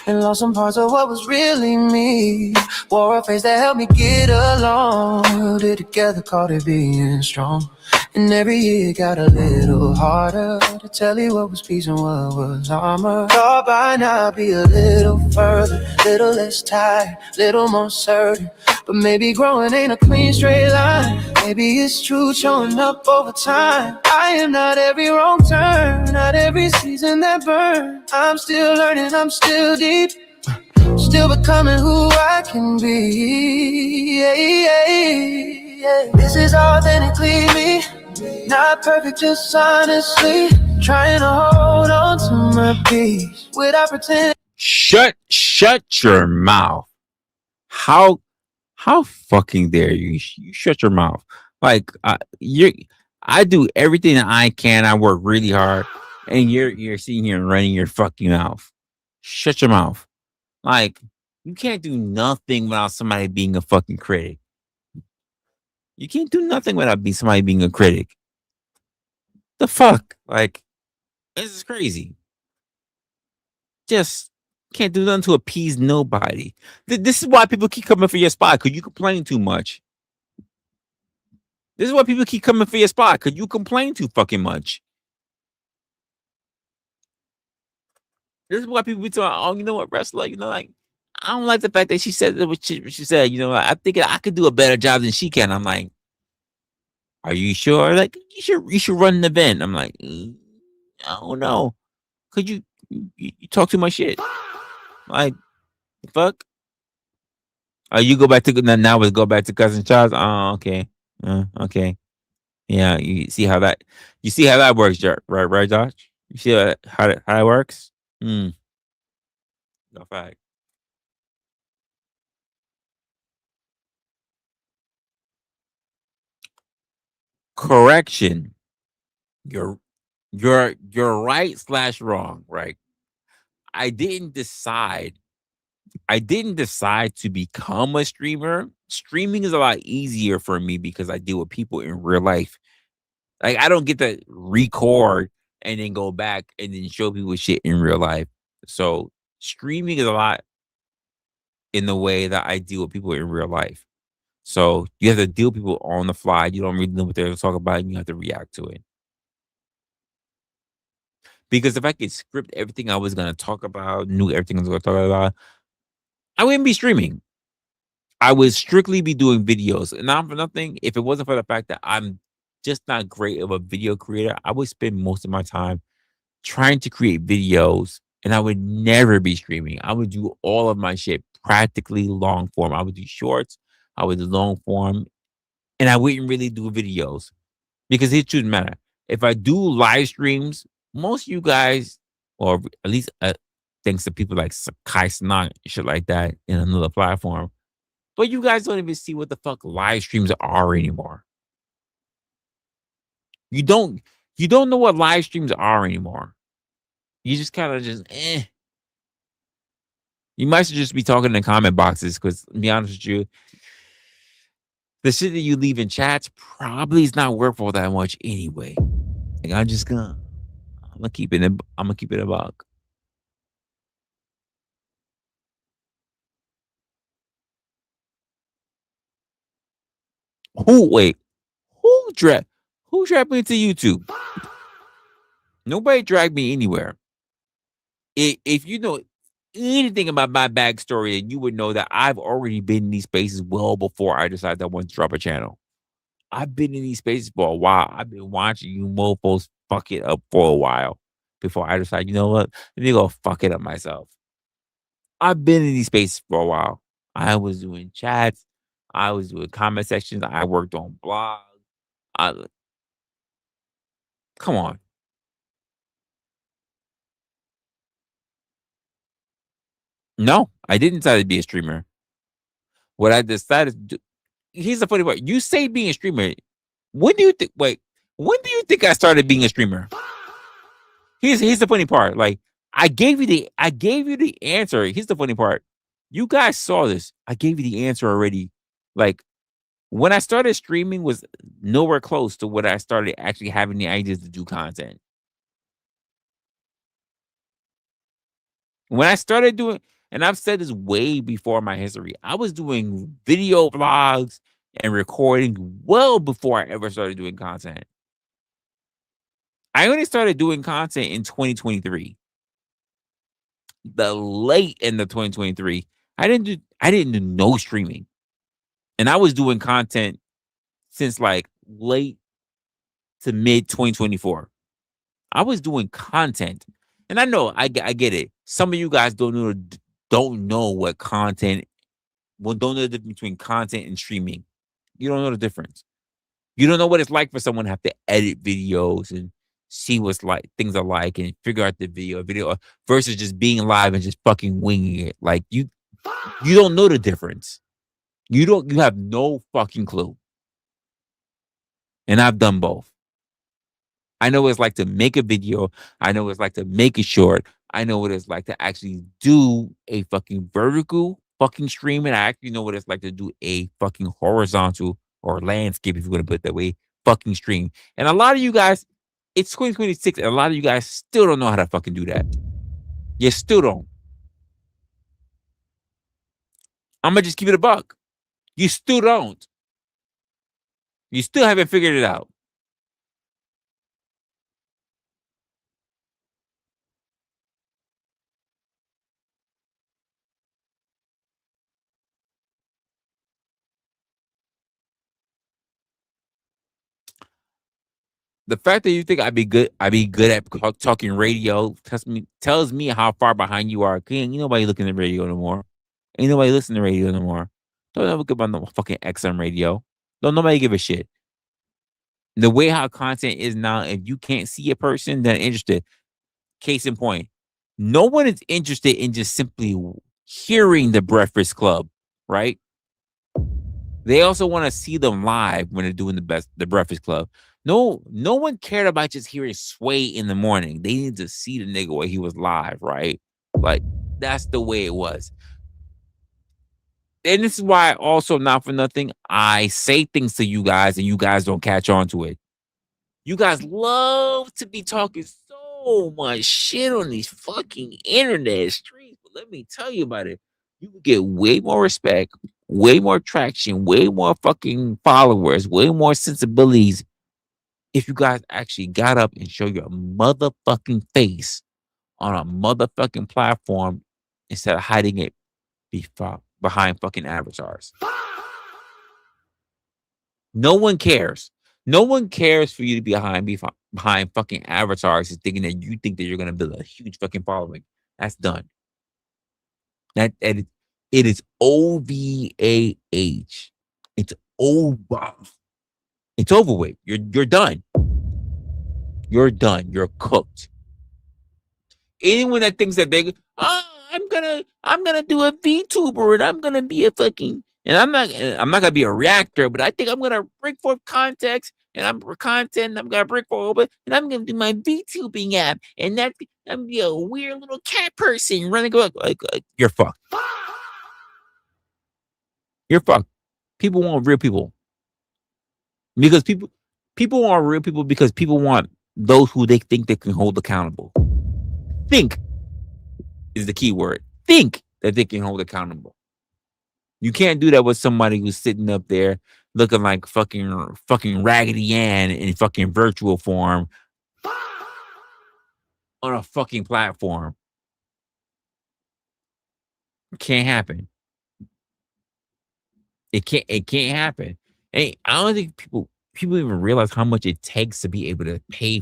And lost some parts of what was really me. Wore a face that helped me get along. Held it together, called it being strong. And every year it got a little harder to tell you what was peace and what was armor. Thought by now I'd be a little further, little less tired, little more certain. But maybe growing ain't a clean straight line. Maybe it's true showing up over time. I am not every wrong turn, not every season that burn. I'm still learning, I'm still deep, still becoming who I can be. Yeah, yeah, yeah. This is authentically me, not perfect, just honestly trying to hold on to my peace without pretending. Shut your mouth. How fucking dare you? You shut your mouth. Like I do everything that I can. I work really hard, and you're sitting here and running your fucking mouth. Shut your mouth. Like you can't do nothing without somebody being a fucking critic. You can't do nothing without somebody being a critic. The fuck? Like this is crazy. Just can't do nothing to appease nobody. This is why people keep coming for your spot because you complain too much. This is why people keep coming for your spot because you complain too fucking much. This is why people be talking, oh, you know what, wrestler, like, I don't like the fact that she said what she said, I think I could do a better job than she can. I'm like, are you sure? Like, you should run an event. I'm like, I don't know. Could you talk too much shit? Like, the fuck? You go back to now. Let's go back to cousin Charles. Oh, okay, okay, yeah. You see how that works, right, Josh? You see how that works? Hmm. No fact. Correction. You're you're right slash wrong. Right. I didn't decide. I didn't decide to become a streamer. Streaming is a lot easier for me because I deal with people in real life. Like I don't get to record and then go back and then show people shit in real life. So streaming is a lot in the way that I deal with people in real life. So you have to deal with people on the fly. You don't really know what they're going to talk about, and you have to react to it. Because if I could script everything I was going to talk about, knew everything I was going to talk about, I wouldn't be streaming. I would strictly be doing videos. And not for nothing, if it wasn't for the fact that I'm just not great of a video creator, I would spend most of my time trying to create videos and I would never be streaming. I would do all of my shit practically long form. I would do shorts, I would do long form, and I wouldn't really do videos because it shouldn't matter. If I do live streams, most of you guys, or at least thanks to people like Kai Cenat, shit like that in another platform, but you guys don't even see what the fuck live streams are anymore. You don't you don't know what live streams are anymore. You just kind of just You might just be talking in comment boxes because, to be honest with you, the shit that you leave in chats probably is not worth all that much anyway. Like I'm gonna keep it. I'm gonna keep it a buck. Wait? Who dragged? Who dragged me into YouTube? Nobody dragged me anywhere. If you know anything about my backstory, then you would know that I've already been in these spaces well before I decided I wanted to drop a channel. I've been in these spaces for a while. I've been watching you mofos fuck it up for a while before I decide, you know what? Let me go fuck it up myself. I've been in these spaces for a while. I was doing chats. I was doing comment sections. I worked on blogs. I, come on. No, I didn't decide to be a streamer. What I decided to do, here's the funny part. You say being a streamer. When do you think, wait, when do you think I started being a streamer? Here's the funny part. Like I gave you the answer. Here's the funny part. You guys saw this. I gave you the answer already. Like when I started streaming was nowhere close to what I started actually having the ideas to do content. When I started doing, and I've said this way before my history, I was doing video vlogs and recording well before I ever started doing content. I only started doing content in 2023. The late in the 2023. I didn't do no streaming. And I was doing content since like late to mid 2024. I was doing content. And I know I get it. Some of you guys don't know what content, well, don't know the difference between content and streaming. You don't know the difference. You don't know what it's like for someone to have to edit videos and see what's like things are like and figure out the video versus just being live and just fucking winging it. Like you don't know the difference. You have no fucking clue. And I've done both. I know what it's like to make a video. I know what it's like to make it short. I know what it's like to actually do a fucking vertical fucking stream. And I actually know what it's like to do a fucking horizontal or landscape, if you want to put it that way, fucking stream. And a lot of you guys, it's 2026, and a lot of you guys still don't know how to fucking do that. You still don't. I'm gonna just keep it a buck. You still don't. You still haven't figured it out. The fact that you think I'd be good at talking radio tells me how far behind you are. Ain't nobody looking at radio no more. Ain't nobody listening to radio no more. Don't ever look about no fucking XM radio. Don't nobody give a shit. The way how content is now, if you can't see a person that interested, case in point, no one is interested in just simply hearing the Breakfast Club, right? They also want to see them live when they're doing the Breakfast Club. No one cared about just hearing Sway in the morning. They needed to see the nigga where he was live, right? Like that's the way it was. And this is why also, not for nothing, I say things to you guys and you guys don't catch on to it. You guys love to be talking so much shit on these fucking internet streets. But let me tell you about it. You would get way more respect, way more traction, way more fucking followers, way more sensibilities if you guys actually got up and show your motherfucking face on a motherfucking platform instead of hiding it behind fucking avatars. No one cares. No one cares for you to be behind fucking avatars and thinking that you think that you're gonna build a huge fucking following. That's done. It is OVAH. It's over. It's over with. You're done. You're done. You're cooked. Anyone that thinks that I'm gonna do a VTuber and I'm gonna be a fucking and I'm not gonna be a reactor, but I think I'm gonna bring forth context and I'm for content. I'm gonna bring forward and I'm gonna do my VTubing app and I'm gonna be a weird little cat person running like you're fucked. You're fucked. People want real people because people want real people because people want those who they think they can hold accountable. Think is the key word. Think that they can hold accountable. You can't do that with somebody who's sitting up there looking like fucking Raggedy Ann in fucking virtual form on a fucking platform. It can't happen. It can't happen. Hey, I don't think people even realize how much it takes to be able to pay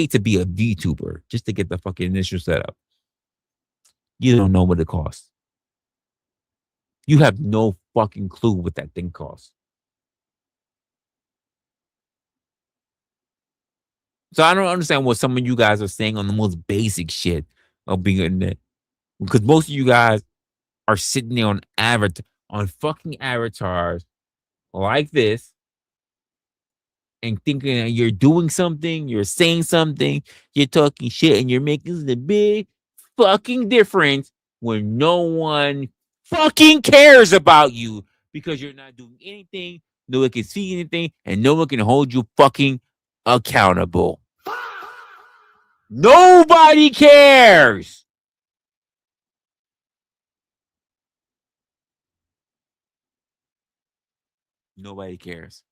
to be a VTuber just to get the fucking initial setup. You don't know what it costs. You have no fucking clue what that thing costs. So I don't understand what some of you guys are saying on the most basic shit of being in there. Because most of you guys are sitting there on fucking avatars like this and thinking that you're doing something, you're saying something, you're talking shit, and you're making the big fucking difference when no one fucking cares about you because you're not doing anything, no one can see anything, and no one can hold you fucking accountable. Nobody cares. Nobody cares.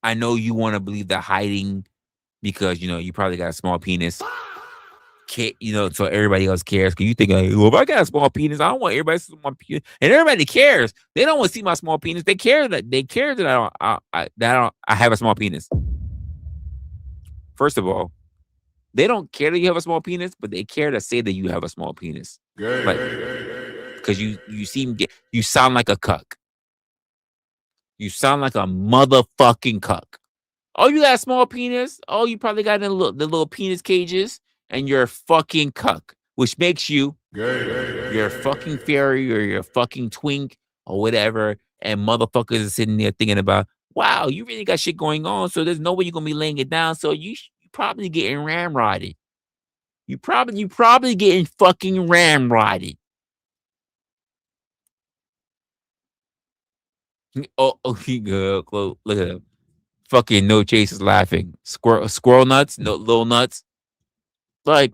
I know you want to believe that hiding because you probably got a small penis. So everybody else cares. Cause you think, like, well, if I got a small penis, I don't want everybody to see my penis. And everybody cares. They don't want to see my small penis. They care that I have a small penis. First of all, they don't care that you have a small penis, but they care to say that you have a small penis. Like, because you sound like a cuck. You sound like a motherfucking cuck. Oh, you got a small penis? Oh, you probably got the little penis cages, and you're a fucking cuck, which makes you you're a fucking fairy or you're a fucking twink or whatever. And motherfuckers are sitting there thinking about, wow, you really got shit going on, so there's no way you're gonna be laying it down. So you probably getting ramrodded. You probably getting fucking ramrodded. Look at him. Fucking no chase is laughing. Squirrel nuts, no little nuts. Like,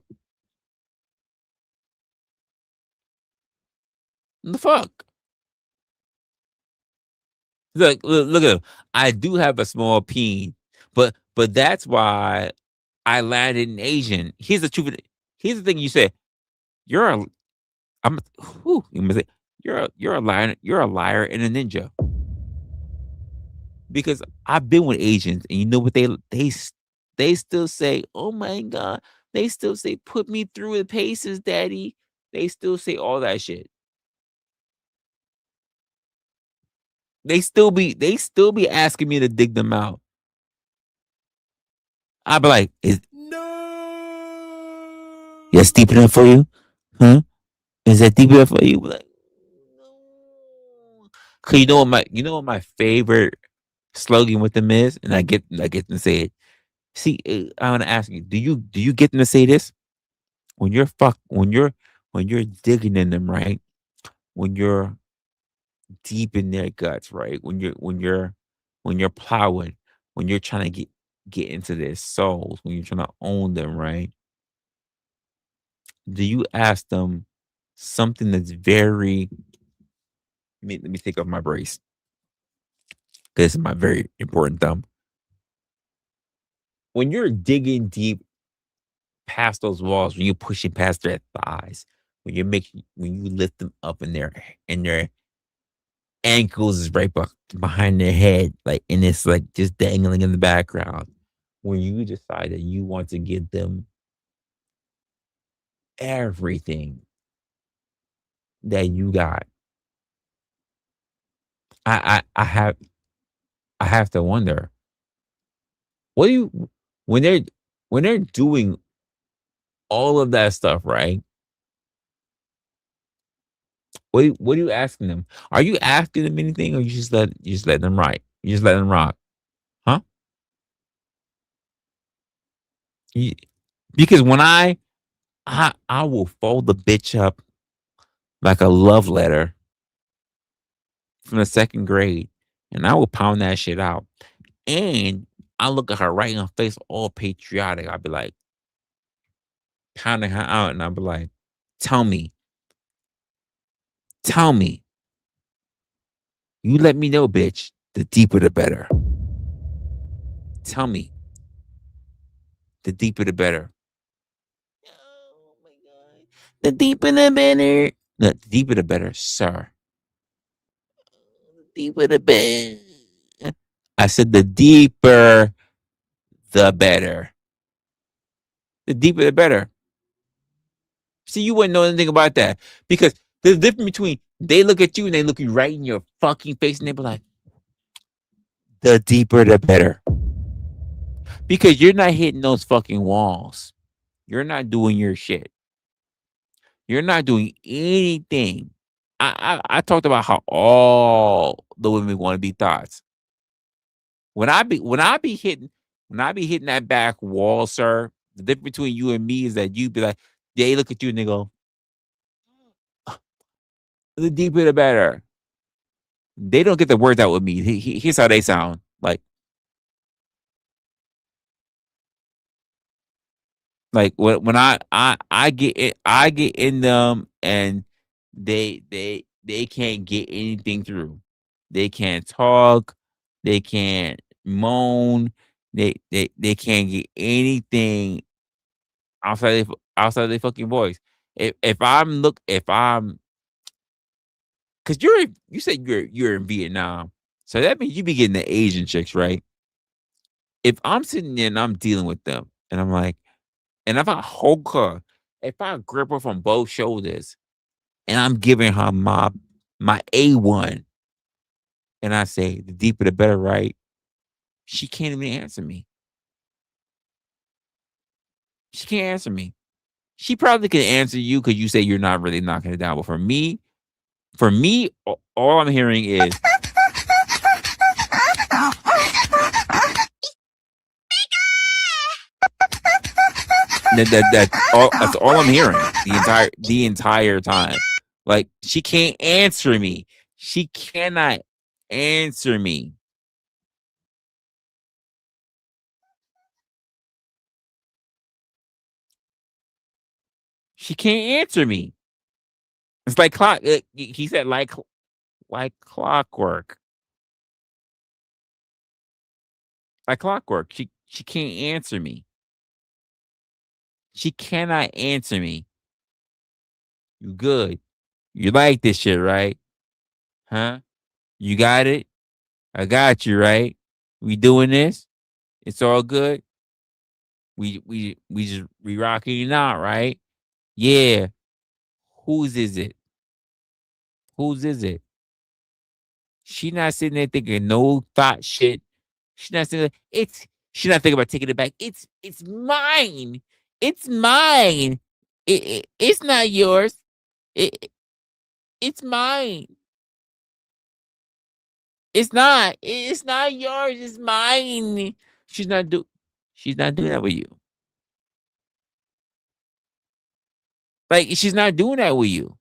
the fuck? Look at him. I do have a small peen, but that's why I landed in Asian. Here's the truth. Here's the thing you say. You're a I'm whew, I'm gonna say, you're a liar. You're a liar and a ninja. Because I've been with Asians, and you know what they still say, "Oh my god." They still say, "Put me through the paces, daddy." They still say all that shit. They still be asking me to dig them out. I'd be like, "Is yes deep enough for you? Huh? Is that deep enough for you?" Like, no. 'Cause you know what my favorite slogan with them is, and I get them to say it. See, I want to ask you, do you get them to say this when you're digging in them, right? When you're deep in their guts, right? When you're plowing, when you're trying to get into their souls, when you're trying to own them, right? Do you ask them something that's very let me take off my brace. This is my very important thumb. When you're digging deep past those walls, when you're pushing past their thighs, when you lift them up in their ankles is right behind their head, like, and it's like just dangling in the background. When you decide that you want to give them everything that you got, I have to wonder, what do you when they're doing all of that stuff, right? What are you asking them? Are you asking them anything, or you just let them ride? You just let them rock, huh? You- because when I will fold the bitch up like a love letter from the second grade, and I will pound that shit out. And I look at her right in her face, all patriotic. I'll be like, pounding her out, and I'll be like, tell me, tell me, you let me know, bitch. The deeper the better. Tell me, the deeper the better. Oh my god. The deeper the better. The deeper the better, sir. deeper the better. I said the deeper the better. The deeper the better. See, you wouldn't know anything about that because there's a difference between they look at you and they look you right in your fucking face and they be like, the deeper the better. Because you're not hitting those fucking walls. You're not doing your shit. You're not doing anything. I talked about how all the women want to be thoughts. When I be hitting that back wall, sir, the difference between you and me is that you be like, they look at you and they go, the deeper the better. They don't get the words out with me. Here's how they sound. Like when I get in them and they can't get anything through. They can't talk. They can't moan. They can't get anything outside their fucking voice. If I'm because you said you're in Vietnam, so that means you be getting the Asian chicks, right? If I'm sitting there and I'm dealing with them, and I'm like, and if I hold her, if I grip her from both shoulders, and I'm giving her my A1, and I say the deeper the better, right? She can't even answer me. She can't answer me. She probably can answer you because you say you're not really knocking it down. But for me, all I'm hearing is that's all I'm hearing the entire time. Like she can't answer me. She cannot answer me. She can't answer me. It's like clock. He said like clockwork. Like clockwork. She can't answer me. She cannot answer me. You good? You like this shit, right? Huh? You got it? I got you, right? We doing this? It's all good. We rocking it out, right? Yeah. Whose is it? Whose is it? She not sitting there thinking no thought shit. She not sitting there, she not thinking about taking it back. It's mine. It's mine. It's not yours. It it's mine. It's not. It's not yours. It's mine. She's not do. She's not doing that with you. Like she's not doing that with you.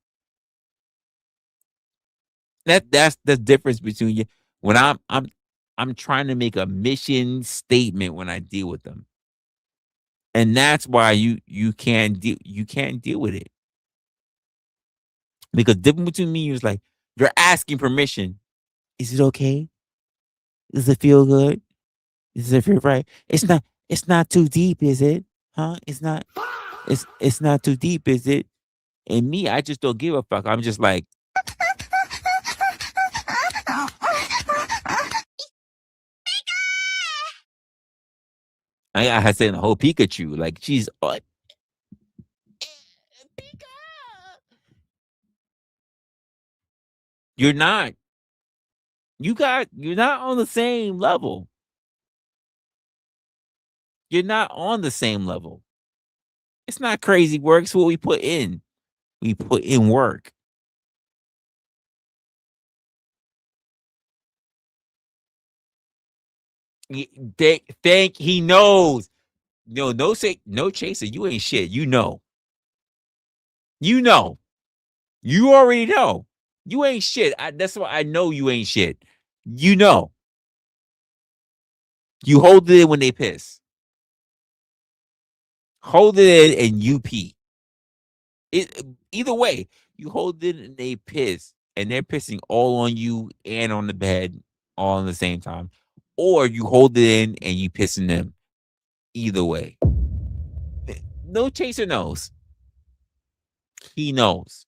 That's the difference between you. When I'm trying to make a mission statement when I deal with them, and that's why you can't deal with it because different between me is like you're asking permission. Is it okay? Does it feel good? Does it feel right? It's not too deep, is it? Huh? It's not too deep, is it? And me, I just don't give a fuck. I'm just like, I had saying the whole Pikachu. Like she's you're not. You're not on the same level. You're not on the same level. It's not crazy work. It's what we put in. We put in work. Think he knows. No, say no chaser. You ain't shit. You know. You know. You already know. You ain't shit. That's why I know you ain't shit. You know. You hold it in when they piss. Hold it in and you pee. Either way, you hold it and they piss, and they're pissing all on you and on the bed all at the same time. Or you hold it in and you pissing them. Either way. No chaser knows. He knows.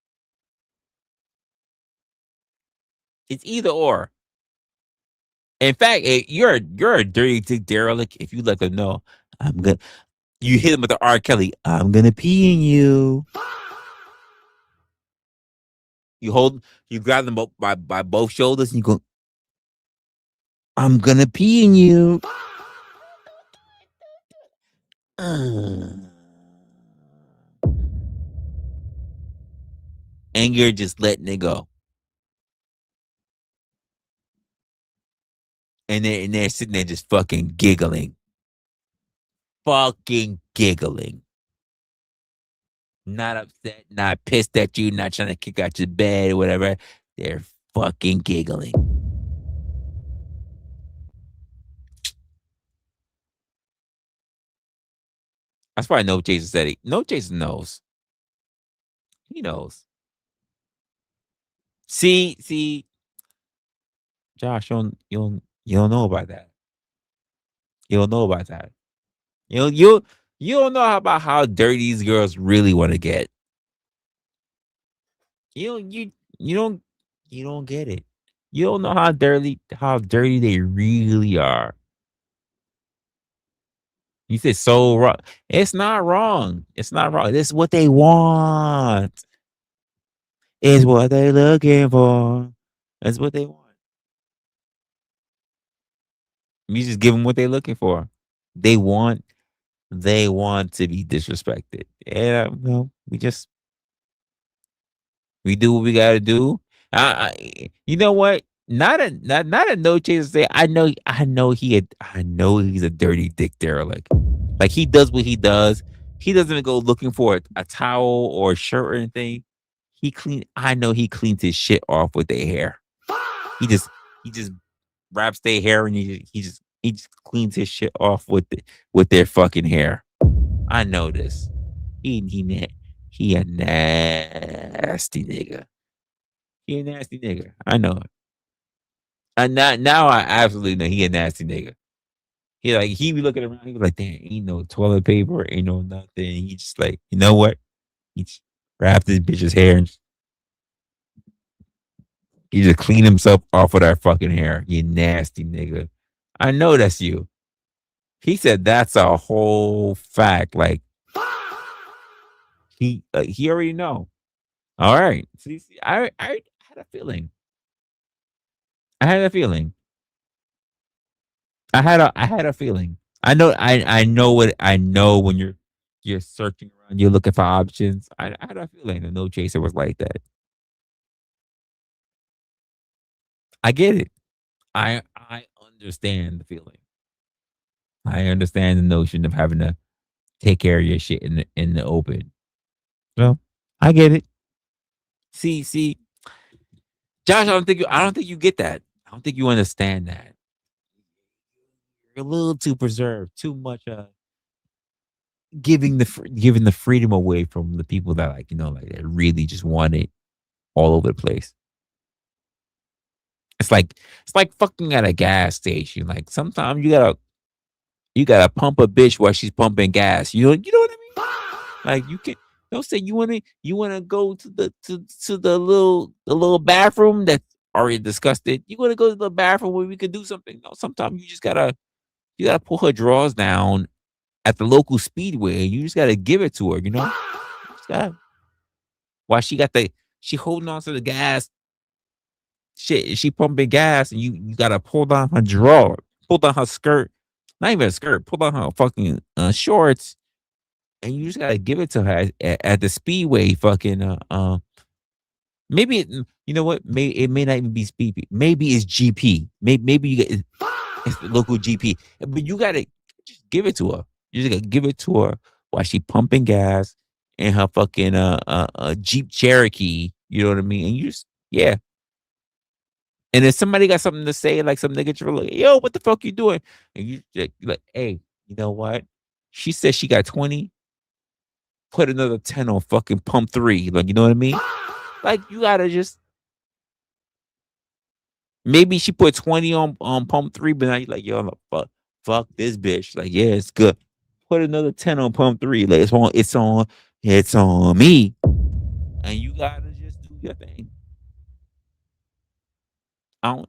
It's either or. In fact, you're a dirty dick derelict if you let them know I'm gonna. You hit him with the R. Kelly. I'm gonna pee in you. You hold, you grab them by both shoulders, and you go. I'm gonna pee in you. And you're just letting it go. And they're sitting there just fucking giggling. Fucking giggling. Not upset, not pissed at you, not trying to kick out your bed or whatever. They're fucking giggling. That's why No Jason said it. No Jason knows. He knows. See, Josh, you don't know about that. You don't know about that. You don't know about how dirty these girls really want to get. You don't you don't you don't get it. You don't know how dirty they really are. You said so wrong. It's not wrong. It's not wrong. This is what they want. It's what they looking for. That's what they want. You just give them what they're looking for. They want they want to be disrespected. Yeah, we do what we gotta do. You know what? Not a no chance to say. I know he's a dirty dick derelict. Like he does what he does. He doesn't even go looking for a towel or a shirt or anything. I know he cleans his shit off with their hair. He just wraps their hair and he just cleans his shit off with their fucking hair. I know this. He a nasty nigga. He a nasty nigga. I know it. And now I absolutely know he a nasty nigga. He be looking around, he be like, damn, ain't no toilet paper, ain't no nothing. He just like, you know what? He just wrapped his bitch's hair and he just cleaned himself off with that fucking hair. You nasty nigga. I know that's you. He said that's a whole fact. Like he already know. All right. See, I had a feeling. I had a feeling. I had a feeling. I know what I know when you're searching around, you're looking for options. I had a feeling that No Chaser was like that. I get it. I understand the feeling. I understand the notion of having to take care of your shit in the open. So I get it. See, Josh, I don't think you get that. I don't think you understand that. You're a little too preserved, too much giving the freedom away from the people that like, like that really just want it all over the place. It's like fucking at a gas station. Like sometimes you gotta pump a bitch while she's pumping gas. You know what I mean? Like you can don't say you wanna go to to the little bathroom that's already disgusted. You wanna go to the bathroom where we could do something. No, sometimes you gotta pull her drawers down at the local speedway. You just gotta give it to her, you know? You just gotta, while she holding on to the gas, shit, she pumping gas, and you gotta pull down her drawer, pull down her skirt, not even a skirt, pull down her fucking shorts, and you just gotta give it to her at the speedway. Fucking maybe you know what? It may not even be speed. Maybe it's GP. Maybe you get it's the local GP, but you gotta just give it to her. You just gotta give it to her while she pumping gas in her fucking Jeep Cherokee. You know what I mean? And you just yeah. And if somebody got something to say, like some nigga you're like, yo, what the fuck you doing? And you're like, hey, you know what? She said she got 20. Put another 10 on fucking pump 3. Like, you know what I mean? Like, you gotta just maybe she put 20 on pump 3, but now you're like, yo, fuck this bitch. Like, yeah, it's good. Put another 10 on pump 3. Like, it's on me. And you gotta just do your thing. I don't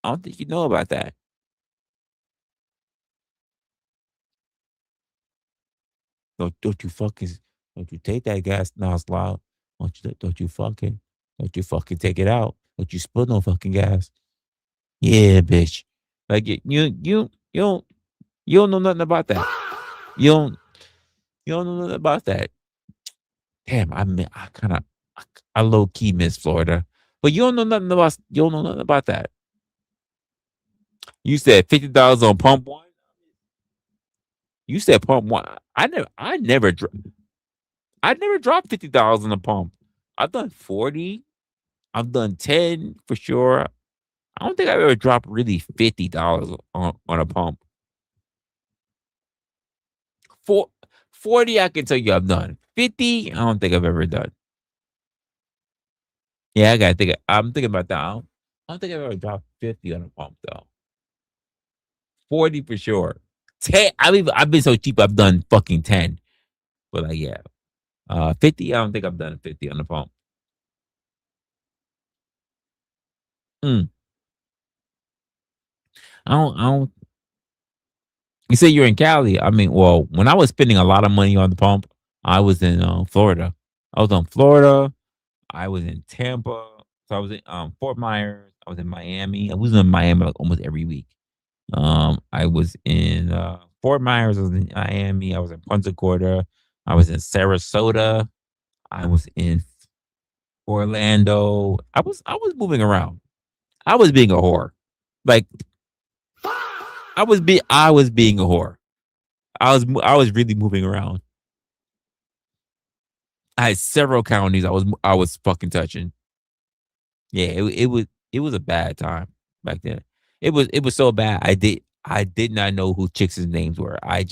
I don't think you know about that. Don't you fucking don't you take that gas nozzle. Don't you fucking take it out. Don't you spill no fucking gas. Yeah, bitch. Like you don't know nothing about that. You don't you don't know nothing about that. Damn, I kind of I low key miss Florida, but you don't know nothing about that. You said $50 on pump one. You said pump one. I never dropped $50 on the pump. I've done 40. I've done 10 for sure. I don't think I've ever dropped really $50 on a pump. For 40, I can tell you I've done. 50, I don't think I've ever done. Yeah, I gotta think. I'm thinking about that. I don't think I've ever dropped 50 on a pump though. 40 for sure. 10. I've been so cheap. I've done fucking 10. But like, yeah, 50. I don't think I've done 50 on the pump. Mm, I don't. You say you're in Cali. I mean, well, when I was spending a lot of money on the pump, I was in Florida. I was on Florida. I was in Tampa. So I was in Fort Myers. I was in Miami. I was in Miami like almost every week. I was in Fort Myers. I was in Miami. I was in Punta Gorda. I was in Sarasota. I was in Orlando. I was moving around. I was being a whore. Like I was being a whore. I was really moving around. I had several counties I was fucking touching. Yeah, it was a bad time back then. It was so bad. I did not know who chicks' names were. I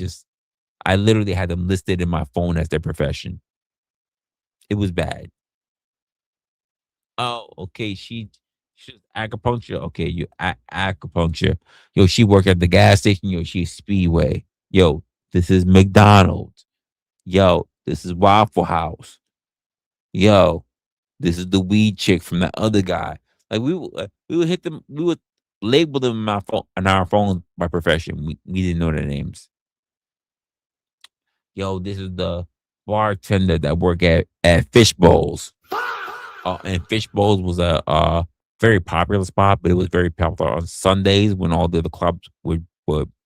literally had them listed in my phone as their profession. It was bad. Oh, okay. She's acupuncture. Okay, you acupuncture. Yo, she worked at the gas station. Yo, she's Speedway. Yo, this is McDonald's. Yo, this is Waffle House. Yo, this is the weed chick from the other guy. Like we would hit them. We would label them in my phone on our phones by profession. We didn't know their names. Yo, this is the bartender that work at Fish Bowls. And Fish Bowls was a very popular spot, but it was very popular on Sundays when all the other clubs would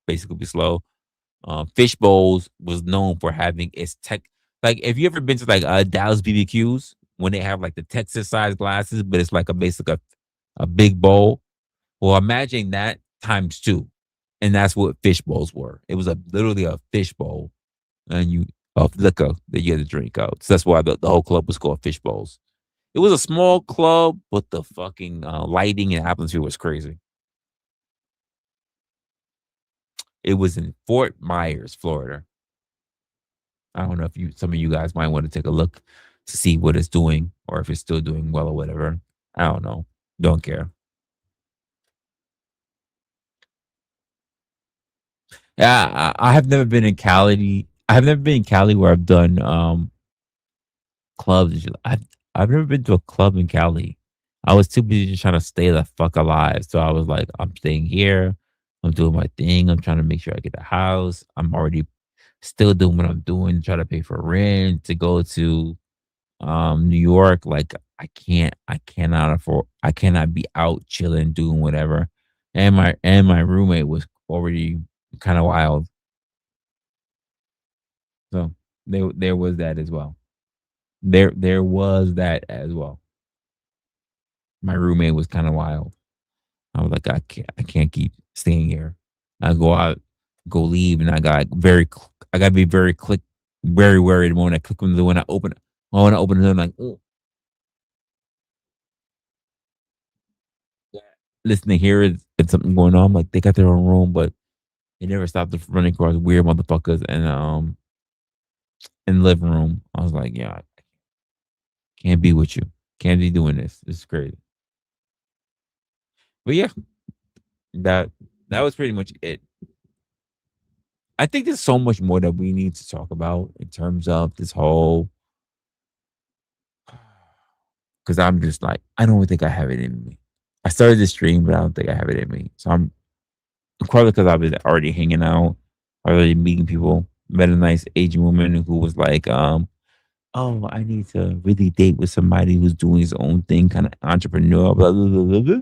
basically be slow. Fish Bowls was known for having its tech. Like, if you ever been to like Dallas BBQs when they have like the Texas sized glasses, but it's like a big bowl. Well, imagine that times two, and that's what fish bowls were. It was literally a fish bowl, and you of liquor that you had to drink out. So that's why the whole club was called Fish Bowls. It was a small club, but the fucking lighting and atmosphere was crazy. It was in Fort Myers, Florida. I don't know if some of you guys might want to take a look to see what it's doing or if it's still doing well or whatever. I don't know. Don't care. Yeah, I have never been in Cali. I have never been in Cali where I've done clubs. I've never been to a club in Cali. I was too busy just trying to stay the fuck alive. So I was like, I'm staying here. I'm doing my thing. I'm trying to make sure I get a house. I'm already still doing what I'm doing, try to pay for rent, to go to New York. Like I cannot be out chilling, doing whatever. And my roommate was already kind of wild. So there was that as well. There was that as well. My roommate was kind of wild. I was like, I can't keep staying here. I go out, go leave, and I gotta be very worried when I click on the when I open the door, I'm like, oh, listening here is it's something going on. Like, they got their own room, but they never stopped the running across weird motherfuckers and in the living room. I was like, yeah, I can't be with you. Can't be doing this. This is crazy. But yeah, that that was pretty much it. I think there's so much more that we need to talk about in terms of this whole, because I'm just like, I don't think I have it in me. I started this stream, but I don't think I have it in me. So I'm probably because I was already hanging out, already meeting people. met a nice Asian woman who was like, oh, I need to really date with somebody who's doing his own thing, kind of entrepreneur. Blah, blah, blah, blah, blah,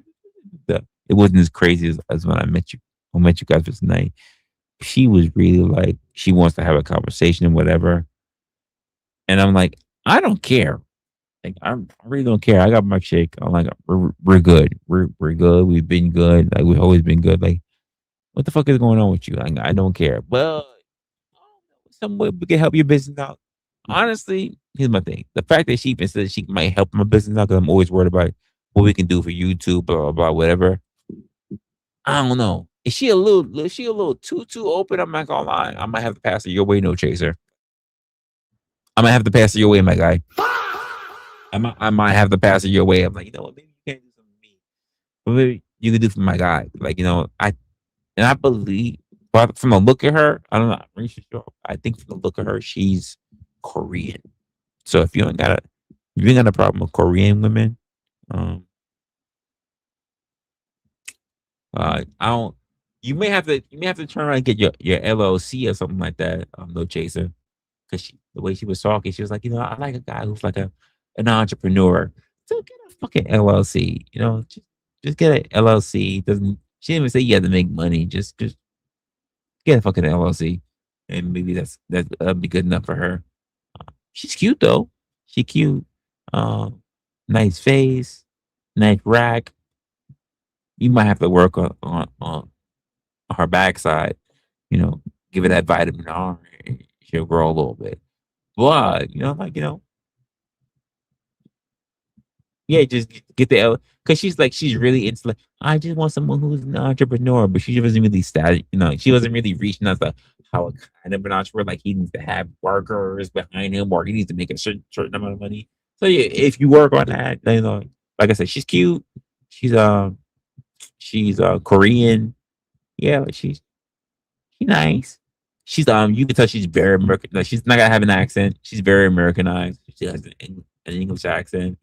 blah. It wasn't as crazy as when I met you. I met you guys this night. She was really like, she wants to have a conversation and whatever. And I'm like, I don't care. Like, I really don't care. I got my chick. I'm like, we're good. We're good. We've been good. Like, we've always been good. Like, what the fuck is going on with you? Like, I don't care. Well, some way we can help your business out. Honestly, here's my thing. The fact that she even said she might help my business out because I'm always worried about what we can do for YouTube, blah, blah, blah, whatever. I don't know. Is she a little too open? I'm not gonna lie. I might have to pass her your way, no chaser. I might have to pass her your way, my guy. I might have to pass it your way. I'm like, you know what? Maybe you can't do something for me, but maybe you can do for my guy. Like, I believe, but from the look at her, I don't know. I'm pretty sure. I think from the look of her, she's Korean. So if you ain't got a problem with Korean women, um, I don't. You may have to turn around and get your LLC or something like that. No chaser, because the way she was talking, she was like, I like a guy who's like an entrepreneur. So get a fucking LLC. Just get an LLC. Doesn't She didn't even say you had to make money. Just get a fucking LLC, and maybe that'll be good enough for her. She's cute though. She cute. Um, Nice face, nice rack. You might have to work on her backside. Give her that vitamin R, and she'll grow a little bit. But yeah, just get the L because she's really into like I just want someone who's an entrepreneur, but she wasn't really static. She wasn't really reaching out to how a kind of an entrepreneur. Like he needs to have workers behind him, or he needs to make a certain amount of money. So yeah, if you work on that, like I said, she's cute. She's Korean. Yeah, like she's nice. You can tell she's very American. Like she's not gonna have an accent. She's very Americanized. She has an English accent,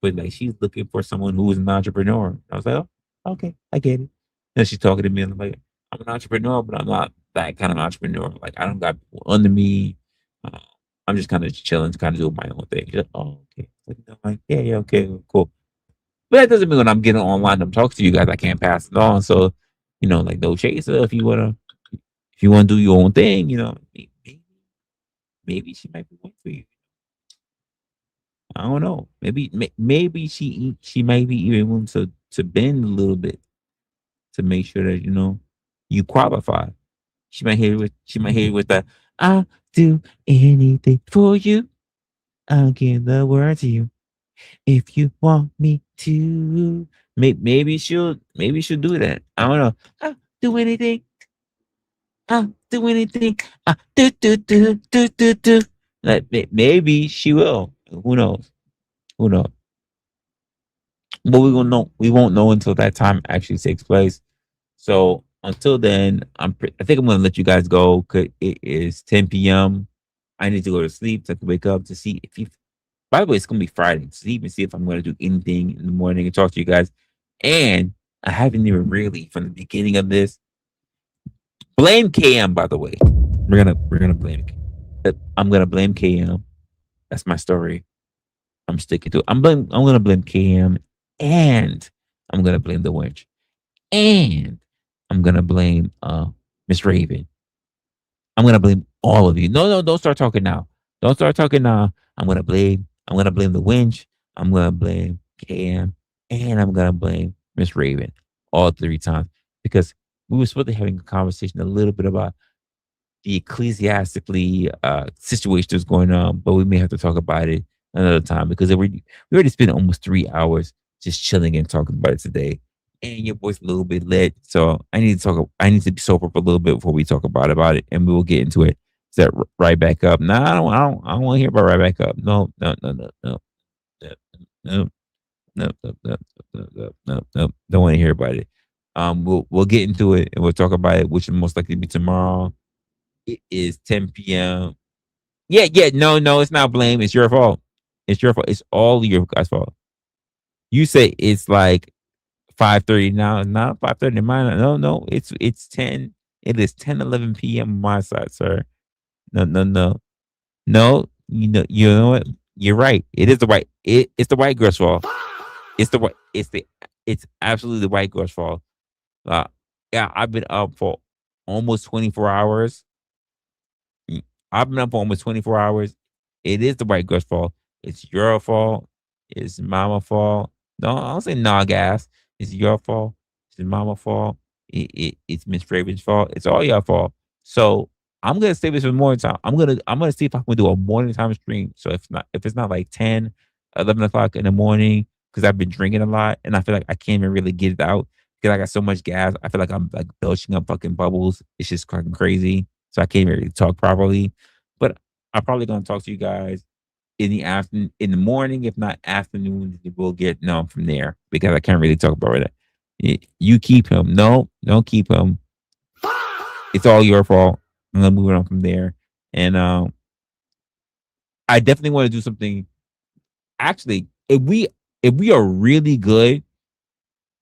but like she's looking for someone who is an entrepreneur. I was like, oh, okay, I get it. And she's talking to me, and I'm like, I'm an entrepreneur, but I'm not that kind of entrepreneur. Like I don't got people under me. Uh, I'm just kind of chilling, kind of doing my own thing. She's like, oh, okay. Like, yeah, yeah, okay, cool. But that doesn't mean when I'm getting online, I'm talking to you guys, I can't pass it on. So, like no chaser. If you wanna do your own thing, maybe she might be one for you. I don't know. Maybe she might be even willing to bend a little bit to make sure that you qualify. She might hear you with the I'll do anything for you. I'll give the word to you if you want me to. Maybe she'll do that. I don't know. I'll do anything. I'll do anything. Do. Like maybe she will. Who knows? Who knows? But we won't know until that time actually takes place. So until then, I think I'm gonna let you guys go. Cause it is 10 p.m. I need to go to sleep. So I can wake up to see if you. By the way, it's gonna be Friday. To even see if I'm gonna do anything in the morning and talk to you guys. And I haven't even really from the beginning of this. Blame KM. By the way, we're gonna blame. I'm gonna blame KM. That's my story. I'm sticking to it. I'm gonna blame KM, and I'm gonna blame the winch, and I'm gonna blame Miss Raven. I'm gonna blame all of you. No, don't start talking now. Don't start talking now. I'm gonna blame the winch. I'm gonna blame KM, and I'm gonna blame Miss Raven all 3 times because we were supposed to be having a conversation a little bit about the ecclesiastically situation that's going on, but we may have to talk about it another time because we already spent almost 3 hours just chilling and talking about it today. And your boy's a little bit lit, so I need to talk. I need to be sober for a little bit before we talk about it, and we will get into it. Is that right back up? No, I don't want to hear about right back up. No, no, no, no, no, no, no, no, no, no, no, no, no, no. Don't want to hear about it. We'll get into it and we'll talk about it, which will most likely be tomorrow. It is 10 p.m. Yeah, yeah. No, no, it's not blame. It's your fault. It's your fault. It's all your guys' fault. You say it's like 5:30 now. It's not 5:30 mine. No, no. It's 10. It is 10:11 p.m. on my side, sir. No, no, no, no. You know what? You're right. It is the white. It's the white girl's fault. It's the white. It's absolutely the white girl's fault. Uh, yeah, I've been up for almost 24 hours. Mm, I've been up for almost 24 hours. It is the white girl's fault. It's your fault. It's mama's fault. No, I don't say nah, gas. It's your fault. It's your mama's fault. It's Miss Raven's fault. It's all your fault. So I'm gonna save this for morning time. I'm gonna see if I can do a morning time stream. So if it's not like 10, 11 o'clock in the morning, because I've been drinking a lot and I feel like I can't even really get it out because I got so much gas. I feel like I'm like belching up fucking bubbles. It's just fucking crazy. So I can't really talk properly. But I'm probably gonna talk to you guys in the afternoon, in the morning, if not afternoon. We'll get no from there because I can't really talk about it. You keep him. No, don't keep him. It's all your fault. I'm gonna move it on from there. And I definitely want to do something. Actually, if we are really good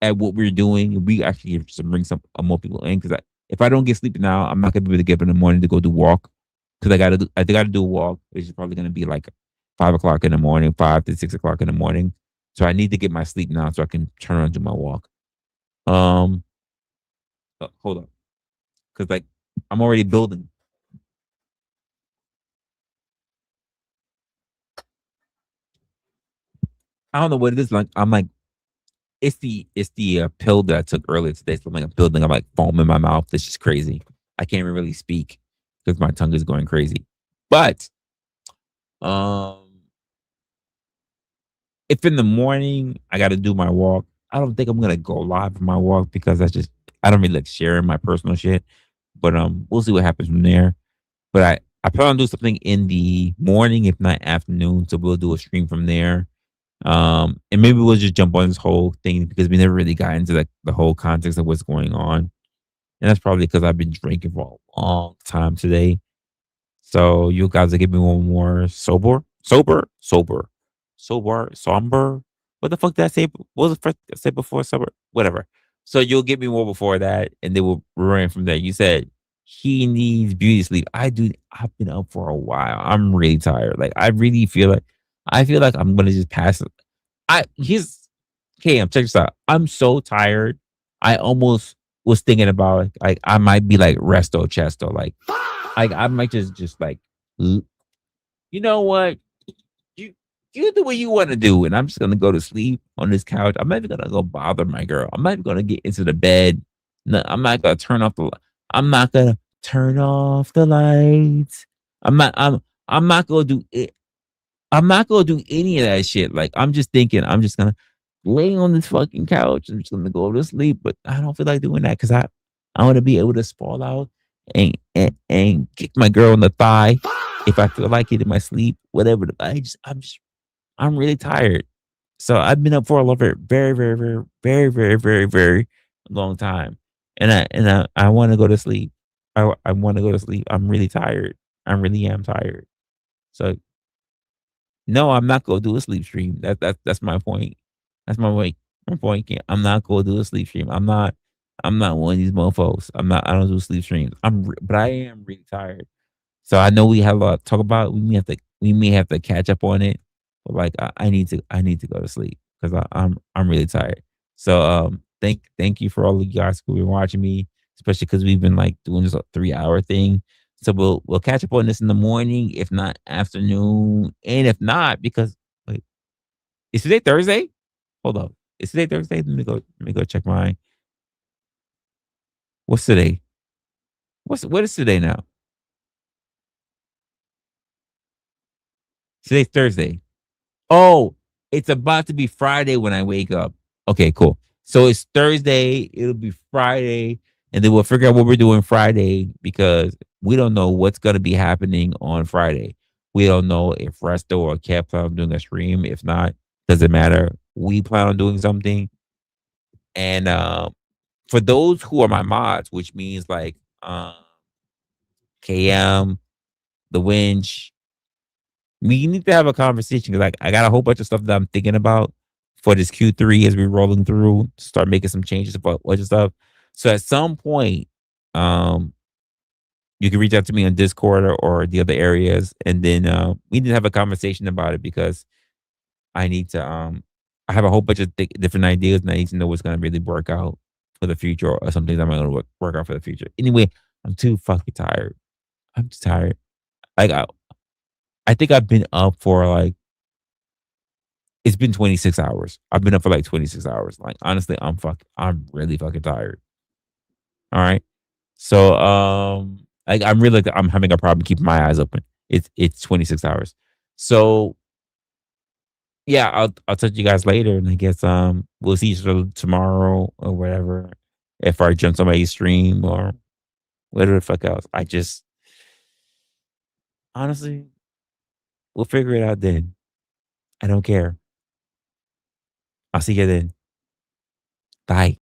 at what we're doing, we actually have to bring some more people in because if I don't get sleep now, I'm not gonna be able to get up in the morning to go do walk because I gotta do a walk, which is probably gonna be like 5 o'clock in the morning, 5 to 6 o'clock in the morning. So I need to get my sleep now so I can turn on and do my walk. Um, hold on, because like I'm already building. I don't know what it is. Like I'm like it's the pill that I took earlier today. So I'm like I'm building. I'm like foam in my mouth. It's just crazy. I can't even really speak because my tongue is going crazy. But um, if in the morning I got to do my walk, I don't think I'm gonna go live for my walk because I don't really like sharing my personal shit. But we'll see what happens from there. But I plan on do something in the morning, if not afternoon. So we'll do a stream from there. And maybe we'll just jump on this whole thing because we never really got into like the whole context of what's going on. And that's probably because I've been drinking for a long time today. So you guys will give me one more somber. What the fuck did I say? What was the first I said before sober? Whatever. So you'll give me more before that, and then we'll run from there. You said he needs beauty sleep. I do. I've been up for a while. I'm really tired. Like I feel like I'm gonna just pass. I he's Cam. Check this out. I'm so tired. I almost was thinking about like I might be like resto chesto like I might just like, you know what? You you do what you want to do, and I'm just gonna go to sleep on this couch. I'm not even gonna go bother my girl. I'm not even gonna get into the bed. No, I'm not gonna turn off the. I'm not gonna turn off the lights. I'm not. I'm not gonna do it. I'm not gonna do any of that shit. Like I'm just thinking. I'm just gonna lay on this fucking couch. I'm just gonna go to sleep. But I don't feel like doing that because I want to be able to sprawl out and kick my girl in the thigh if I feel like it in my sleep, whatever. I'm really tired. So I've been up for a lot of very, very, very, very, very, very, very long time. And I want to go to sleep. I want to go to sleep. I'm really tired. I really am tired. So no, I'm not gonna do a sleep stream. That's my point. That's my point. My point. I'm not gonna do a sleep stream. I'm not one of these mofos. I'm not. I don't do sleep streams. But I am really tired. So I know we have a lot to talk about. We may have to catch up on it. But like I need to go to sleep because I'm really tired. So thank you for all of you guys who've been watching me, especially because we've been like doing this 3 hour thing. So we'll catch up on this in the morning, if not afternoon, and if not, because wait, is today Thursday? Hold up, is today Thursday? Let me go check my what's today? What is today now? Today's Thursday. Oh, it's about to be Friday when I wake up. Okay, cool. So it's Thursday. It'll be Friday, and then we'll figure out what we're doing Friday because we don't know what's going to be happening on Friday. We don't know if Resto or Cat plan on doing a stream. If not, doesn't matter. We plan on doing something. And for those who are my mods, which means like KM, the Winch, we need to have a conversation because like I got a whole bunch of stuff that I'm thinking about for this Q3 as we're rolling through, start making some changes about bunch of stuff. So at some point, um, You can reach out to me on Discord or the other areas, and then we need to have a conversation about it because I need to. I have a whole bunch of different ideas, and I need to know what's going to really work out for the future, or something that I'm going to work out for the future. Anyway, I'm too fucking tired. I'm just tired. Like I think I've been up for like it's been 26 hours. I've been up for like 26 hours. Like honestly, I'm really fucking tired. All right. So like I'm having a problem keeping my eyes open. It's 26 hours. So yeah, I'll touch you guys later, and I guess we'll see each other tomorrow or whatever. If I jump somebody's stream or whatever the fuck else. I just honestly we'll figure it out then. I don't care. I'll see you then. Bye.